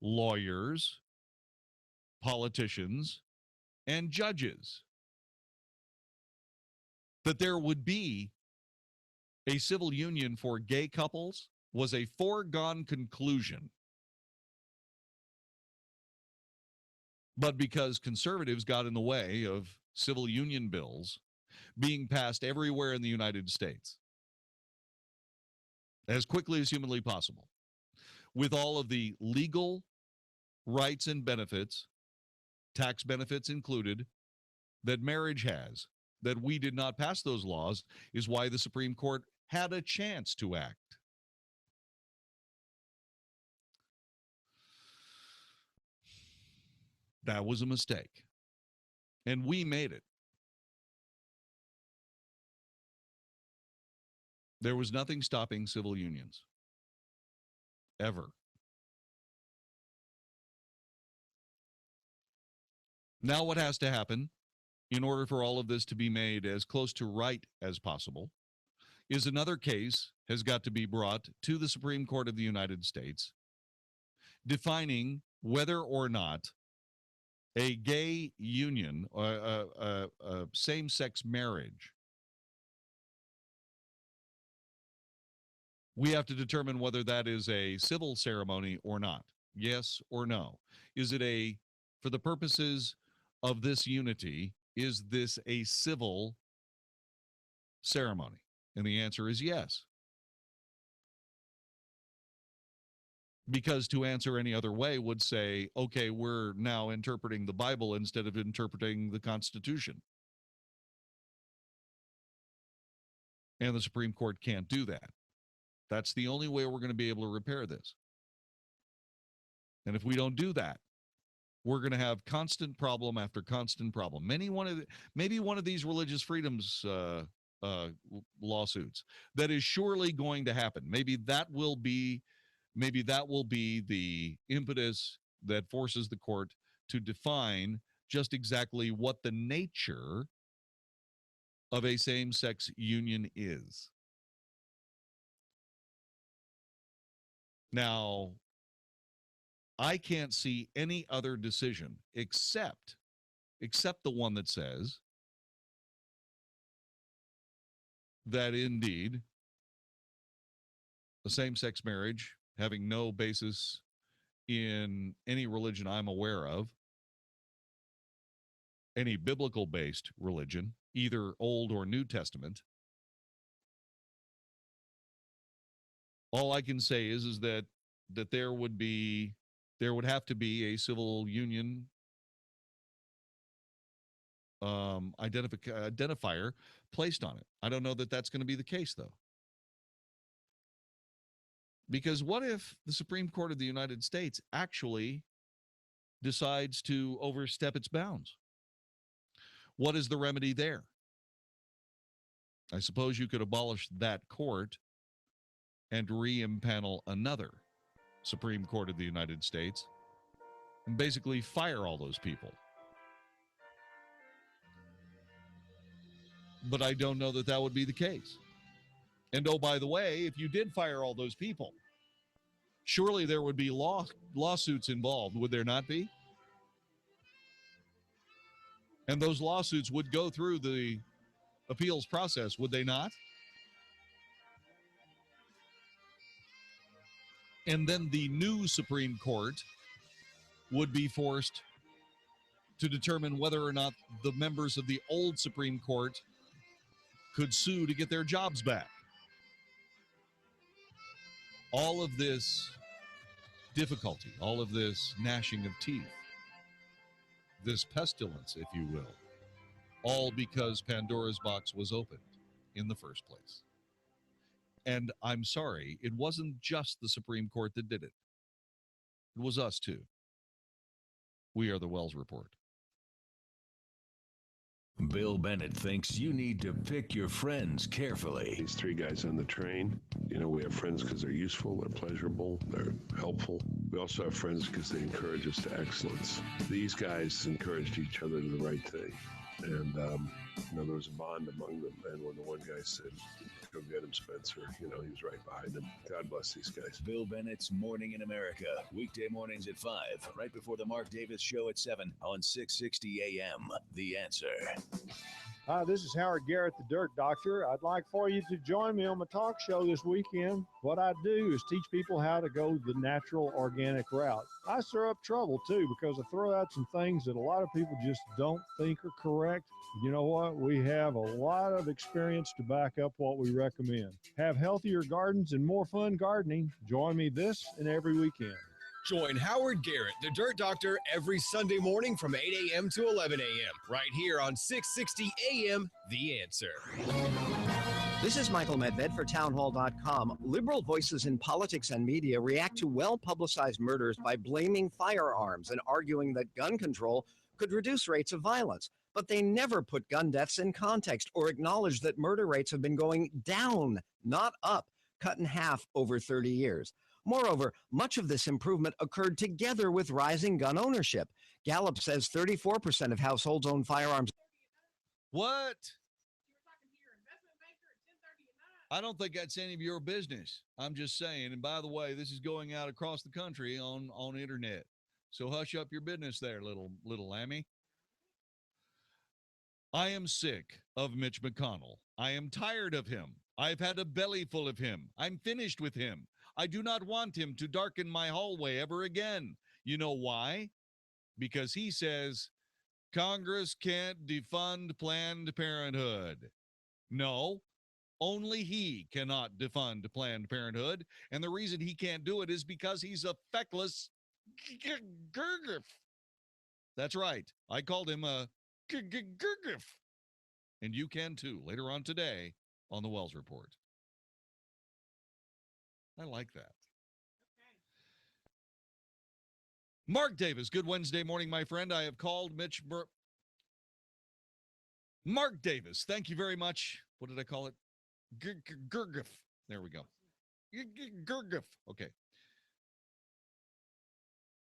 Lawyers, politicians, and judges. That there would be a civil union for gay couples was a foregone conclusion. But because conservatives got in the way of civil union bills being passed everywhere in the United States as quickly as humanly possible, with all of the legal rights and benefits, tax benefits included, that marriage has, that we did not pass those laws, is why the Supreme Court had a chance to act. That was a mistake. And we made it. There was nothing stopping civil unions. Ever. Now what has to happen in order for all of this to be made as close to right as possible is another case has got to be brought to the Supreme Court of the United States defining whether or not a gay union or a same-sex marriage, we have to determine whether that is a civil ceremony or not. Yes or no? Is it a, for the purposes of this unity, is this a civil ceremony? And the answer is yes. Because to answer any other way would say, okay, we're now interpreting the Bible instead of interpreting the Constitution. And the Supreme Court can't do that. That's the only way we're going to be able to repair this. And if we don't do that, we're going to have constant problem after constant problem. Maybe one of these religious freedoms lawsuits that is surely going to happen. Maybe that will be the impetus that forces the court to define just exactly what the nature of a same-sex union is. Now, I can't see any other decision except the one that says that indeed a same-sex marriage having no basis in any religion I'm aware of, any biblical-based religion, either Old or New Testament. All I can say is that there would have to be a civil union identifier placed on it. I don't know that that's going to be the case, though. Because what if the Supreme Court of the United States actually decides to overstep its bounds? What is the remedy there? I suppose you could abolish that court and re-impanel another Supreme Court of the United States and basically fire all those people. But I don't know that that would be the case. And oh, by the way, if you did fire all those people, Surely there would be lawsuits involved, would there not be? And those lawsuits would go through the appeals process, would they not? And then the new Supreme Court would be forced to determine whether or not the members of the old Supreme Court could sue to get their jobs back. All of this difficulty, all of this gnashing of teeth, this pestilence, if you will, all because Pandora's box was opened in the first place. And I'm sorry, it wasn't just the Supreme Court that did it. It was us too. We are the Wells Report. Bill Bennett thinks you need to pick your friends carefully. These three guys on the train, we have friends because they're useful, they're pleasurable, they're helpful. We also have friends because they encourage us to excellence. These guys encouraged each other to the right thing. And, there was a bond among them. And when the one guy said, go get him, Spencer, he was right behind him. God bless these guys. Bill Bennett's Morning in America. Weekday mornings at 5, right before the Mark Davis Show at 7 on 660 AM. The Answer. Hi, this is Howard Garrett, the Dirt Doctor. I'd like for you to join me on my talk show this weekend. What I do is teach people how to go the natural, organic route. I stir up trouble, too, because I throw out some things that a lot of people just don't think are correct. You know what? We have a lot of experience to back up what we recommend. Have healthier gardens and more fun gardening. Join me this and every weekend. Join Howard Garrett, the Dirt Doctor, every Sunday morning from 8 a.m. to 11 a.m. right here on 660 a.m. The Answer. This is Michael Medved for townhall.com. Liberal voices in politics and media react to well-publicized murders by blaming firearms and arguing that gun control could reduce rates of violence. But they never put gun deaths in context or acknowledge that murder rates have been going down, not up, cut in half over 30 years. Moreover, much of this improvement occurred together with rising gun ownership. Gallup says 34% of households own firearms. What? I don't think that's any of your business. I'm just saying. And by the way, this is going out across the country on internet. So hush up your business there, little lammy. I am sick of Mitch McConnell. I am tired of him. I've had a belly full of him. I'm finished with him. I do not want him to darken my hallway ever again. You know why? Because he says Congress can't defund Planned Parenthood. No, only he cannot defund Planned Parenthood. And the reason he can't do it is because he's a feckless Gergif. That's right. I called him a Gergif. And you can too, later on today on the Wells Report. I like that. Mark Davis, good Wednesday morning, my friend. I have called Mark Davis, thank you very much. What did I call it? Gergif. There we go. Gergif. Okay.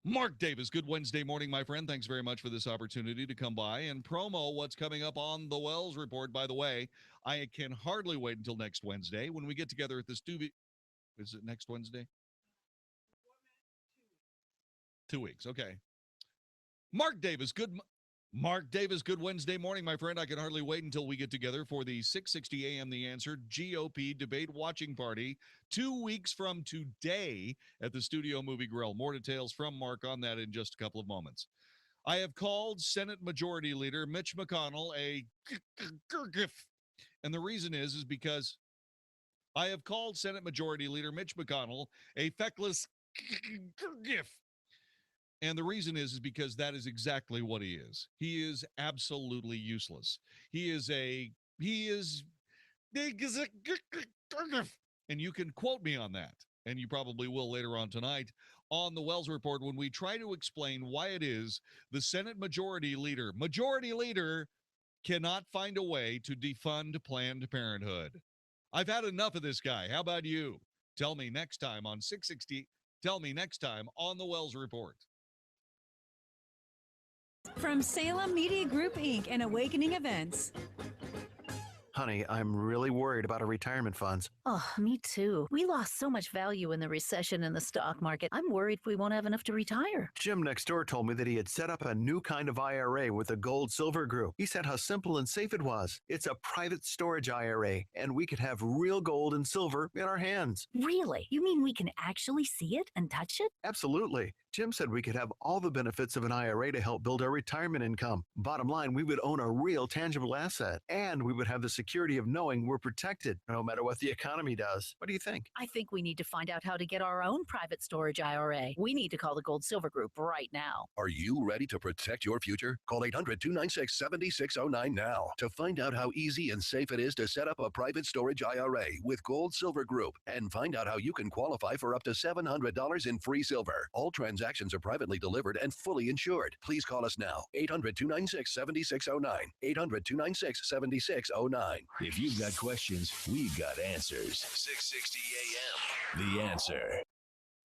Mark Davis, good Wednesday morning, my friend. Thanks very much for this opportunity to come by and promo what's coming up on the Wells Report. By the way, I can hardly wait until next Wednesday when we get together at the studio. Is it next Wednesday? 2 weeks. Okay. Mark Davis, good Wednesday morning, my friend. I can hardly wait until we get together for the 660 AM The Answer GOP debate watching party 2 weeks from today at the Studio Movie Grill. More details from Mark on that in just a couple of moments. I have called Senate Majority Leader Mitch McConnell a Gergif. And the reason is because I have called Senate Majority Leader Mitch McConnell a feckless Gergif. And the reason is because that is exactly what he is. He is absolutely useless. He is and you can quote me on that. And you probably will later on tonight on the Wells Report when we try to explain why it is the Senate Majority Leader cannot find a way to defund Planned Parenthood. I've had enough of this guy. How about you? Tell me next time on 660. Tell me next time on the Wells Report. From Salem Media Group, Inc. and Awakening Events. Honey, I'm really worried about our retirement funds. Oh, me too. We lost so much value in the recession in the stock market. I'm worried we won't have enough to retire. Jim next door told me that he had set up a new kind of IRA with the Gold Silver Group. He said how simple and safe it was. It's a private storage IRA, and we could have real gold and silver in our hands. Really? You mean we can actually see it and touch it? Absolutely. Jim said we could have all the benefits of an IRA to help build our retirement income. Bottom line, we would own a real tangible asset, and we would have the security of knowing we're protected no matter what the economy does. What do you think? I think we need to find out how to get our own private storage IRA. We need to call the Gold Silver Group right now. Are you ready to protect your future? Call 800-296-7609 now to find out how easy and safe it is to set up a private storage IRA with Gold Silver Group, and find out how you can qualify for up to $700 in free silver. All transactions are privately delivered and fully insured. Please call us now. 800-296-7609. 800-296-7609. If you've got questions, we've got answers. 660 AM. The Answer.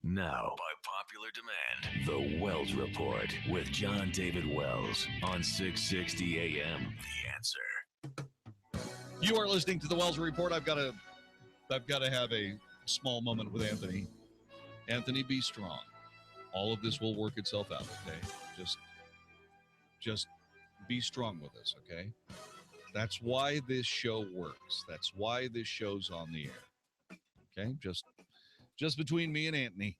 Now, by popular demand, The Wells Report with Jon-David Wells on 660 AM. The Answer. You are listening to The Wells Report. I've got to have a small moment with Anthony. Anthony, be strong. All of this will work itself out, okay? Just be strong with us, okay? That's why this show works. That's why this show's on the air. Okay? Just between me and Anthony.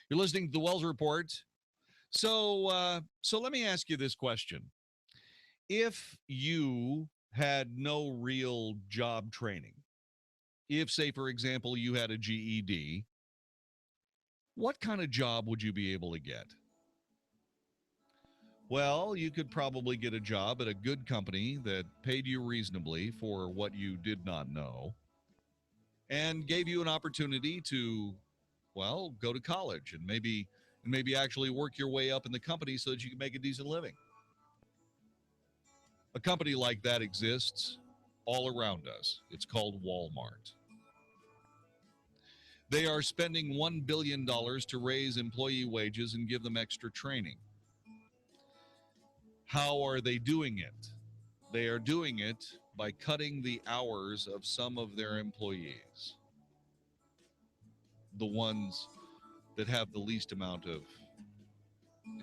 You're listening to The Wells Report. So let me ask you this question. If you had no real job training, if, say, for example, you had a GED, what kind of job would you be able to get? Well, you could probably get a job at a good company that paid you reasonably for what you did not know and gave you an opportunity to, well, go to college and maybe actually work your way up in the company so that you can make a decent living. A company like that exists all around us. It's called Walmart. They are spending $1 billion to raise employee wages and give them extra training. How are they doing it? They are doing it by cutting the hours of some of their employees, the ones that have the least amount of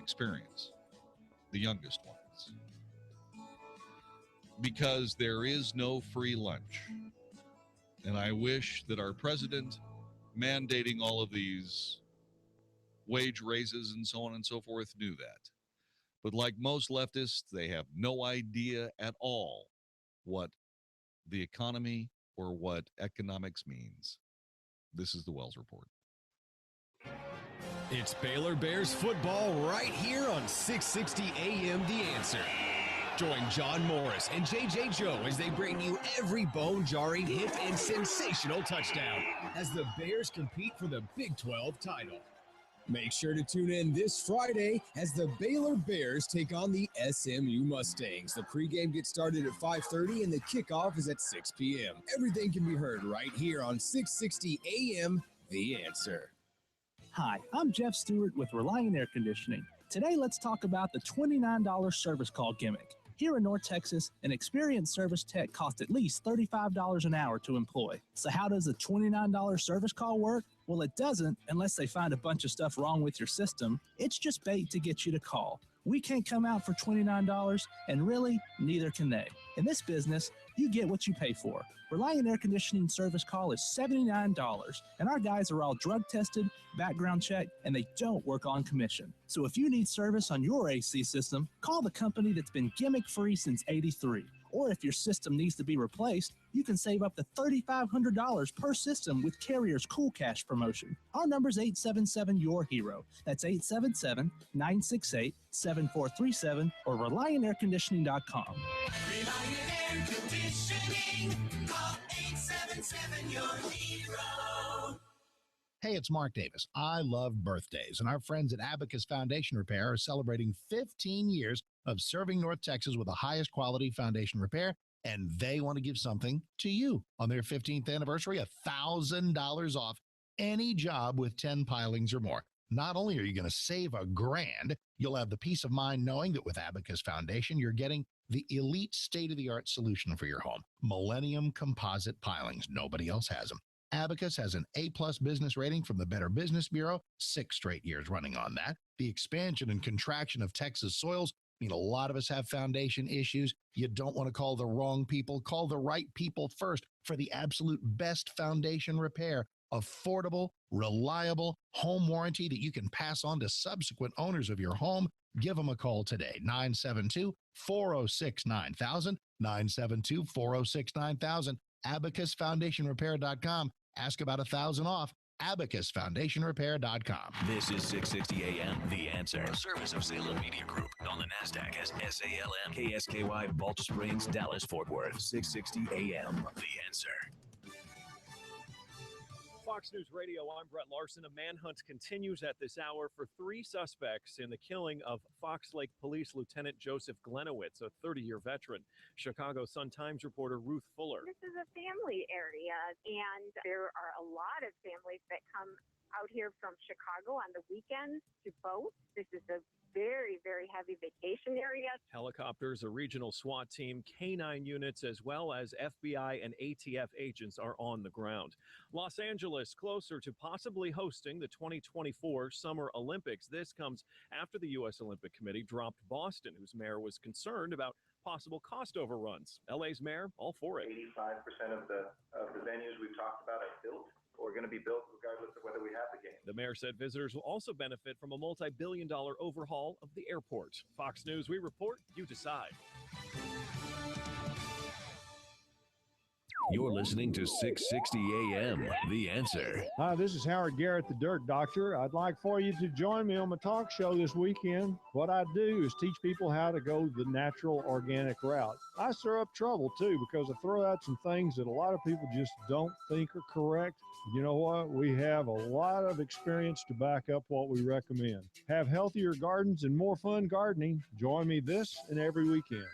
experience, the youngest ones. Because there is no free lunch. And I wish that our president mandating all of these wage raises and so on and so forth knew that. But like most leftists, they have no idea at all what the economy or what economics means. This is the Wells Report. It's Baylor Bears football right here on 660 AM The Answer. Join John Morris and JJ Joe as they bring you every bone-jarring hit and sensational touchdown as the Bears compete for the Big 12 title. Make sure to tune in this Friday as the Baylor Bears take on the SMU Mustangs. The pregame gets started at 5:30 and the kickoff is at 6 p.m. Everything can be heard right here on 660 AM The Answer. Hi, I'm Jeff Stewart with Reliant Air Conditioning. Today, let's talk about the $29 service call gimmick. Here in North Texas, an experienced service tech costs at least $35 an hour to employ. So how does a $29 service call work? Well, it doesn't unless they find a bunch of stuff wrong with your system. It's just bait to get you to call. We can't come out for $29, and really, neither can they. In this business, you get what you pay for. Reliant Air Conditioning service call is $79, and our guys are all drug tested, background checked, and they don't work on commission. So if you need service on your AC system, call the company that's been gimmick-free since '83. Or if your system needs to be replaced, you can save up to $3,500 per system with Carrier's Cool Cash promotion. Our number's 877-YOUR-HERO. That's 877-968-7437 or ReliantAirConditioning.com. Reliant Air Conditioning. Call 877-YOUR-HERO. Hey, it's Mark Davis. I love birthdays, and our friends at Abacus Foundation Repair are celebrating 15 years of serving North Texas with the highest quality foundation repair, and they want to give something to you. On their 15th anniversary, $1,000 off any job with 10 pilings or more. Not only are you going to save $1,000, you'll have the peace of mind knowing that with Abacus Foundation, you're getting the elite state-of-the-art solution for your home. Millennium Composite Pilings. Nobody else has them. Abacus has an A-plus business rating from the Better Business Bureau, 6 straight years running on that. The expansion and contraction of Texas soils mean a lot of us have foundation issues. You don't want to call the wrong people. Call the right people first for the absolute best foundation repair. Affordable, reliable home warranty that you can pass on to subsequent owners of your home. Give them a call today, 972-406-9000, 972-406-9000, abacusfoundationrepair.com. Ask about 1,000 off. abacusfoundationrepair.com. This is 660 AM, The Answer. A service of Salem Media Group on the NASDAQ as SALM. KSKY, Balch Springs, Dallas, Fort Worth. 660 AM, The Answer. Fox News Radio, I'm Brett Larson. A manhunt continues at this hour for 3 suspects in the killing of Fox Lake Police Lieutenant Joseph Glenowitz, a 30-year veteran. Chicago Sun-Times reporter Ruth Fuller. This is a family area, and there are a lot of families that come out here from Chicago on the weekends to boat. This is a very, very heavy vacation area. Helicopters, a regional SWAT team, K-9 units, as well as FBI and ATF agents are on the ground. Los Angeles closer to possibly hosting the 2024 Summer Olympics. This comes after the U.S. Olympic Committee dropped Boston, whose mayor was concerned about possible cost overruns. LA's mayor, all for it. 85% of the venues we've talked about are built or going to be built regardless of whether we have the game. The mayor said visitors will also benefit from a multi-billion-dollar overhaul of the airport. Fox News, we report, you decide. You're listening to 660 AM, The Answer. Hi, this is Howard Garrett, the Dirt Doctor. I'd like for you to join me on my talk show this weekend. What I do is teach people how to go the natural, organic route. I stir up trouble, too, because I throw out some things that a lot of people just don't think are correct. You know what? We have a lot of experience to back up what we recommend. Have healthier gardens and more fun gardening. Join me this and every weekend.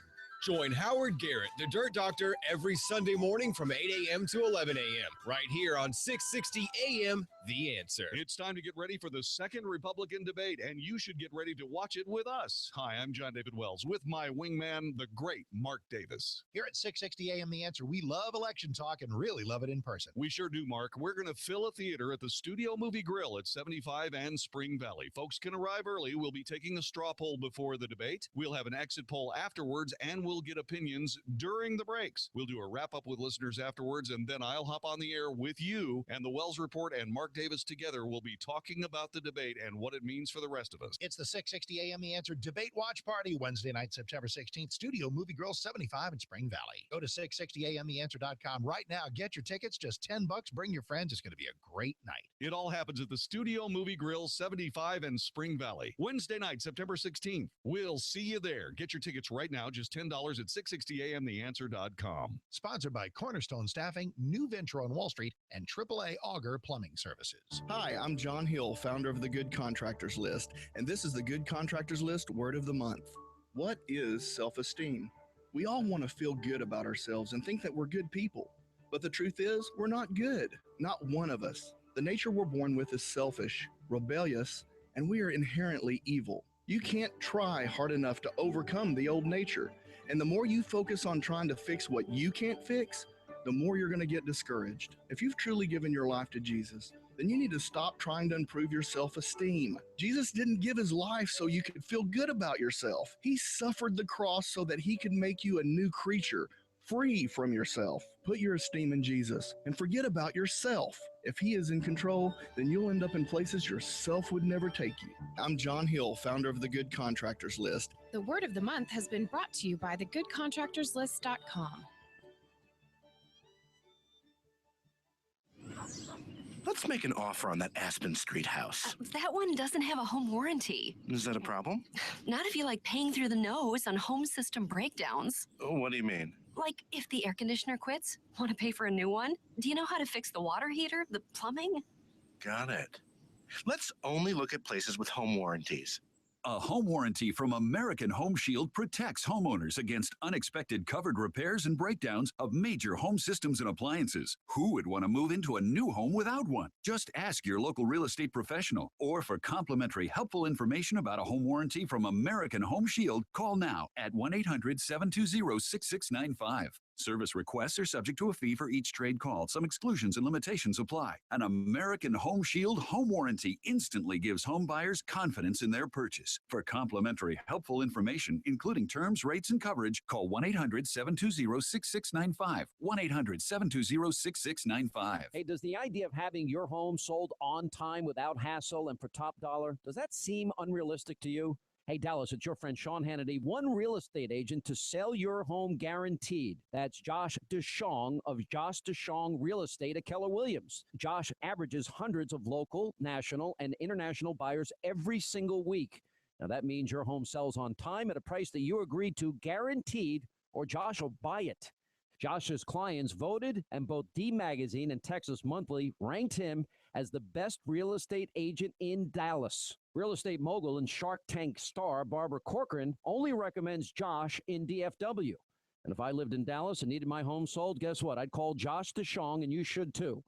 Join Howard Garrett, the Dirt Doctor, every Sunday morning from 8 a.m. to 11 a.m. right here on 660 AM, The Answer. It's time to get ready for the second Republican debate, and you should get ready to watch it with us. Hi, I'm Jon-David Wells with my wingman, the great Mark Davis. Here at 660 AM The Answer, we love election talk and really love it in person. We sure do, Mark. We're going to fill a theater at the Studio Movie Grill at 75 and Spring Valley. Folks can arrive early. We'll be taking a straw poll before the debate. We'll have an exit poll afterwards, and we'll get opinions during the breaks. We'll do a wrap-up with listeners afterwards, and then I'll hop on the air with you, and the Wells Report and Mark Davis together will be talking about the debate and what it means for the rest of us. It's the 660 AM The Answer Debate Watch Party, Wednesday night, September 16th, Studio Movie Grill, 75 in Spring Valley. Go to 660amtheanswer.com right now. Get your tickets, just $10. Bring your friends. It's going to be a great night. It all happens at the Studio Movie Grill, 75 in Spring Valley. Wednesday night, September 16th. We'll see you there. Get your tickets right now, just $10 at 660amtheanswer.com. Sponsored by Cornerstone Staffing, New Venture on Wall Street, and AAA Auger Plumbing Services. Hi, I'm John Hill, founder of the Good Contractors List, and this is the Good Contractors List Word of the Month. What is self-esteem? We all want to feel good about ourselves and think that we're good people. But the truth is, we're not good. Not one of us. The nature we're born with is selfish, rebellious, and we are inherently evil. You can't try hard enough to overcome the old nature. And the more you focus on trying to fix what you can't fix, the more you're going to get discouraged. If you've truly given your life to Jesus, then you need to stop trying to improve your self-esteem. Jesus didn't give his life so you could feel good about yourself. He suffered the cross so that he could make you a new creature, free from yourself. Put your esteem in Jesus and forget about yourself. If he is in control, then you'll end up in places yourself would never take you. I'm John Hill, founder of the Good Contractors List. The Word of the Month has been brought to you by thegoodcontractorslist.com. Let's make an offer on that Aspen Street house. That one doesn't have a home warranty. Is that a problem? Not if you like paying through the nose on home system breakdowns. What do you mean? Like if the air conditioner quits, want to pay for a new one? Do you know how to fix the water heater, the plumbing? Got it. Let's only look at places with home warranties. A home warranty from American Home Shield protects homeowners against unexpected covered repairs and breakdowns of major home systems and appliances. Who would want to move into a new home without one? Just ask your local real estate professional, or for complimentary helpful information about a home warranty from American Home Shield, call now at 1-800-720-6695. Service requests are subject to a fee for each trade call. Some exclusions and limitations apply. An American Home Shield home warranty instantly gives home buyers confidence in their purchase. For complimentary helpful information, including terms, rates, and coverage, call 1-800-720-6695. 1-800-720-6695. Hey, does the idea of having your home sold on time without hassle and for top dollar, does that seem unrealistic to you? Hey, Dallas, it's your friend Sean Hannity, one real estate agent to sell your home guaranteed. That's Josh DeShong of Josh DeShong Real Estate at Keller Williams. Josh averages hundreds of local, national, and international buyers every single week. Now, that means your home sells on time at a price that you agreed to, guaranteed, or Josh will buy it. Josh's clients voted, and both D Magazine and Texas Monthly ranked him as the best real estate agent in Dallas. Real estate mogul and Shark Tank star Barbara Corcoran only recommends Josh in DFW. And if I lived in Dallas and needed my home sold, guess what? I'd call Josh DeShong, and you should too.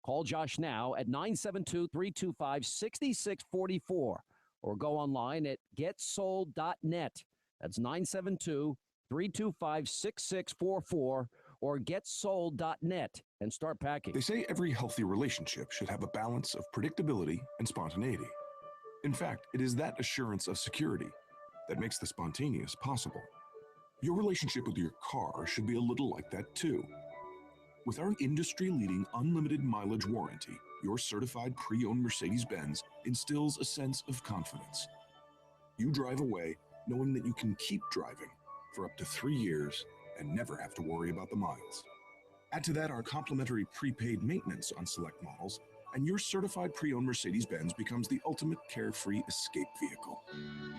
Call Josh now at 972-325-6644 or go online at getsold.net. That's 972-325-6644 or getsold.net and start packing. They say every healthy relationship should have a balance of predictability and spontaneity. In fact, it is that assurance of security that makes the spontaneous possible. Your relationship with your car should be a little like that too. With our industry-leading unlimited mileage warranty, your certified pre-owned Mercedes-Benz instills a sense of confidence. You drive away knowing that you can keep driving for up to 3 years and never have to worry about the miles. Add to that our complimentary prepaid maintenance on select models, and your certified pre-owned Mercedes-Benz becomes the ultimate carefree escape vehicle.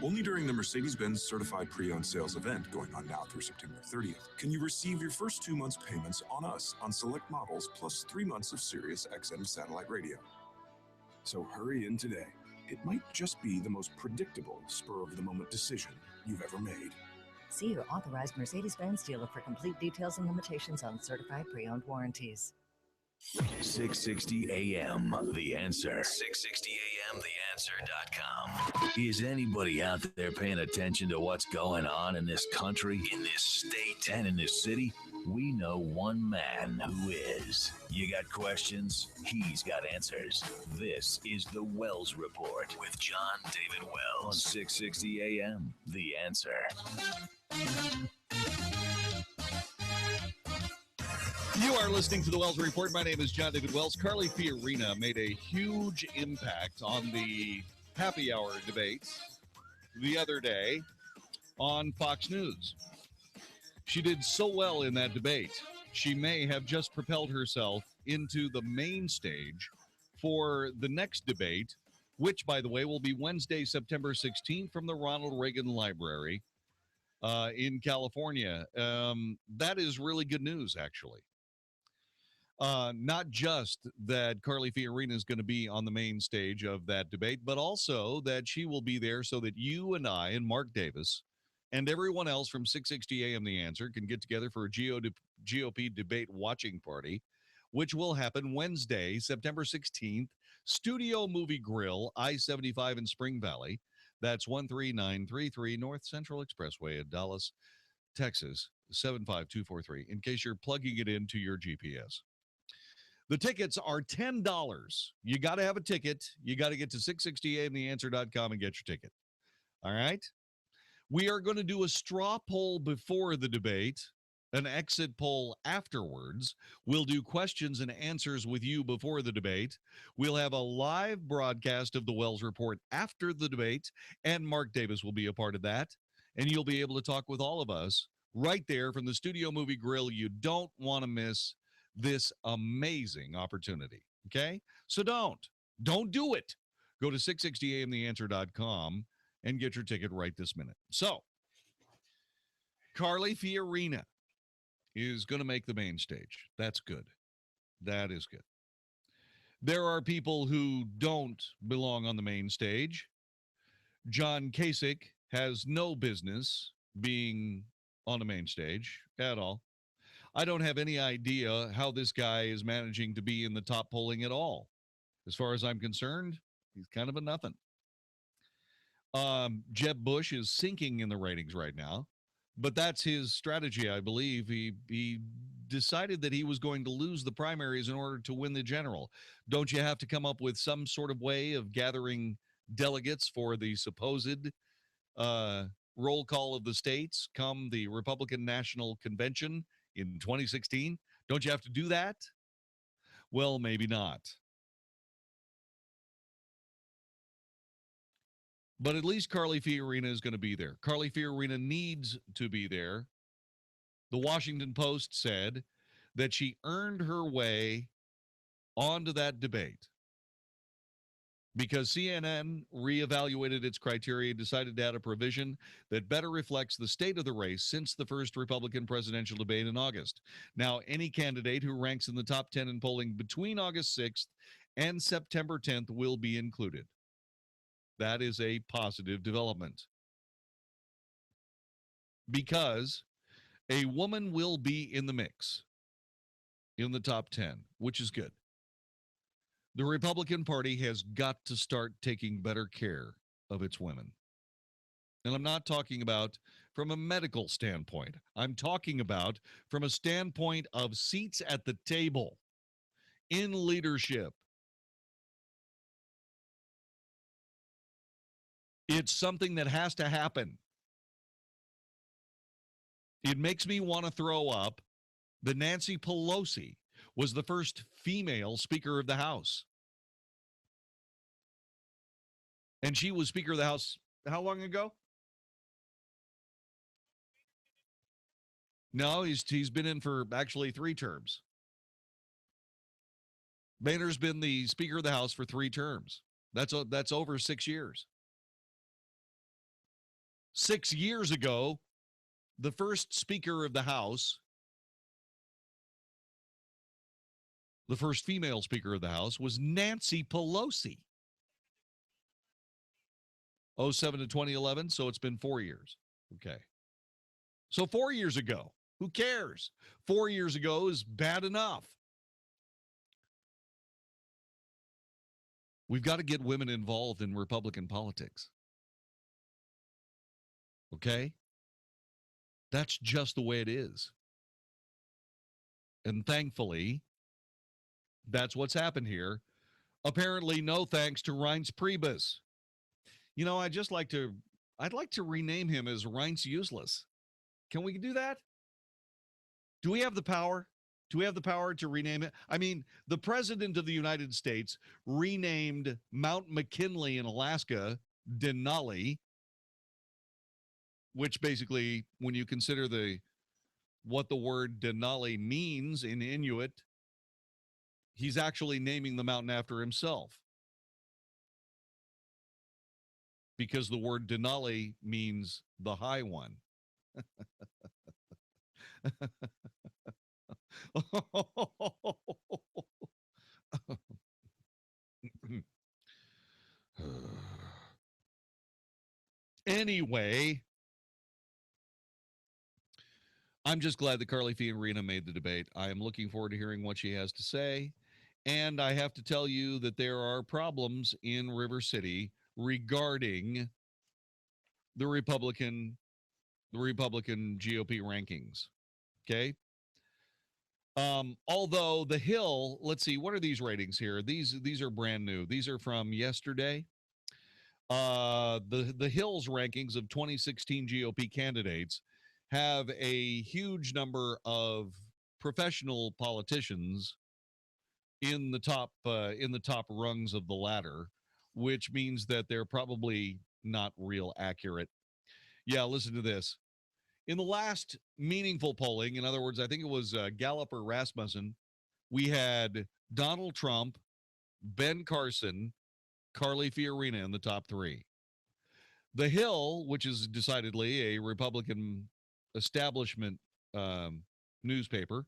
Only during the Mercedes-Benz Certified Pre-Owned Sales event going on now through September 30th can you receive your first 2 months payments on us on select models plus 3 months of Sirius XM satellite radio. So hurry in today. It might just be the most predictable spur-of-the-moment decision you've ever made. See your authorized Mercedes-Benz dealer for complete details and limitations on certified pre-owned warranties. 660 AM, The Answer. 660 AM, TheAnswer.com. Is anybody out there paying attention to what's going on in this country, in this state, and in this city? We know one man who is. You got questions? He's got answers. This is The Wells Report with Jon-David Wells on 660 AM, The Answer. You are listening to the Wells Report. My name is Jon-David Wells. Carly Fiorina made a huge impact on the happy hour debate the other day on Fox News. She did so well in that debate, she may have just propelled herself into the main stage for the next debate, which, by the way, will be Wednesday, September 16th from the Ronald Reagan Library in California. That is really good news, actually. Not just that Carly Fiorina is going to be on the main stage of that debate, but also that she will be there so that you and I and Mark Davis and everyone else from 660 AM The Answer can get together for a GOP debate watching party, which will happen Wednesday, September 16th, Studio Movie Grill, I-75 in Spring Valley. That's 13933 North Central Expressway in Dallas, Texas, 75243, in case you're plugging it into your GPS. The tickets are $10. You got to have a ticket. You got to get to 660amtheanswer.com and get your ticket. All right? We are going to do a straw poll before the debate, an exit poll afterwards. We'll do questions and answers with you before the debate. We'll have a live broadcast of the Wells Report after the debate, and Mark Davis will be a part of that. And you'll be able to talk with all of us right there from the Studio Movie Grill. You don't want to miss this amazing opportunity, okay? So don't do it. Go to 660amtheanswer.com and get your ticket right this minute. So, Carly Fiorina is going to make the main stage. That's good. That is good. There are people who don't belong on the main stage. John Kasich has no business being on the main stage at all. I don't have any idea how this guy is managing to be in the top polling at all. As far as I'm concerned, he's kind of a nothing. Jeb Bush is sinking in the ratings right now, but that's his strategy, I believe. He decided that he was going to lose the primaries in order to win the general. Don't you have to come up with some sort of way of gathering delegates for the supposed roll call of the states come the Republican National Convention in 2016? Don't you have to do that? Well, maybe not. But at least Carly Fiorina is going to be there. Carly Fiorina needs to be there. The Washington Post said that she earned her way onto that debate because CNN reevaluated its criteria, decided to add a provision that better reflects the state of the race since the first Republican presidential debate in August. Now, any candidate who ranks in the top 10 in polling between August 6th and September 10th will be included. That is a positive development because a woman will be in the mix in the top 10, which is good. The Republican Party has got to start taking better care of its women. And I'm not talking about from a medical standpoint. I'm talking about from a standpoint of seats at the table, in leadership. It's something that has to happen. It makes me want to throw up that Nancy Pelosi was the first female Speaker of the House. And she was Speaker of the House how long ago? No, he's been in for actually 3 terms. Boehner's been the Speaker of the House for 3 terms. That's over 6 years. 6 years ago, the first Speaker of the House, the first female Speaker of the House, was Nancy Pelosi. 07 to 2011, so it's been 4 years. Okay. So 4 years ago, who cares? 4 years ago is bad enough. We've got to get women involved in Republican politics. Okay? That's just the way it is. And thankfully, that's what's happened here. Apparently, no thanks to Reince Priebus. You know, I'd like to rename him as Reince Useless. Can we do that? Do we have the power? Do we have the power to rename it? I mean, the President of the United States renamed Mount McKinley in Alaska Denali, which basically, when you consider what the word Denali means in Inuit, he's actually naming the mountain after himself. Because the word Denali means the high one. Anyway, I'm just glad that Carly Fiorina made the debate. I am looking forward to hearing what she has to say. And I have to tell you that there are problems in River City regarding the Republican GOP rankings. Okay. Although the Hill, let's see, what are these ratings here? These are brand new. These are from yesterday. The Hill's rankings of 2016 GOP candidates have a huge number of professional politicians in the top rungs of the ladder, which means that they're probably not real accurate. Yeah, listen to this. In the last meaningful polling, in other words, I think it was Gallup or Rasmussen, we had Donald Trump, Ben Carson, Carly Fiorina in the top 3. The Hill, which is decidedly a Republican establishment newspaper,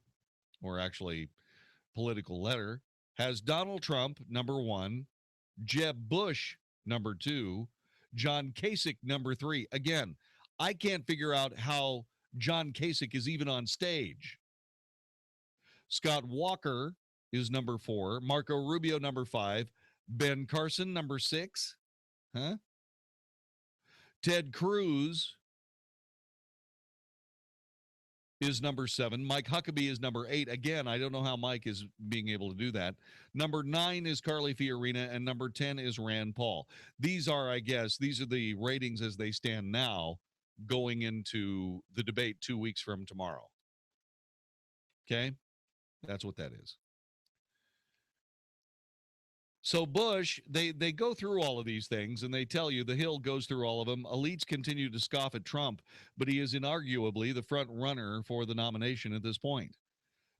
or actually political letter, has Donald Trump, number 1, Jeb Bush, number 2, John Kasich, number 3. Again, I can't figure out how John Kasich is even on stage. Scott Walker is number 4. Marco Rubio, number 5. Ben Carson, number 6. Huh? Ted Cruz is number 7. Mike Huckabee is number 8. Again, I don't know how Mike is being able to do that. Number 9 is Carly Fiorina, and number 10 is Rand Paul. These are, I guess, these are the ratings as they stand now going into the debate 2 weeks from tomorrow. Okay? That's what that is. So Bush, they go through all of these things, and they tell you the Hill goes through all of them. Elites continue to scoff at Trump, but he is inarguably the front runner for the nomination at this point.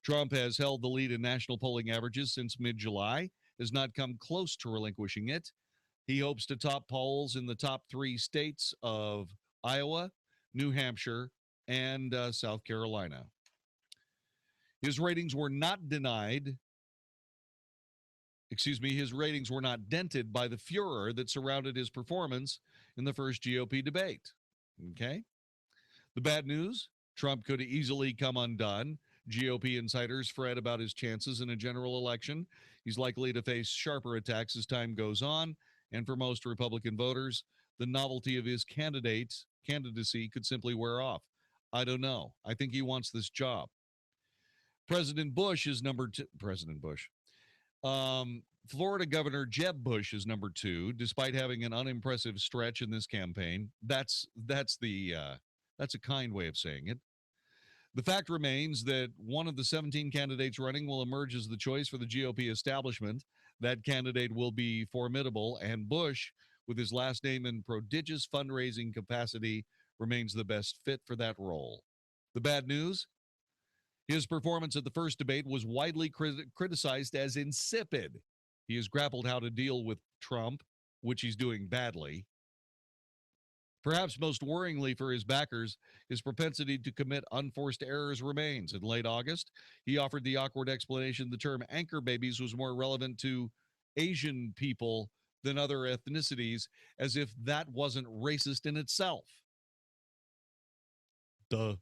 Trump has held the lead in national polling averages since mid-July, has not come close to relinquishing it. He hopes to top polls in the top 3 states of Iowa, New Hampshire, and South Carolina. His ratings were not dented by the furor that surrounded his performance in the first GOP debate. Okay? The bad news, Trump could easily come undone. GOP insiders fret about his chances in a general election. He's likely to face sharper attacks as time goes on, and for most Republican voters, the novelty of his candidacy could simply wear off. I don't know. I think he wants this job. President Bush is number 2. President Bush. Florida Governor Jeb Bush is number 2, despite having an unimpressive stretch in this campaign. That's a kind way of saying it. The fact remains that one of the 17 candidates running will emerge as the choice for the GOP establishment. That candidate will be formidable, and Bush, with his last name and prodigious fundraising capacity, remains the best fit for that role. The bad news? His performance at the first debate was widely criticized as insipid. He has grappled how to deal with Trump, which he's doing badly. Perhaps most worryingly for his backers, his propensity to commit unforced errors remains. In late August, he offered the awkward explanation the term anchor babies was more relevant to Asian people than other ethnicities, as if that wasn't racist in itself. Duh.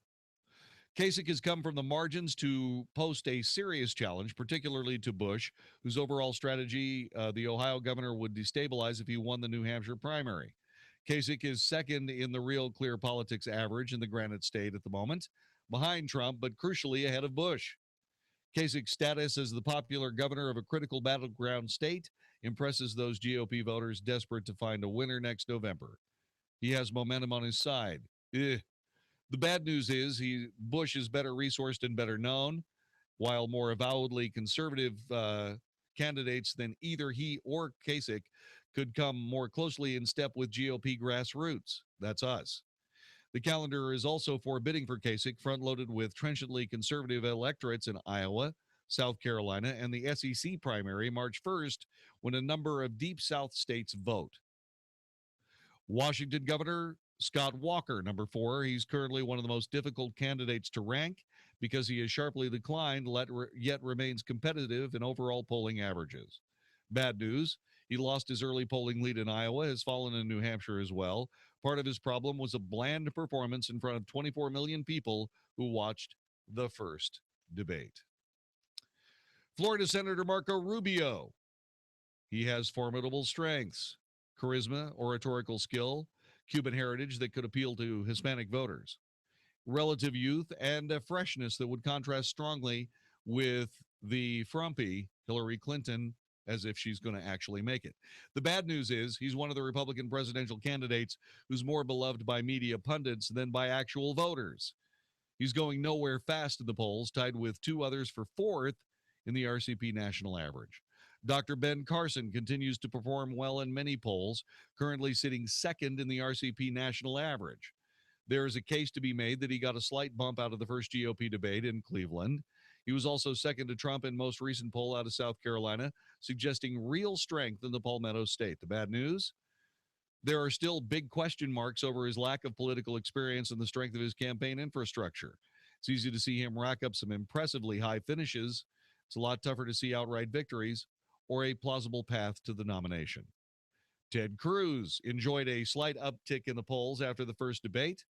Kasich has come from the margins to post a serious challenge, particularly to Bush, whose overall strategy the Ohio governor would destabilize if he won the New Hampshire primary. Kasich is second in the Real Clear Politics average in the Granite State at the moment, behind Trump, but crucially ahead of Bush. Kasich's status as the popular governor of a critical battleground state impresses those GOP voters desperate to find a winner next November. He has momentum on his side. The bad news is Bush is better resourced and better known, while more avowedly conservative candidates than either he or Kasich could come more closely in step with GOP grassroots. That's us. The calendar is also forbidding for Kasich, front-loaded with trenchantly conservative electorates in Iowa, South Carolina, and the SEC primary March 1st, when a number of Deep South states vote. Washington Governor Scott Walker, number 4. He's currently one of the most difficult candidates to rank because he has sharply declined, yet remains competitive in overall polling averages. Bad news, he lost his early polling lead in Iowa, has fallen in New Hampshire as well. Part of his problem was a bland performance in front of 24 million people who watched the first debate. Florida Senator Marco Rubio. He has formidable strengths, charisma, oratorical skill, Cuban heritage that could appeal to Hispanic voters, relative youth, and a freshness that would contrast strongly with the frumpy Hillary Clinton, as if she's going to actually make it. The bad news is he's one of the Republican presidential candidates who's more beloved by media pundits than by actual voters. He's going nowhere fast in the polls, tied with 2 others for 4th in the RCP national average. Dr. Ben Carson continues to perform well in many polls, currently sitting 2nd in the RCP national average. There is a case to be made that he got a slight bump out of the first GOP debate in Cleveland. He was also second to Trump in most recent poll out of South Carolina, suggesting real strength in the Palmetto State. The bad news? There are still big question marks over his lack of political experience and the strength of his campaign infrastructure. It's easy to see him rack up some impressively high finishes. It's a lot tougher to see outright victories or a plausible path to the nomination. Ted Cruz enjoyed a slight uptick in the polls after the first debate.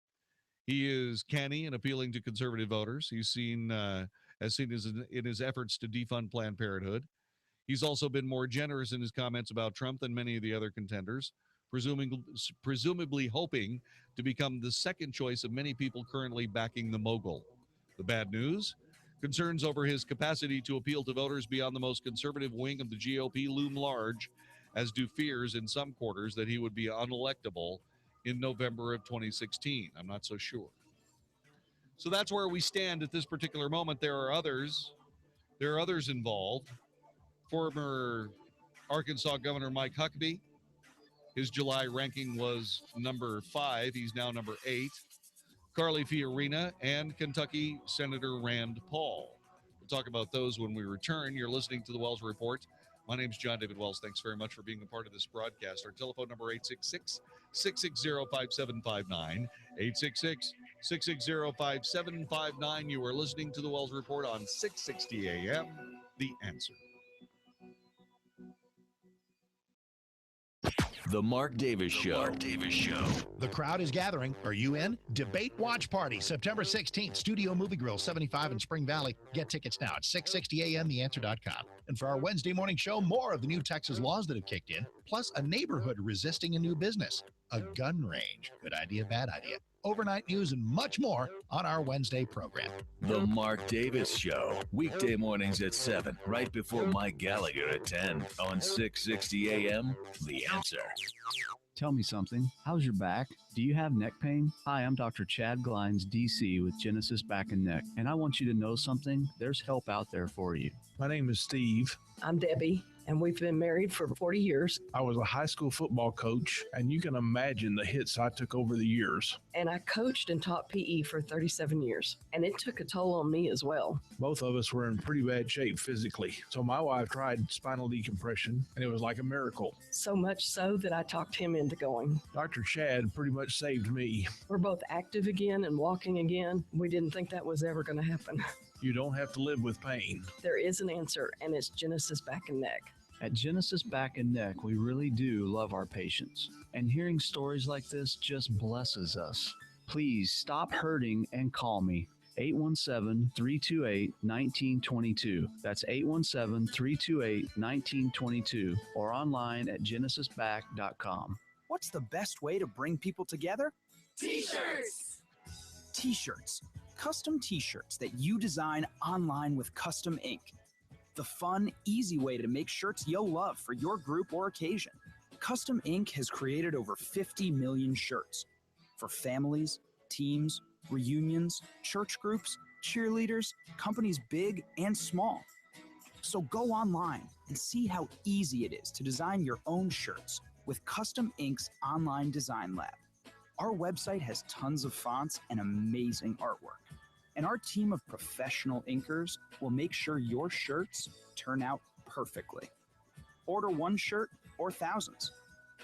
He is canny and appealing to conservative voters. He's seen in his efforts to defund Planned Parenthood. He's also been more generous in his comments about Trump than many of the other contenders, presumably hoping to become the second choice of many people currently backing the mogul. The bad news? Concerns over his capacity to appeal to voters beyond the most conservative wing of the GOP loom large, as do fears in some quarters that he would be unelectable in November of 2016. I'm not so sure. So that's where we stand at this particular moment. There are others involved. Former Arkansas Governor Mike Huckabee, his July ranking was number 5. He's now number 8. Carly Fiorina and Kentucky Senator Rand Paul. We'll talk about those when we return. You're listening to the Wells Report. My name's Jon-David Wells. Thanks very much for being a part of this broadcast. Our telephone number 866-660-5759. 866-660-5759. You are listening to the Wells Report on 660 AM. The Answer. The Mark Davis Show. The crowd is gathering. Are you in? Debate Watch Party, September 16th. Studio Movie Grill, 75 in Spring Valley. Get tickets now at 660amtheanswer.com. And for our Wednesday morning show, more of the new Texas laws that have kicked in, plus a neighborhood resisting a new business, a gun range. Good idea, bad idea. Overnight news and much more on our Wednesday program. The Mark Davis Show. Weekday mornings at 7, right before Mike Gallagher at 10 on 660 AM. The Answer. Tell me something. How's your back? Do you have neck pain? Hi, I'm Dr. Chad Glines, DC with Genesis Back and Neck, and I want you to know something. There's help out there for you. My name is Steve. I'm Debbie, and we've been married for 40 years. I was a high school football coach, and you can imagine the hits I took over the years. And I coached and taught PE for 37 years, and it took a toll on me as well. Both of us were in pretty bad shape physically, so my wife tried spinal decompression, and it was like a miracle. So much so that I talked him into going. Dr. Chad pretty much saved me. We're both active again and walking again. We didn't think that was ever going to happen. You don't have to live with pain. There is an answer, and it's Genesis Back and Neck. At Genesis Back and Neck, we really do love our patients, and hearing stories like this just blesses us. Please stop hurting and call me. 817-328-1922. That's 817-328-1922, or online at genesisback.com. What's the best way to bring people together? T-shirts! T-shirts. Custom T-shirts that you design online with custom ink. The fun, easy way to make shirts you'll love for your group or occasion. Custom Ink has created over 50 million shirts for families, teams, reunions, church groups, cheerleaders, companies big and small. So go online and see how easy it is to design your own shirts with Custom Ink's online design lab. Our website has tons of fonts and amazing artwork. And our team of professional inkers will make sure your shirts turn out perfectly. Order one shirt or thousands.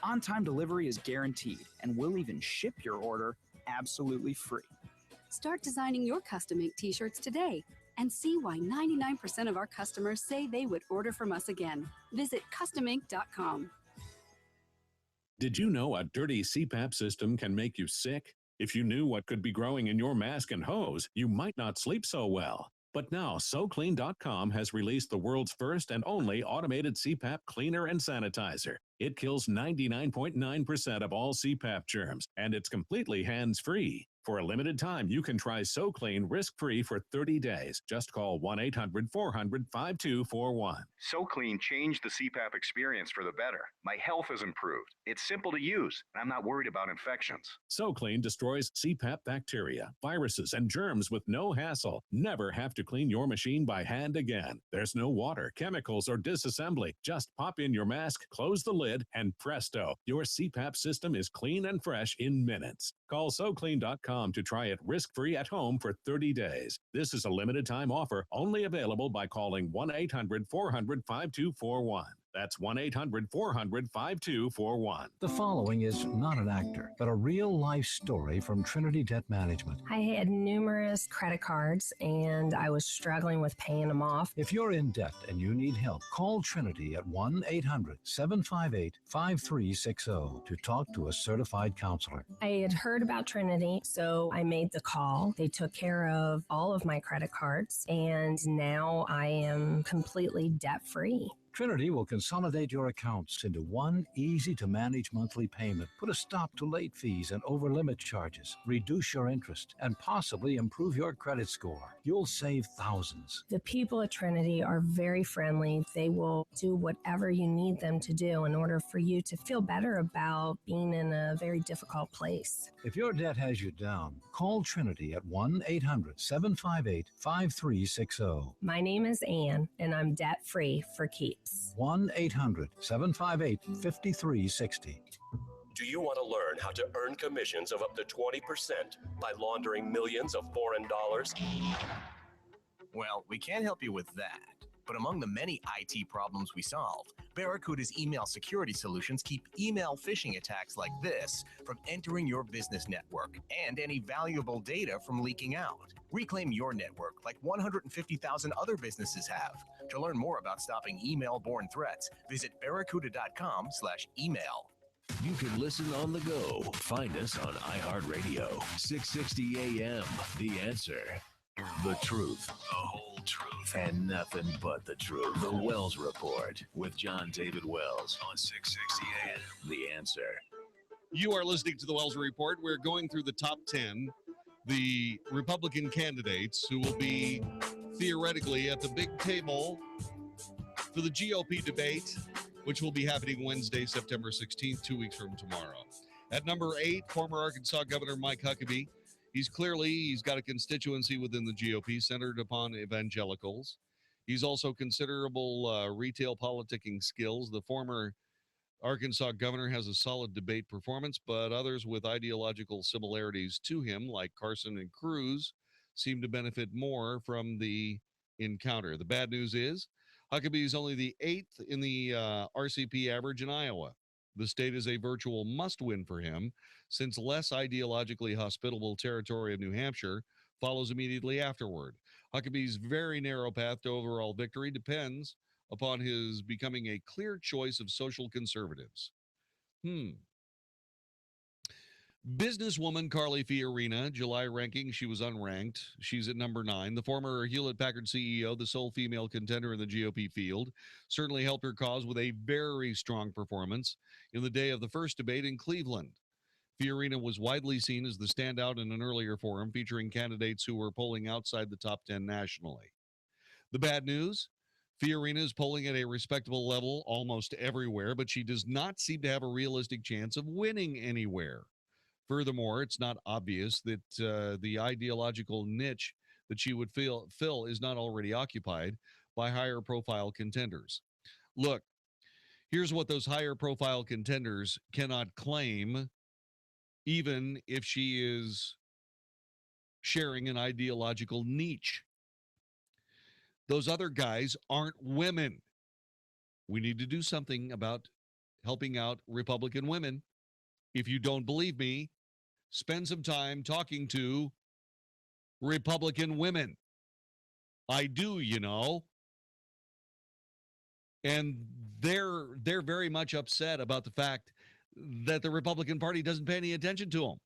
On-time delivery is guaranteed, and we'll even ship your order absolutely free. Start designing your custom ink t-shirts today and see why 99% of our customers say they would order from us again. Visit customink.com. Did you know a dirty CPAP system can make you sick? If you knew what could be growing in your mask and hose, you might not sleep so well. But now, SoClean.com has released the world's first and only automated CPAP cleaner and sanitizer. It kills 99.9% of all CPAP germs, and it's completely hands-free. For a limited time, you can try SoClean risk-free for 30 days. Just call 1-800-400-5241. SoClean changed the CPAP experience for the better. My health has improved. It's simple to use, and I'm not worried about infections. SoClean destroys CPAP bacteria, viruses, and germs with no hassle. Never have to clean your machine by hand again. There's no water, chemicals, or disassembly. Just pop in your mask, close the lid, and presto, your CPAP system is clean and fresh in minutes. Call SoClean.com to try it risk-free at home for 30 days. This is a limited time offer only available by calling 1-800-400-5241. That's 1-800-400-5241. The following is not an actor, but a real-life story from Trinity Debt Management. I had numerous credit cards, and I was struggling with paying them off. If you're in debt and you need help, call Trinity at 1-800-758-5360 to talk to a certified counselor. I had heard about Trinity, so I made the call. They took care of all of my credit cards, and now I am completely debt-free. Trinity will consolidate your accounts into one easy-to-manage monthly payment, put a stop to late fees and over-limit charges, reduce your interest, and possibly improve your credit score. You'll save thousands. The people at Trinity are very friendly. They will do whatever you need them to do in order for you to feel better about being in a very difficult place. If your debt has you down, call Trinity at 1-800-758-5360. My name is Ann, and I'm debt-free for keeps. 1-800-758-5360. Do you want to learn how to earn commissions of up to 20% by laundering millions of foreign dollars? Well, we can't help you with that. But among the many IT problems we solve, Barracuda's email security solutions keep email phishing attacks like this from entering your business network and any valuable data from leaking out. Reclaim your network like 150,000 other businesses have. To learn more about stopping email-borne threats, visit barracuda.com/email. You can listen on the go. Find us on iHeartRadio. 660 AM. The Answer. The truth, the whole truth, and nothing but the truth. The Wells Report with Jon-David Wells on 660 AM. The Answer. You are listening to the Wells Report. We're going through the top 10, the Republican candidates who will be theoretically at the big table for the GOP debate, which will be happening Wednesday, September 16th, 2 weeks from tomorrow. At number 8, former Arkansas Governor Mike Huckabee. He's got a constituency within the GOP centered upon evangelicals. He's also considerable retail politicking skills. The former Arkansas governor has a solid debate performance, but others with ideological similarities to him, like Carson and Cruz, seem to benefit more from the encounter. The bad news is Huckabee is only the 8th in the RCP average in Iowa. The state is a virtual must-win for him, since less ideologically hospitable territory of New Hampshire follows immediately afterward. Huckabee's very narrow path to overall victory depends upon his becoming a clear choice of social conservatives. Businesswoman Carly Fiorina, July ranking, she was unranked. She's at number 9. The former Hewlett-Packard CEO, the sole female contender in the GOP field, certainly helped her cause with a very strong performance in the day of the first debate in Cleveland. Fiorina was widely seen as the standout in an earlier forum featuring candidates who were polling outside the top 10 nationally. The bad news? Fiorina is polling at a respectable level almost everywhere, but she does not seem to have a realistic chance of winning anywhere. Furthermore, it's not obvious that the ideological niche that she would fill is not already occupied by higher profile contenders. Look, here's what those higher profile contenders cannot claim, even if she is sharing an ideological niche. Those other guys aren't women. We need to do something about helping out Republican women. If you don't believe me, spend some time talking to Republican women. I do, you know. And they're very much upset about the fact that the Republican Party doesn't pay any attention to them.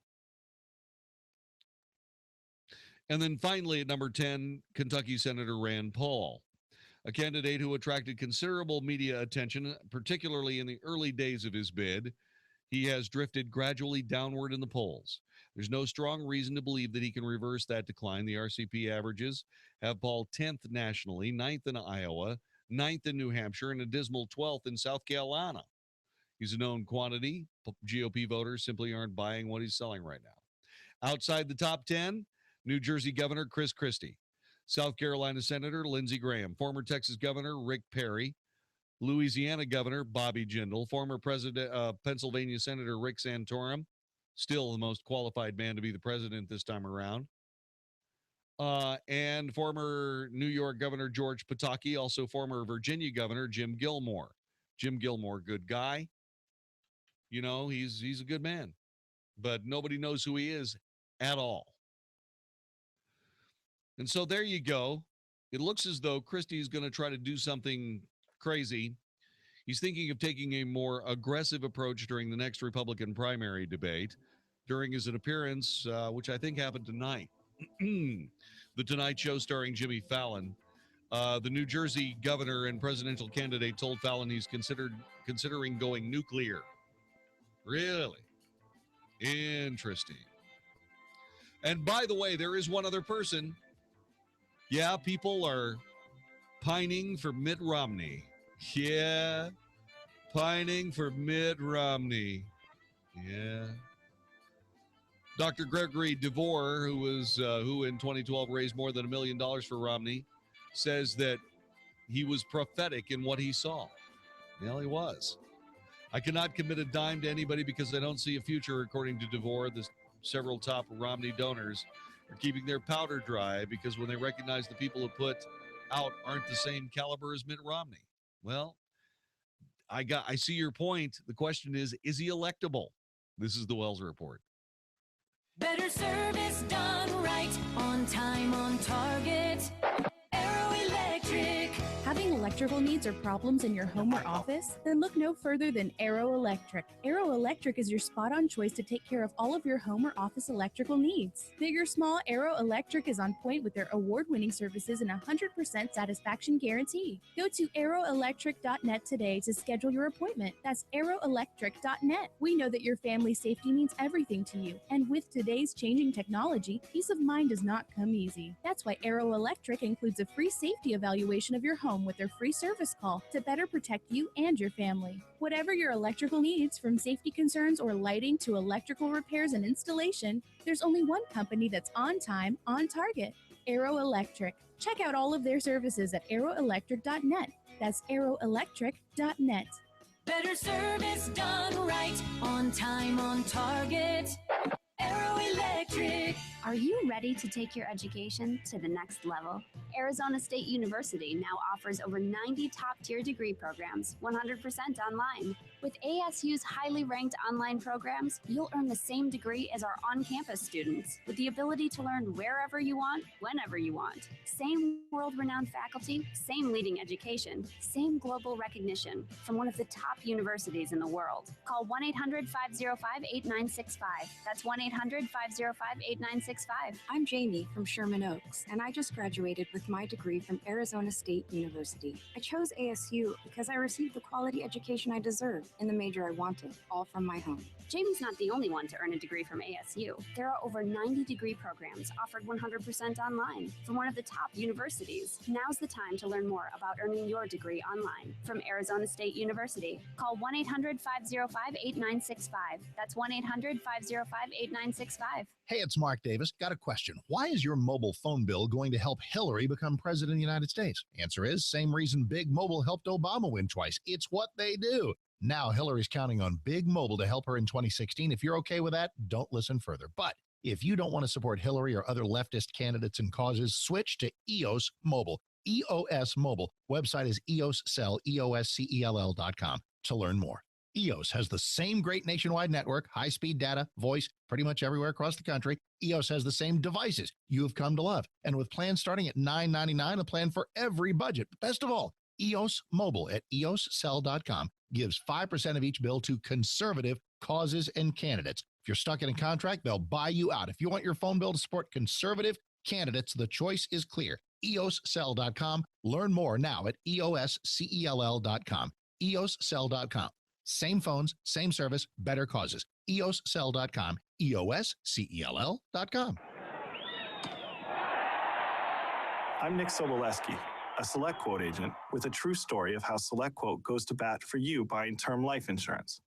And then finally, at number 10, Kentucky Senator Rand Paul, a candidate who attracted considerable media attention, particularly in the early days of his bid. He has drifted gradually downward in the polls. There's no strong reason to believe that he can reverse that decline. The RCP averages have Paul 10th nationally, 9th in Iowa, 9th in New Hampshire, and a dismal 12th in South Carolina. He's a known quantity. GOP voters simply aren't buying what he's selling right now. Outside the top 10, New Jersey Governor Chris Christie, South Carolina Senator Lindsey Graham, former Texas Governor Rick Perry, Louisiana Governor Bobby Jindal, former Pennsylvania Senator Rick Santorum, still the most qualified man to be the president this time around, and former New York Governor George Pataki, also former Virginia Governor Jim Gilmore. Jim Gilmore, good guy. You know, he's a good man, but nobody knows who he is at all. And so there you go. It looks as though Christie's going to try to do something crazy. He's thinking of taking a more aggressive approach during the next Republican primary debate. During his appearance, which I think happened tonight, the Tonight Show starring Jimmy Fallon, the New Jersey governor and presidential candidate told Fallon he's considering going nuclear. Really? Interesting. And by the way, there is one other person. Yeah, people are pining for Mitt Romney. Yeah, pining for Mitt Romney. Yeah. Dr. Gregory DeVore, who in 2012 raised more than $1 million for Romney, says that he was prophetic in what he saw. Well, he was. I cannot commit a dime to anybody because I don't see a future, according to DeVore. The several top Romney donors are keeping their powder dry because when they recognize the people who put out aren't the same caliber as Mitt Romney. Well, I see your point. The question is he electable? This is the Wells Report. Better service done right, on time, on target. Aero Electric. Having electrical needs or problems in your home or office? Then look no further than Aero Electric. Aero Electric is your spot-on choice to take care of all of your home or office electrical needs. Big or small, Aero Electric is on point with their award-winning services and 100% satisfaction guarantee. Go to aeroelectric.net today to schedule your appointment. That's aeroelectric.net. We know that your family's safety means everything to you, and with today's changing technology, peace of mind does not come easy. That's why Aero Electric includes a free safety evaluation of your home with their free service call to better protect you and your family. Whatever your electrical needs, from safety concerns or lighting to electrical repairs and installation, there's only one company that's on time, on target. Aero Electric. Check out all of their services at aeroelectric.net. That's aeroelectric.net. Better service done right, on time, on target. Aero Electric. Are you ready to take your education to the next level? Arizona State University now offers over 90 top-tier degree programs, 100% online. With ASU's highly ranked online programs, you'll earn the same degree as our on-campus students, with the ability to learn wherever you want, whenever you want. Same world-renowned faculty, same leading education, same global recognition from one of the top universities in the world. Call 1-800-505-8965. That's 1-800-505-8965. I'm Jamie from Sherman Oaks, and I just graduated with my degree from Arizona State University. I chose ASU because I received the quality education I deserve in the major I wanted, all from my home. Jamie's not the only one to earn a degree from ASU. There are over 90 degree programs offered 100% online from one of the top universities. Now's the time to learn more about earning your degree online from Arizona State University. Call 1-800-505-8965. That's 1-800-505-8965. Hey, it's Mark Davis. Got a question. Why is your mobile phone bill going to help Hillary become president of the United States? Answer is, same reason Big Mobile helped Obama win twice. It's what they do. Now Hillary's counting on Big Mobile to help her in 2016. If you're okay with that, don't listen further. But if you don't want to support Hillary or other leftist candidates and causes, switch to EOS Mobile. EOS Mobile. Website is EOScell, EOSCELL.com to learn more. EOS has the same great nationwide network, high-speed data, voice, pretty much everywhere across the country. EOS has the same devices you have come to love. And with plans starting at $9.99, a plan for every budget. Best of all, EOS Mobile at EOScell.com gives 5% of each bill to conservative causes and candidates. If you're stuck in a contract, they'll buy you out. If you want your phone bill to support conservative candidates, the choice is clear. EOScell.com. Learn more now at EOSCELL.com. EOScell.com. Same phones, same service, better causes. EOScell.com. EOSCELL.com. I'm Nick Soboleski, a SelectQuote agent with a true story of how SelectQuote goes to bat for you buying term life insurance.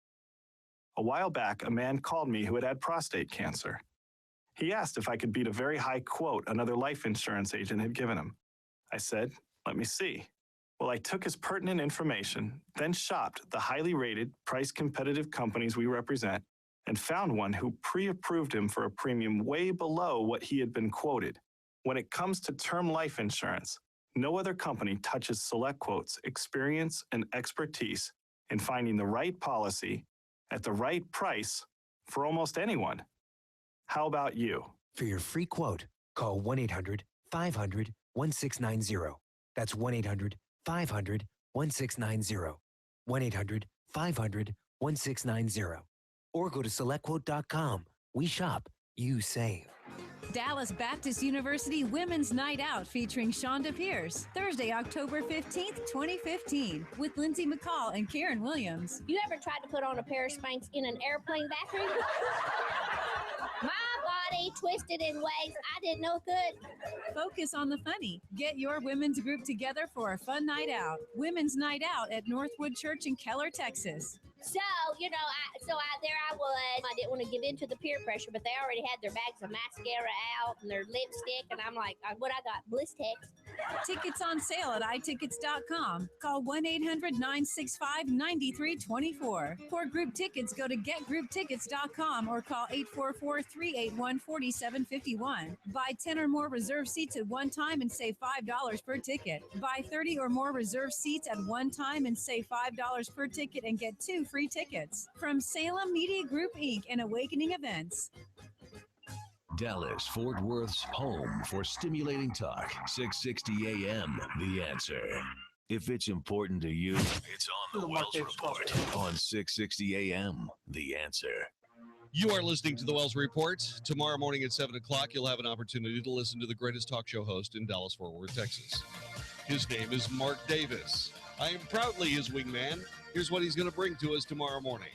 A while back, a man called me who had had prostate cancer. He asked if I could beat a very high quote another life insurance agent had given him. I said, let me see. Well, I took his pertinent information, then shopped the highly rated, price-competitive companies we represent, and found one who pre-approved him for a premium way below what he had been quoted. When it comes to term life insurance, no other company touches SelectQuote's experience and expertise in finding the right policy at the right price for almost anyone. How about you? For your free quote, call 1-800-500-1690. That's 1-800-500-1690. 1-800-500-1690. Or go to selectquote.com. We shop, you save. Dallas Baptist University Women's Night Out featuring Shonda Pierce, Thursday, October 15th, 2015, with Lindsay McCall and Karen Williams. You ever tried to put on a pair of Spanx in an airplane bathroom? My body twisted in ways I didn't know it could. Focus on the funny. Get your women's group together for a fun night out. Women's Night Out at Northwood Church in Keller, Texas. So, there I was. I didn't want to give in to the peer pressure, but they already had their bags of mascara out and their lipstick, and I'm like, what I got? Blistex. Tickets on sale at iTickets.com. Call 1-800-965-9324. For group tickets, go to getgrouptickets.com or call 844-381-4751. Buy 10 or more reserved seats at one time and save $5 per ticket. Buy 30 or more reserved seats at one time and save $5 per ticket and get 2 free tickets. From Salem Media Group, Inc. and Awakening Events. Dallas, Fort Worth's home for stimulating talk. 660 AM, The Answer. If it's important to you, it's on the Wells Report on 660 AM, The Answer. You are listening to the Wells Report. Tomorrow morning at 7 o'clock, you'll have an opportunity to listen to the greatest talk show host in Dallas, Fort Worth, Texas. His name is Mark Davis. I am proudly his wingman. Here's what he's going to bring to us tomorrow morning.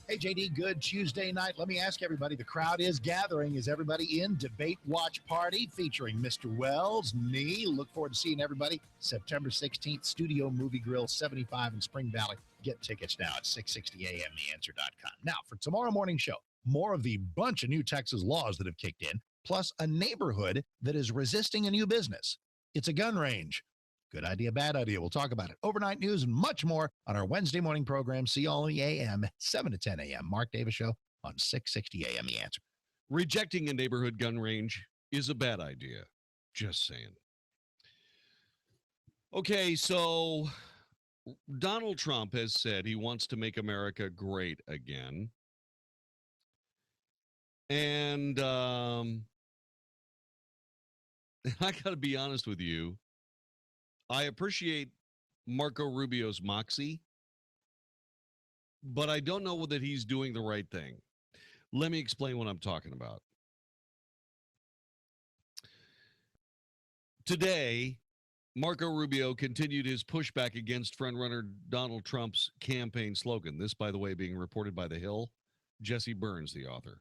Hey, JD, good Tuesday night. Let me ask everybody, the crowd is gathering. Is everybody in? Debate Watch Party featuring Mr. Wells, me. Look forward to seeing everybody September 16th, Studio Movie Grill 75 in Spring Valley. Get tickets now at 660amtheanswer.com. Now, for tomorrow morning show, more of the bunch of new Texas laws that have kicked in, plus a neighborhood that is resisting a new business. It's a gun range. Good idea, bad idea. We'll talk about it. Overnight news and much more on our Wednesday morning program, See All in the AM, 7 to 10 a.m. Mark Davis Show on 660 AM, The Answer. Rejecting a neighborhood gun range is a bad idea. Just saying. Okay, so Donald Trump has said he wants to make America great again. And I got to be honest with you. I appreciate Marco Rubio's moxie, but I don't know that he's doing the right thing. Let me explain what I'm talking about. Today, Marco Rubio continued his pushback against frontrunner Donald Trump's campaign slogan. This, by the way, being reported by The Hill, Jesse Burns, the author.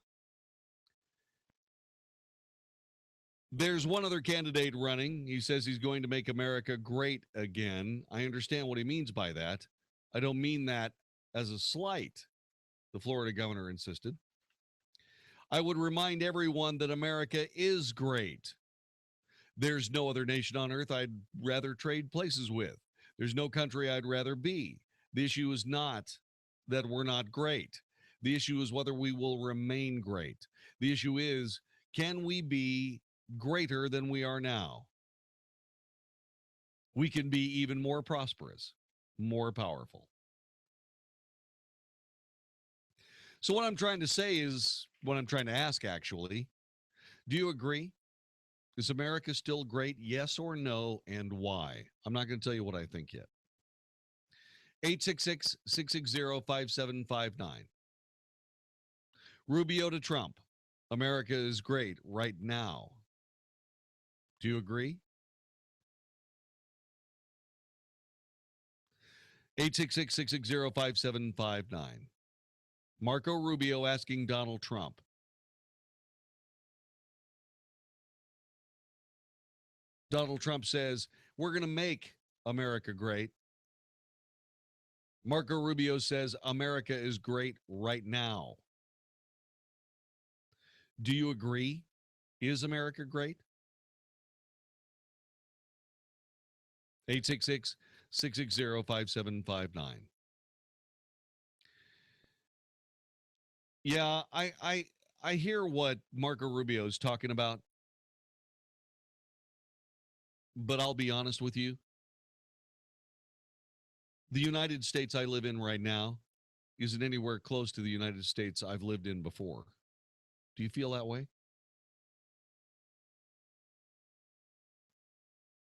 There's one other candidate running. He says he's going to make America great again. I understand what he means by that. I don't mean that as a slight, the Florida governor insisted. I would remind everyone that America is great. There's no other nation on earth I'd rather trade places with. There's no country I'd rather be. The issue is not that we're not great. The issue is whether we will remain great. The issue is, can we be greater than we are now? We can be even more prosperous, more powerful. So what I'm trying to say is, what I'm trying to ask actually, do you agree? Is America still great? Yes or no, and why? I'm not going to tell you what I think yet. 866-660-5759. Rubio to Trump. America is great right now. Do you agree? 866-660-5759. Marco Rubio asking Donald Trump. Donald Trump says, we're going to make America great. Marco Rubio says, America is great right now. Do you agree? Is America great? 866-660-5759. Yeah, I hear what Marco Rubio is talking about, but I'll be honest with you. The United States I live in right now isn't anywhere close to the United States I've lived in before. Do you feel that way?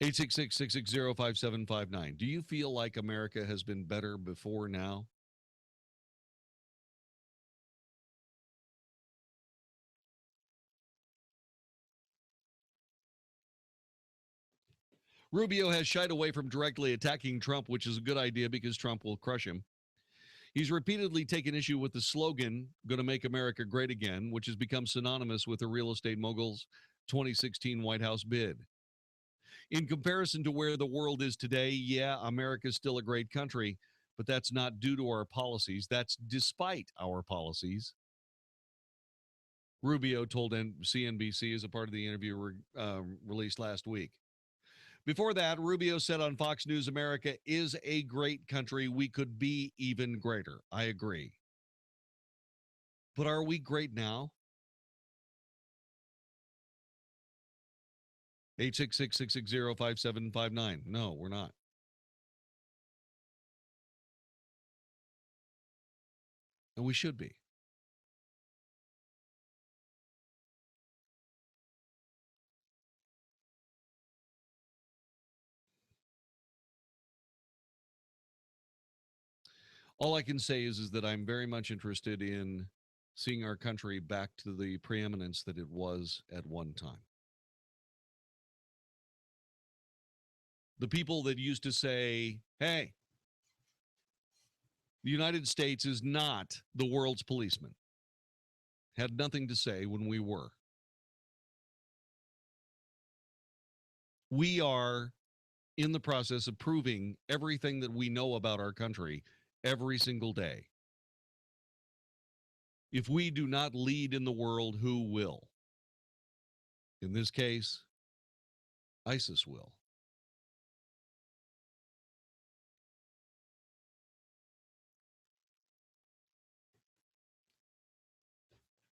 866-660-5759. Do you feel like America has been better before now? Rubio has shied away from directly attacking Trump, which is a good idea because Trump will crush him. He's repeatedly taken issue with the slogan, "Gonna make America great again," which has become synonymous with the real estate mogul's 2016 White House bid. In comparison to where the world is today, yeah, America's still a great country, but that's not due to our policies. That's despite our policies. Rubio told CNBC as a part of the interview released last week. Before that, Rubio said on Fox News, America is a great country. We could be even greater. I agree. But are we great now? 866-660-5759. No, we're not. And we should be. All I can say is that I'm very much interested in seeing our country back to the preeminence that it was at one time. The people that used to say, hey, the United States is not the world's policeman, had nothing to say when we were. We are in the process of proving everything that we know about our country every single day. If we do not lead in the world, who will? In this case, ISIS will.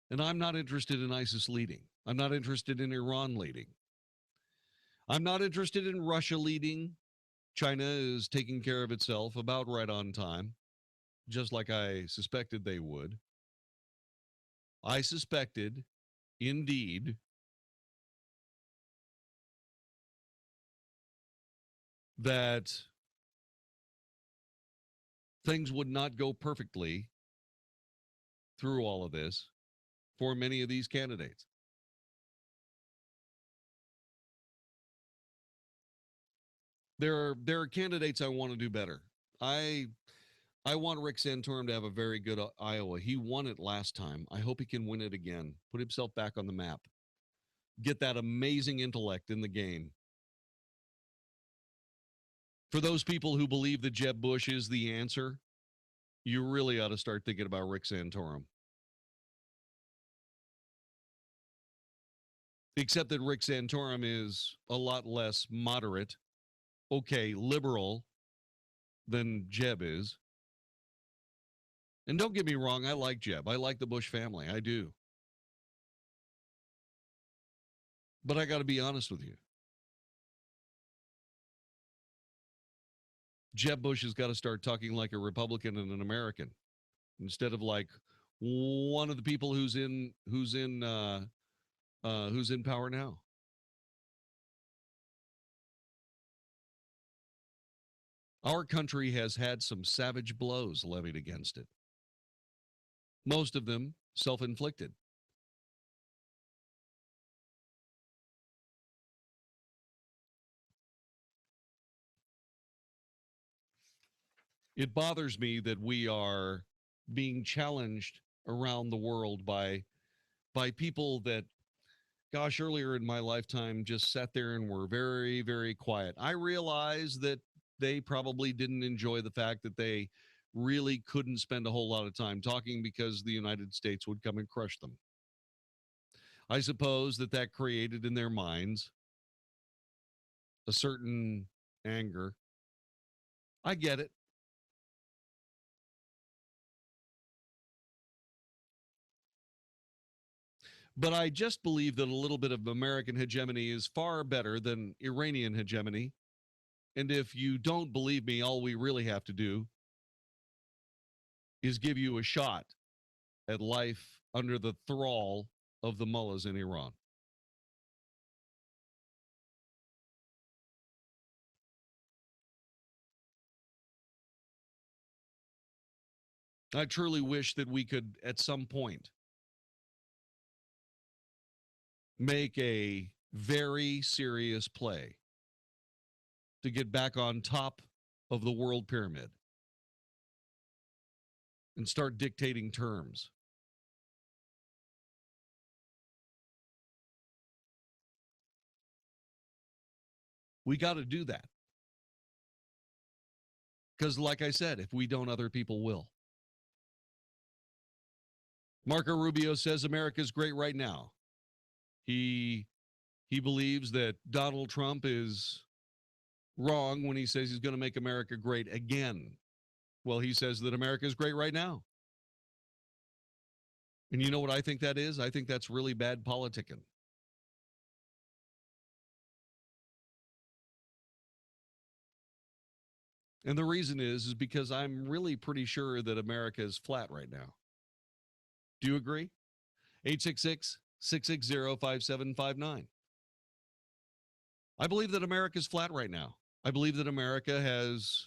And I'm not interested in ISIS leading. I'm not interested in Iran leading. I'm not interested in Russia leading. China is taking care of itself about right on time, just like I suspected they would. I suspected, indeed, that things would not go perfectly through all of this for many of these candidates. There are candidates I want to do better. I want Rick Santorum to have a very good Iowa. He won it last time. I hope he can win it again. Put himself back on the map. Get that amazing intellect in the game. For those people who believe that Jeb Bush is the answer, you really ought to start thinking about Rick Santorum. Except that Rick Santorum is a lot less moderate, okay, liberal than Jeb is. And don't get me wrong, I like Jeb. I like the Bush family. I do. But I got to be honest with you. Jeb Bush has got to start talking like a Republican and an American instead of like one of the people who's in power now. Our country has had some savage blows levied against it. Most of them self-inflicted. It bothers me that we are being challenged around the world by people that, gosh, earlier in my lifetime just sat there and were very, very quiet. I realize that they probably didn't enjoy the fact that they really couldn't spend a whole lot of time talking because the United States would come and crush them. I suppose that created in their minds a certain anger. I get it. But I just believe that a little bit of American hegemony is far better than Iranian hegemony. And if you don't believe me, all we really have to do is give you a shot at life under the thrall of the mullahs in Iran. I truly wish that we could, at some point, make a very serious play to get back on top of the world pyramid and start dictating terms. We got to do that. Because, like I said, if we don't, other people will. Marco Rubio says America's great right now. He believes that Donald Trump is wrong when he says he's going to make America great again. Well, he says that America is great right now. And you know what I think that is? I think that's really bad politicking. And the reason is because I'm really pretty sure that America is flat right now. Do you agree? 866-660-5759. I believe that America is flat right now. I believe that America has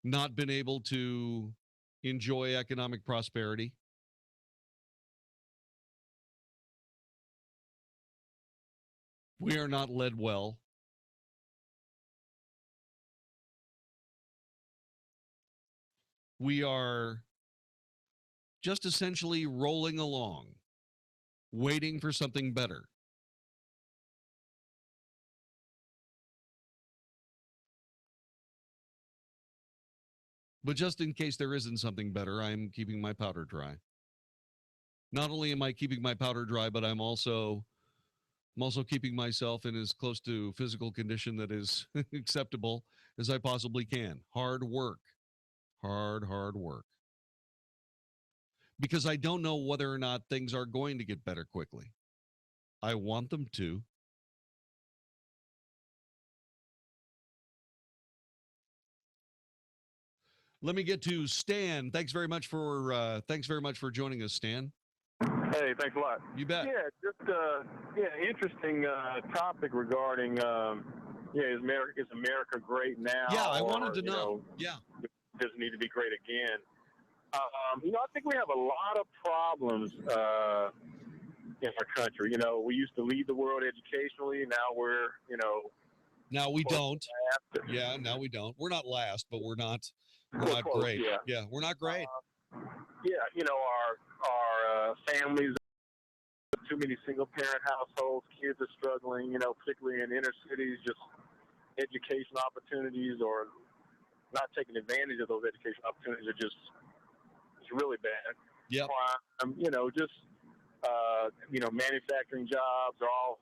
not been able to enjoy economic prosperity. We are not led well. We are just essentially rolling along, waiting for something better. But just in case there isn't something better, I'm keeping my powder dry. Not only am I keeping my powder dry, but I'm also keeping myself in as close to physical condition that is acceptable as I possibly can. Hard work. Hard work. Because I don't know whether or not things are going to get better quickly. I want them to. Let me get to Stan. Thanks very much for joining us, Stan. Hey, thanks a lot. You bet. Yeah, just interesting topic regarding is America great now? Yeah, I wanted to know. Does it need to be great again? I think we have a lot of problems in our country. We used to lead the world educationally. Now we're, Now we don't. Yeah, now we don't. We're not last, but we're not close, great. Yeah, we're not great. Our families, too many single-parent households, kids are struggling, particularly in inner cities, just education opportunities or not taking advantage of those education opportunities are just it's really bad. Yeah. Manufacturing jobs are all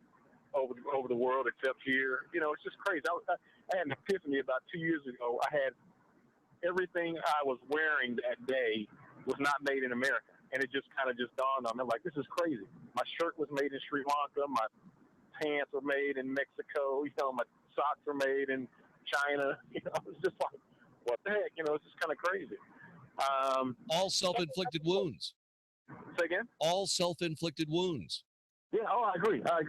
over the world except here. It's just crazy. I had an epiphany about 2 years ago. I had everything I was wearing that day was not made in America. And it just kind of dawned on me, like, this is crazy. My shirt was made in Sri Lanka. My pants were made in Mexico. My socks were made in China. It's just like, what the heck? It's just kind of crazy. All self-inflicted wounds. Say again? All self-inflicted wounds. Yeah, I agree. I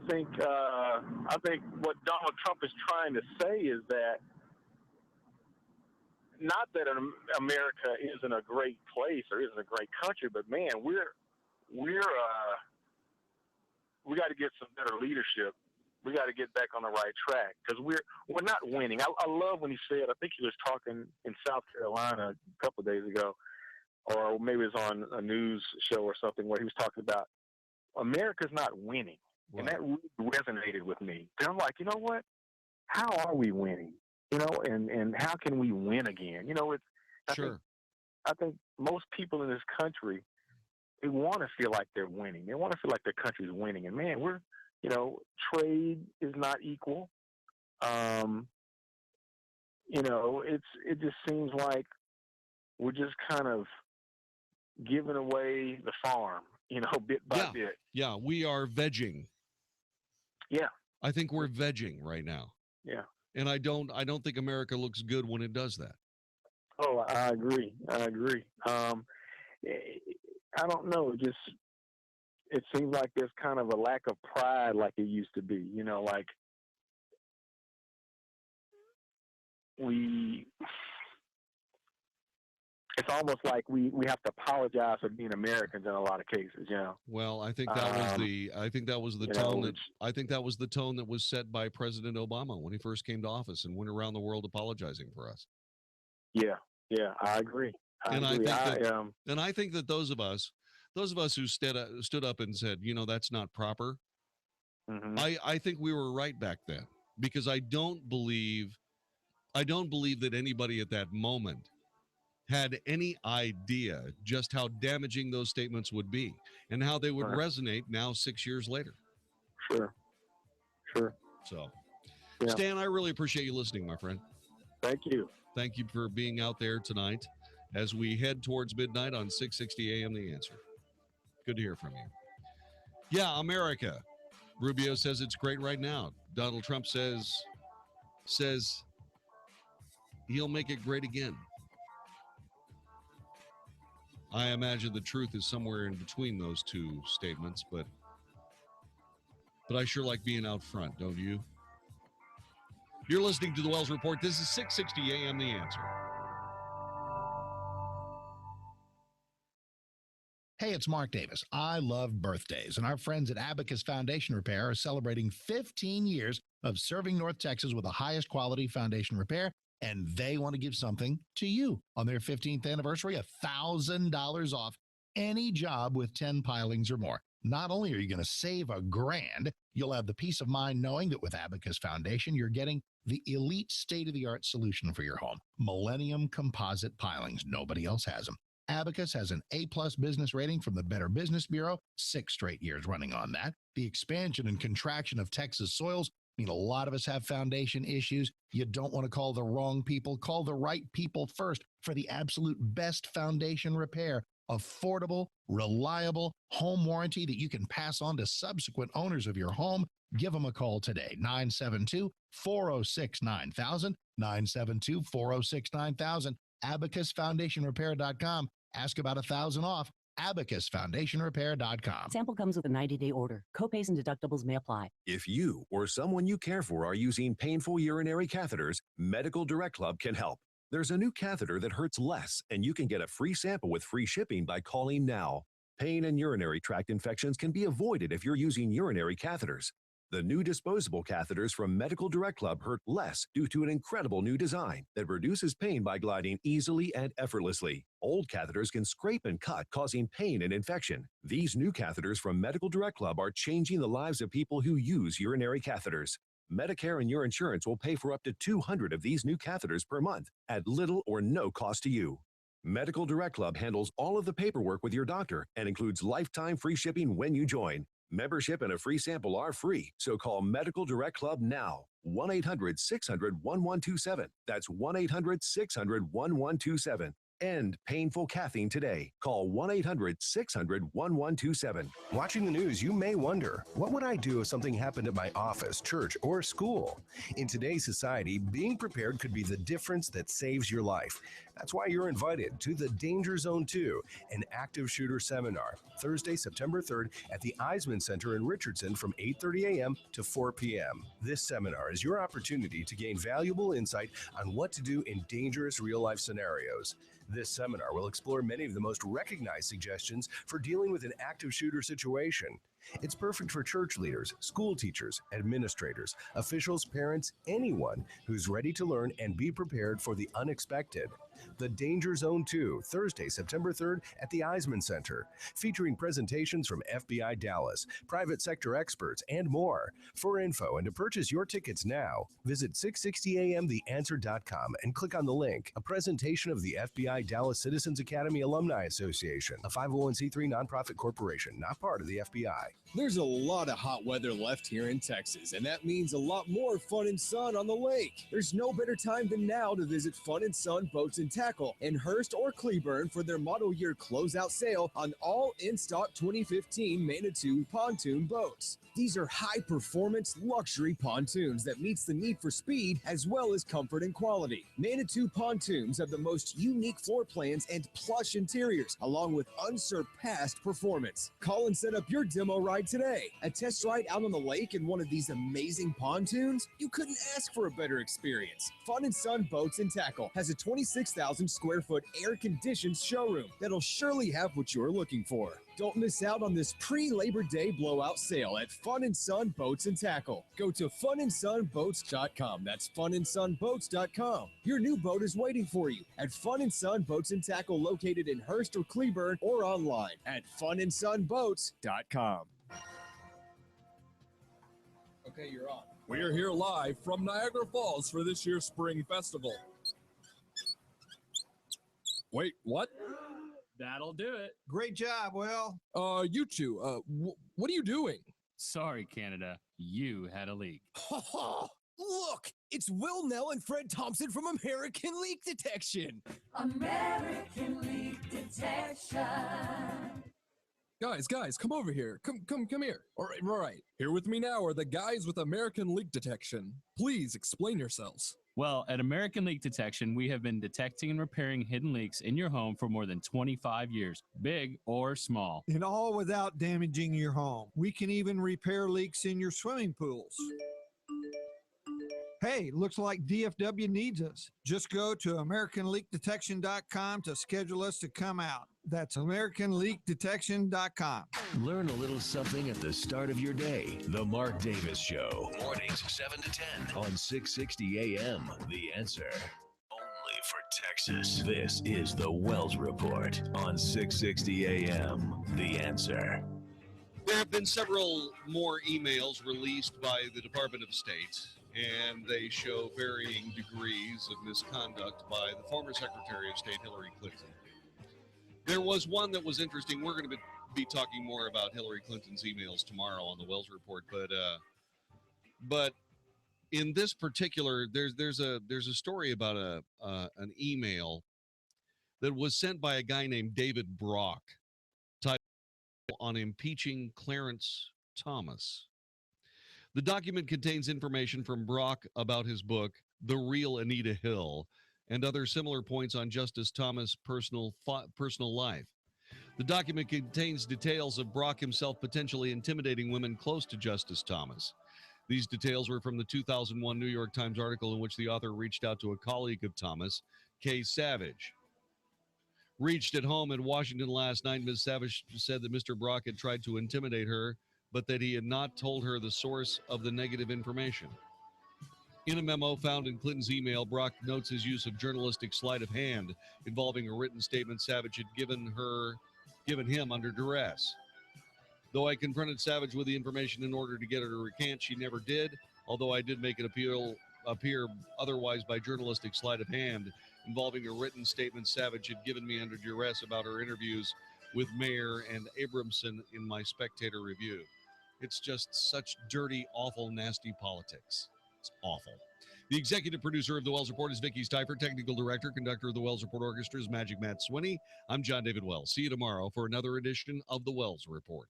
think what Donald Trump is trying to say is that not that America isn't a great place or isn't a great country, but man, we got to get some better leadership. We got to get back on the right track because we're not winning. I love when he said, I think he was talking in South Carolina a couple of days ago, or maybe it was on a news show or something where he was talking about America's not winning. Right. And that really resonated with me. And I'm like, you know what? How are we winning? And how can we win again? I think most people in this country, they want to feel like they're winning. They want to feel like their country's winning. And man, trade is not equal. It just seems like we're just kind of giving away the farm, bit by bit. Yeah, we are vegging. Yeah. I think we're vegging right now. Yeah. And I don't think America looks good when it does that. Oh, I agree. I don't know. It seems like there's kind of a lack of pride like it used to be. Like it's almost like we have to apologize for being Americans in a lot of cases. Well, I think that was the tone that was set by President Obama when he first came to office and went around the world apologizing for us. Yeah, I agree. I think that those of us who stood up and said, that's not proper. Mm-hmm. I think we were right back then, because I don't believe that anybody at that moment had any idea just how damaging those statements would be and how they would resonate now 6 years later. Sure. So, yeah. Stan, I really appreciate you listening, my friend. Thank you. Thank you for being out there tonight as we head towards midnight on 660 AM The Answer. Good to hear from you. Yeah, America. Rubio says it's great right now. Donald Trump says he'll make it great again. I imagine the truth is somewhere in between those two statements, but I sure like being out front, don't you? You're listening to the Wells Report. This is 660 AM The Answer. Hey, it's Mark Davis. I love birthdays, and our friends at Abacus Foundation Repair are celebrating 15 years of serving North Texas with the highest quality foundation repair, and they want to give something to you. On their 15th anniversary, $1,000 off any job with 10 pilings or more. Not only are you going to save $1,000, you'll have the peace of mind knowing that with Abacus Foundation, you're getting the elite state-of-the-art solution for your home. Millennium composite pilings. Nobody else has them. Abacus has an A-plus business rating from the Better Business Bureau, 6 straight years running on that. The expansion and contraction of Texas soils mean a lot of us have foundation issues. You don't want to call the wrong people. Call the right people first for the absolute best foundation repair. Affordable, reliable home warranty that you can pass on to subsequent owners of your home. Give them a call today, 972-406-9000, 972-406-9000, abacusfoundationrepair.com. Ask about $1,000 off. abacusfoundationrepair.com. Sample comes with a 90-day order. Copays and deductibles may apply. If you or someone you care for are using painful urinary catheters, Medical Direct Club can help. There's a new catheter that hurts less, and you can get a free sample with free shipping by calling now. Pain and urinary tract infections can be avoided if you're using urinary catheters. The new disposable catheters from Medical Direct Club hurt less due to an incredible new design that reduces pain by gliding easily and effortlessly. Old catheters can scrape and cut, causing pain and infection. These new catheters from Medical Direct Club are changing the lives of people who use urinary catheters. Medicare and your insurance will pay for up to 200 of these new catheters per month at little or no cost to you. Medical Direct Club handles all of the paperwork with your doctor and includes lifetime free shipping when you join. Membership and a free sample are free, so call Medical Direct Club now. 1-800-600-1127. That's 1-800-600-1127. End painful cathing today. Call 1-800-600-1127. Watching the news, you may wonder, what would I do if something happened at my office, church, or school? In today's society, being prepared could be the difference that saves your life. That's why you're invited to the Danger Zone 2, an active shooter seminar, Thursday, September 3rd at the Eisman Center in Richardson from 8:30 a.m. to 4 p.m. This seminar is your opportunity to gain valuable insight on what to do in dangerous real-life scenarios. This seminar will explore many of the most recognized suggestions for dealing with an active shooter situation. It's perfect for church leaders, school teachers, administrators, officials, parents, anyone who's ready to learn and be prepared for the unexpected. The Danger Zone 2, Thursday, September 3rd at the Eisman Center, featuring presentations from FBI Dallas, private sector experts, and more. For info and to purchase your tickets now, visit 660amtheanswer.com and click on the link. A presentation of the FBI Dallas Citizens Academy Alumni Association, a 501c3 nonprofit corporation, not part of the FBI. There's a lot of hot weather left here in Texas, and that means a lot more fun and sun on the lake. There's no better time than now to visit Fun and Sun Boats and and Tackle in Hurst or Cleburne for their model year closeout sale on all in-stock 2015 Manitou pontoon boats. These are high-performance luxury pontoons that meets the need for speed as well as comfort and quality. Manitou pontoons have the most unique floor plans and plush interiors, along with unsurpassed performance. Call and set up your demo ride today. A test ride out on the lake in one of these amazing pontoons? You couldn't ask for a better experience. Fun and Sun Boats and Tackle has a 26,000 square foot air-conditioned showroom that'll surely have what you're looking for. Don't miss out on this pre-Labor Day blowout sale at Fun and Sun Boats and Tackle. Go to funandsunboats.com. That's funandsunboats.com. Your new boat is waiting for you at Fun and Sun Boats and Tackle, located in Hurst or Cleburne, or online at funandsunboats.com. Okay, you're on. We are here live from Niagara Falls for this year's Spring Festival. Wait, what? That'll do it. Great job, Will. You two, what are you doing? Sorry, Canada. You had a leak. Look, it's Will Nell and Fred Thompson from American Leak Detection. American Leak Detection. Guys, come over here. Come here. All right. Here with me now are the guys with American Leak Detection. Please explain yourselves. Well, at American Leak Detection, we have been detecting and repairing hidden leaks in your home for more than 25 years, big or small. And all without damaging your home. We can even repair leaks in your swimming pools. Hey, looks like DFW needs us. Just go to AmericanLeakDetection.com to schedule us to come out. That's AmericanLeakDetection.com. Learn a little something at the start of your day. The Mark Davis Show. Mornings 7 to 10 on 660 AM. The Answer. Only for Texas. This is the Wells Report on 660 AM. The Answer. There have been several more emails released by the Department of State, and they show varying degrees of misconduct by the former Secretary of State, Hillary Clinton. There was one that was interesting. We're going to be talking more about Hillary Clinton's emails tomorrow on the Wells Report, but in this particular, there's a story about an email that was sent by a guy named David Brock, titled "On Impeaching Clarence Thomas." The document contains information from Brock about his book, The Real Anita Hill, and other similar points on Justice Thomas' personal life. The document contains details of Brock himself potentially intimidating women close to Justice Thomas. These details were from the 2001 New York Times article in which the author reached out to a colleague of Thomas, Kay Savage. Reached at home in Washington last night, Ms. Savage said that Mr. Brock had tried to intimidate her, but that he had not told her the source of the negative information. In a memo found in Clinton's email, Brock notes his use of journalistic sleight of hand involving a written statement Savage had given him under duress. Though I confronted Savage with the information in order to get her to recant, she never did, although I did make it appear otherwise by journalistic sleight of hand involving a written statement Savage had given me under duress about her interviews with Mayer and Abramson in my Spectator review. It's just such dirty, awful, nasty politics. It's awful. The executive producer of the Wells Report is Vicky Stifer. Technical director, conductor of the Wells Report Orchestra is Magic Matt Swinney. I'm Jon-David Wells. See you tomorrow for another edition of the Wells Report.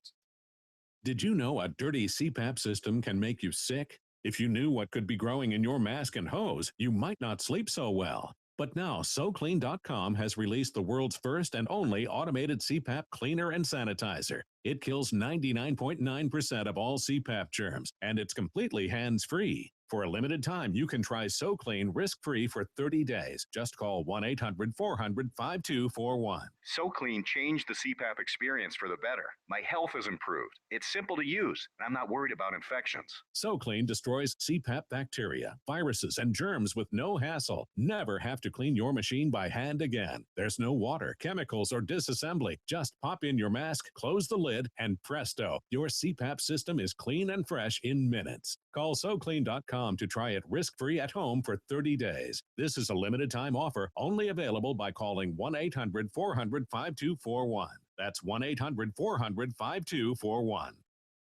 Did you know a dirty CPAP system can make you sick? If you knew what could be growing in your mask and hose, you might not sleep so well. But now, SoClean.com has released the world's first and only automated CPAP cleaner and sanitizer. It kills 99.9% of all CPAP germs, and it's completely hands-free. For a limited time, you can try SoClean risk-free for 30 days. Just call 1-800-400-5241. SoClean changed the CPAP experience for the better. My health has improved. It's simple to use, and I'm not worried about infections. SoClean destroys CPAP bacteria, viruses, and germs with no hassle. Never have to clean your machine by hand again. There's no water, chemicals, or disassembly. Just pop in your mask, close the lid, and presto, your CPAP system is clean and fresh in minutes. Call SoClean.com to try it risk-free at home for 30 days. This is a limited-time offer only available by calling 1-800-400-5241. That's 1-800-400-5241.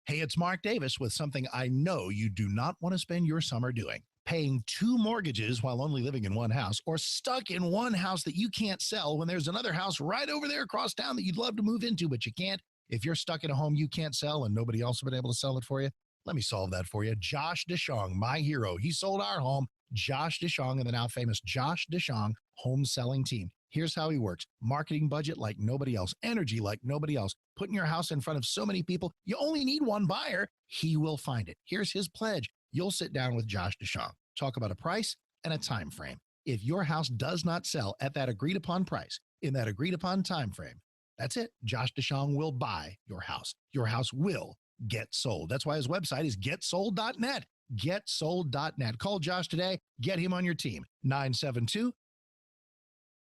Hey, it's Mark Davis with something I know you do not want to spend your summer doing. paying 2 mortgages while only living in one house, or stuck in one house that you can't sell when there's another house right over there across town that you'd love to move into, but you can't. If you're stuck in a home you can't sell and nobody else has been able to sell it for you, let me solve that for you. Josh DeShong, my hero. He sold our home. Josh DeShong and the now famous Josh DeShong home selling team. Here's how he works. Marketing budget like nobody else. Energy like nobody else. Putting your house in front of so many people. You only need one buyer. He will find it. Here's his pledge. You'll sit down with Josh DeShong. Talk about a price and a time frame. If your house does not sell at that agreed upon price in that agreed upon time frame, that's it. Josh DeShong will buy your house. Your house will get sold. That's why his website is getsold.net. Getsold.net. Call Josh today. Get him on your team. 972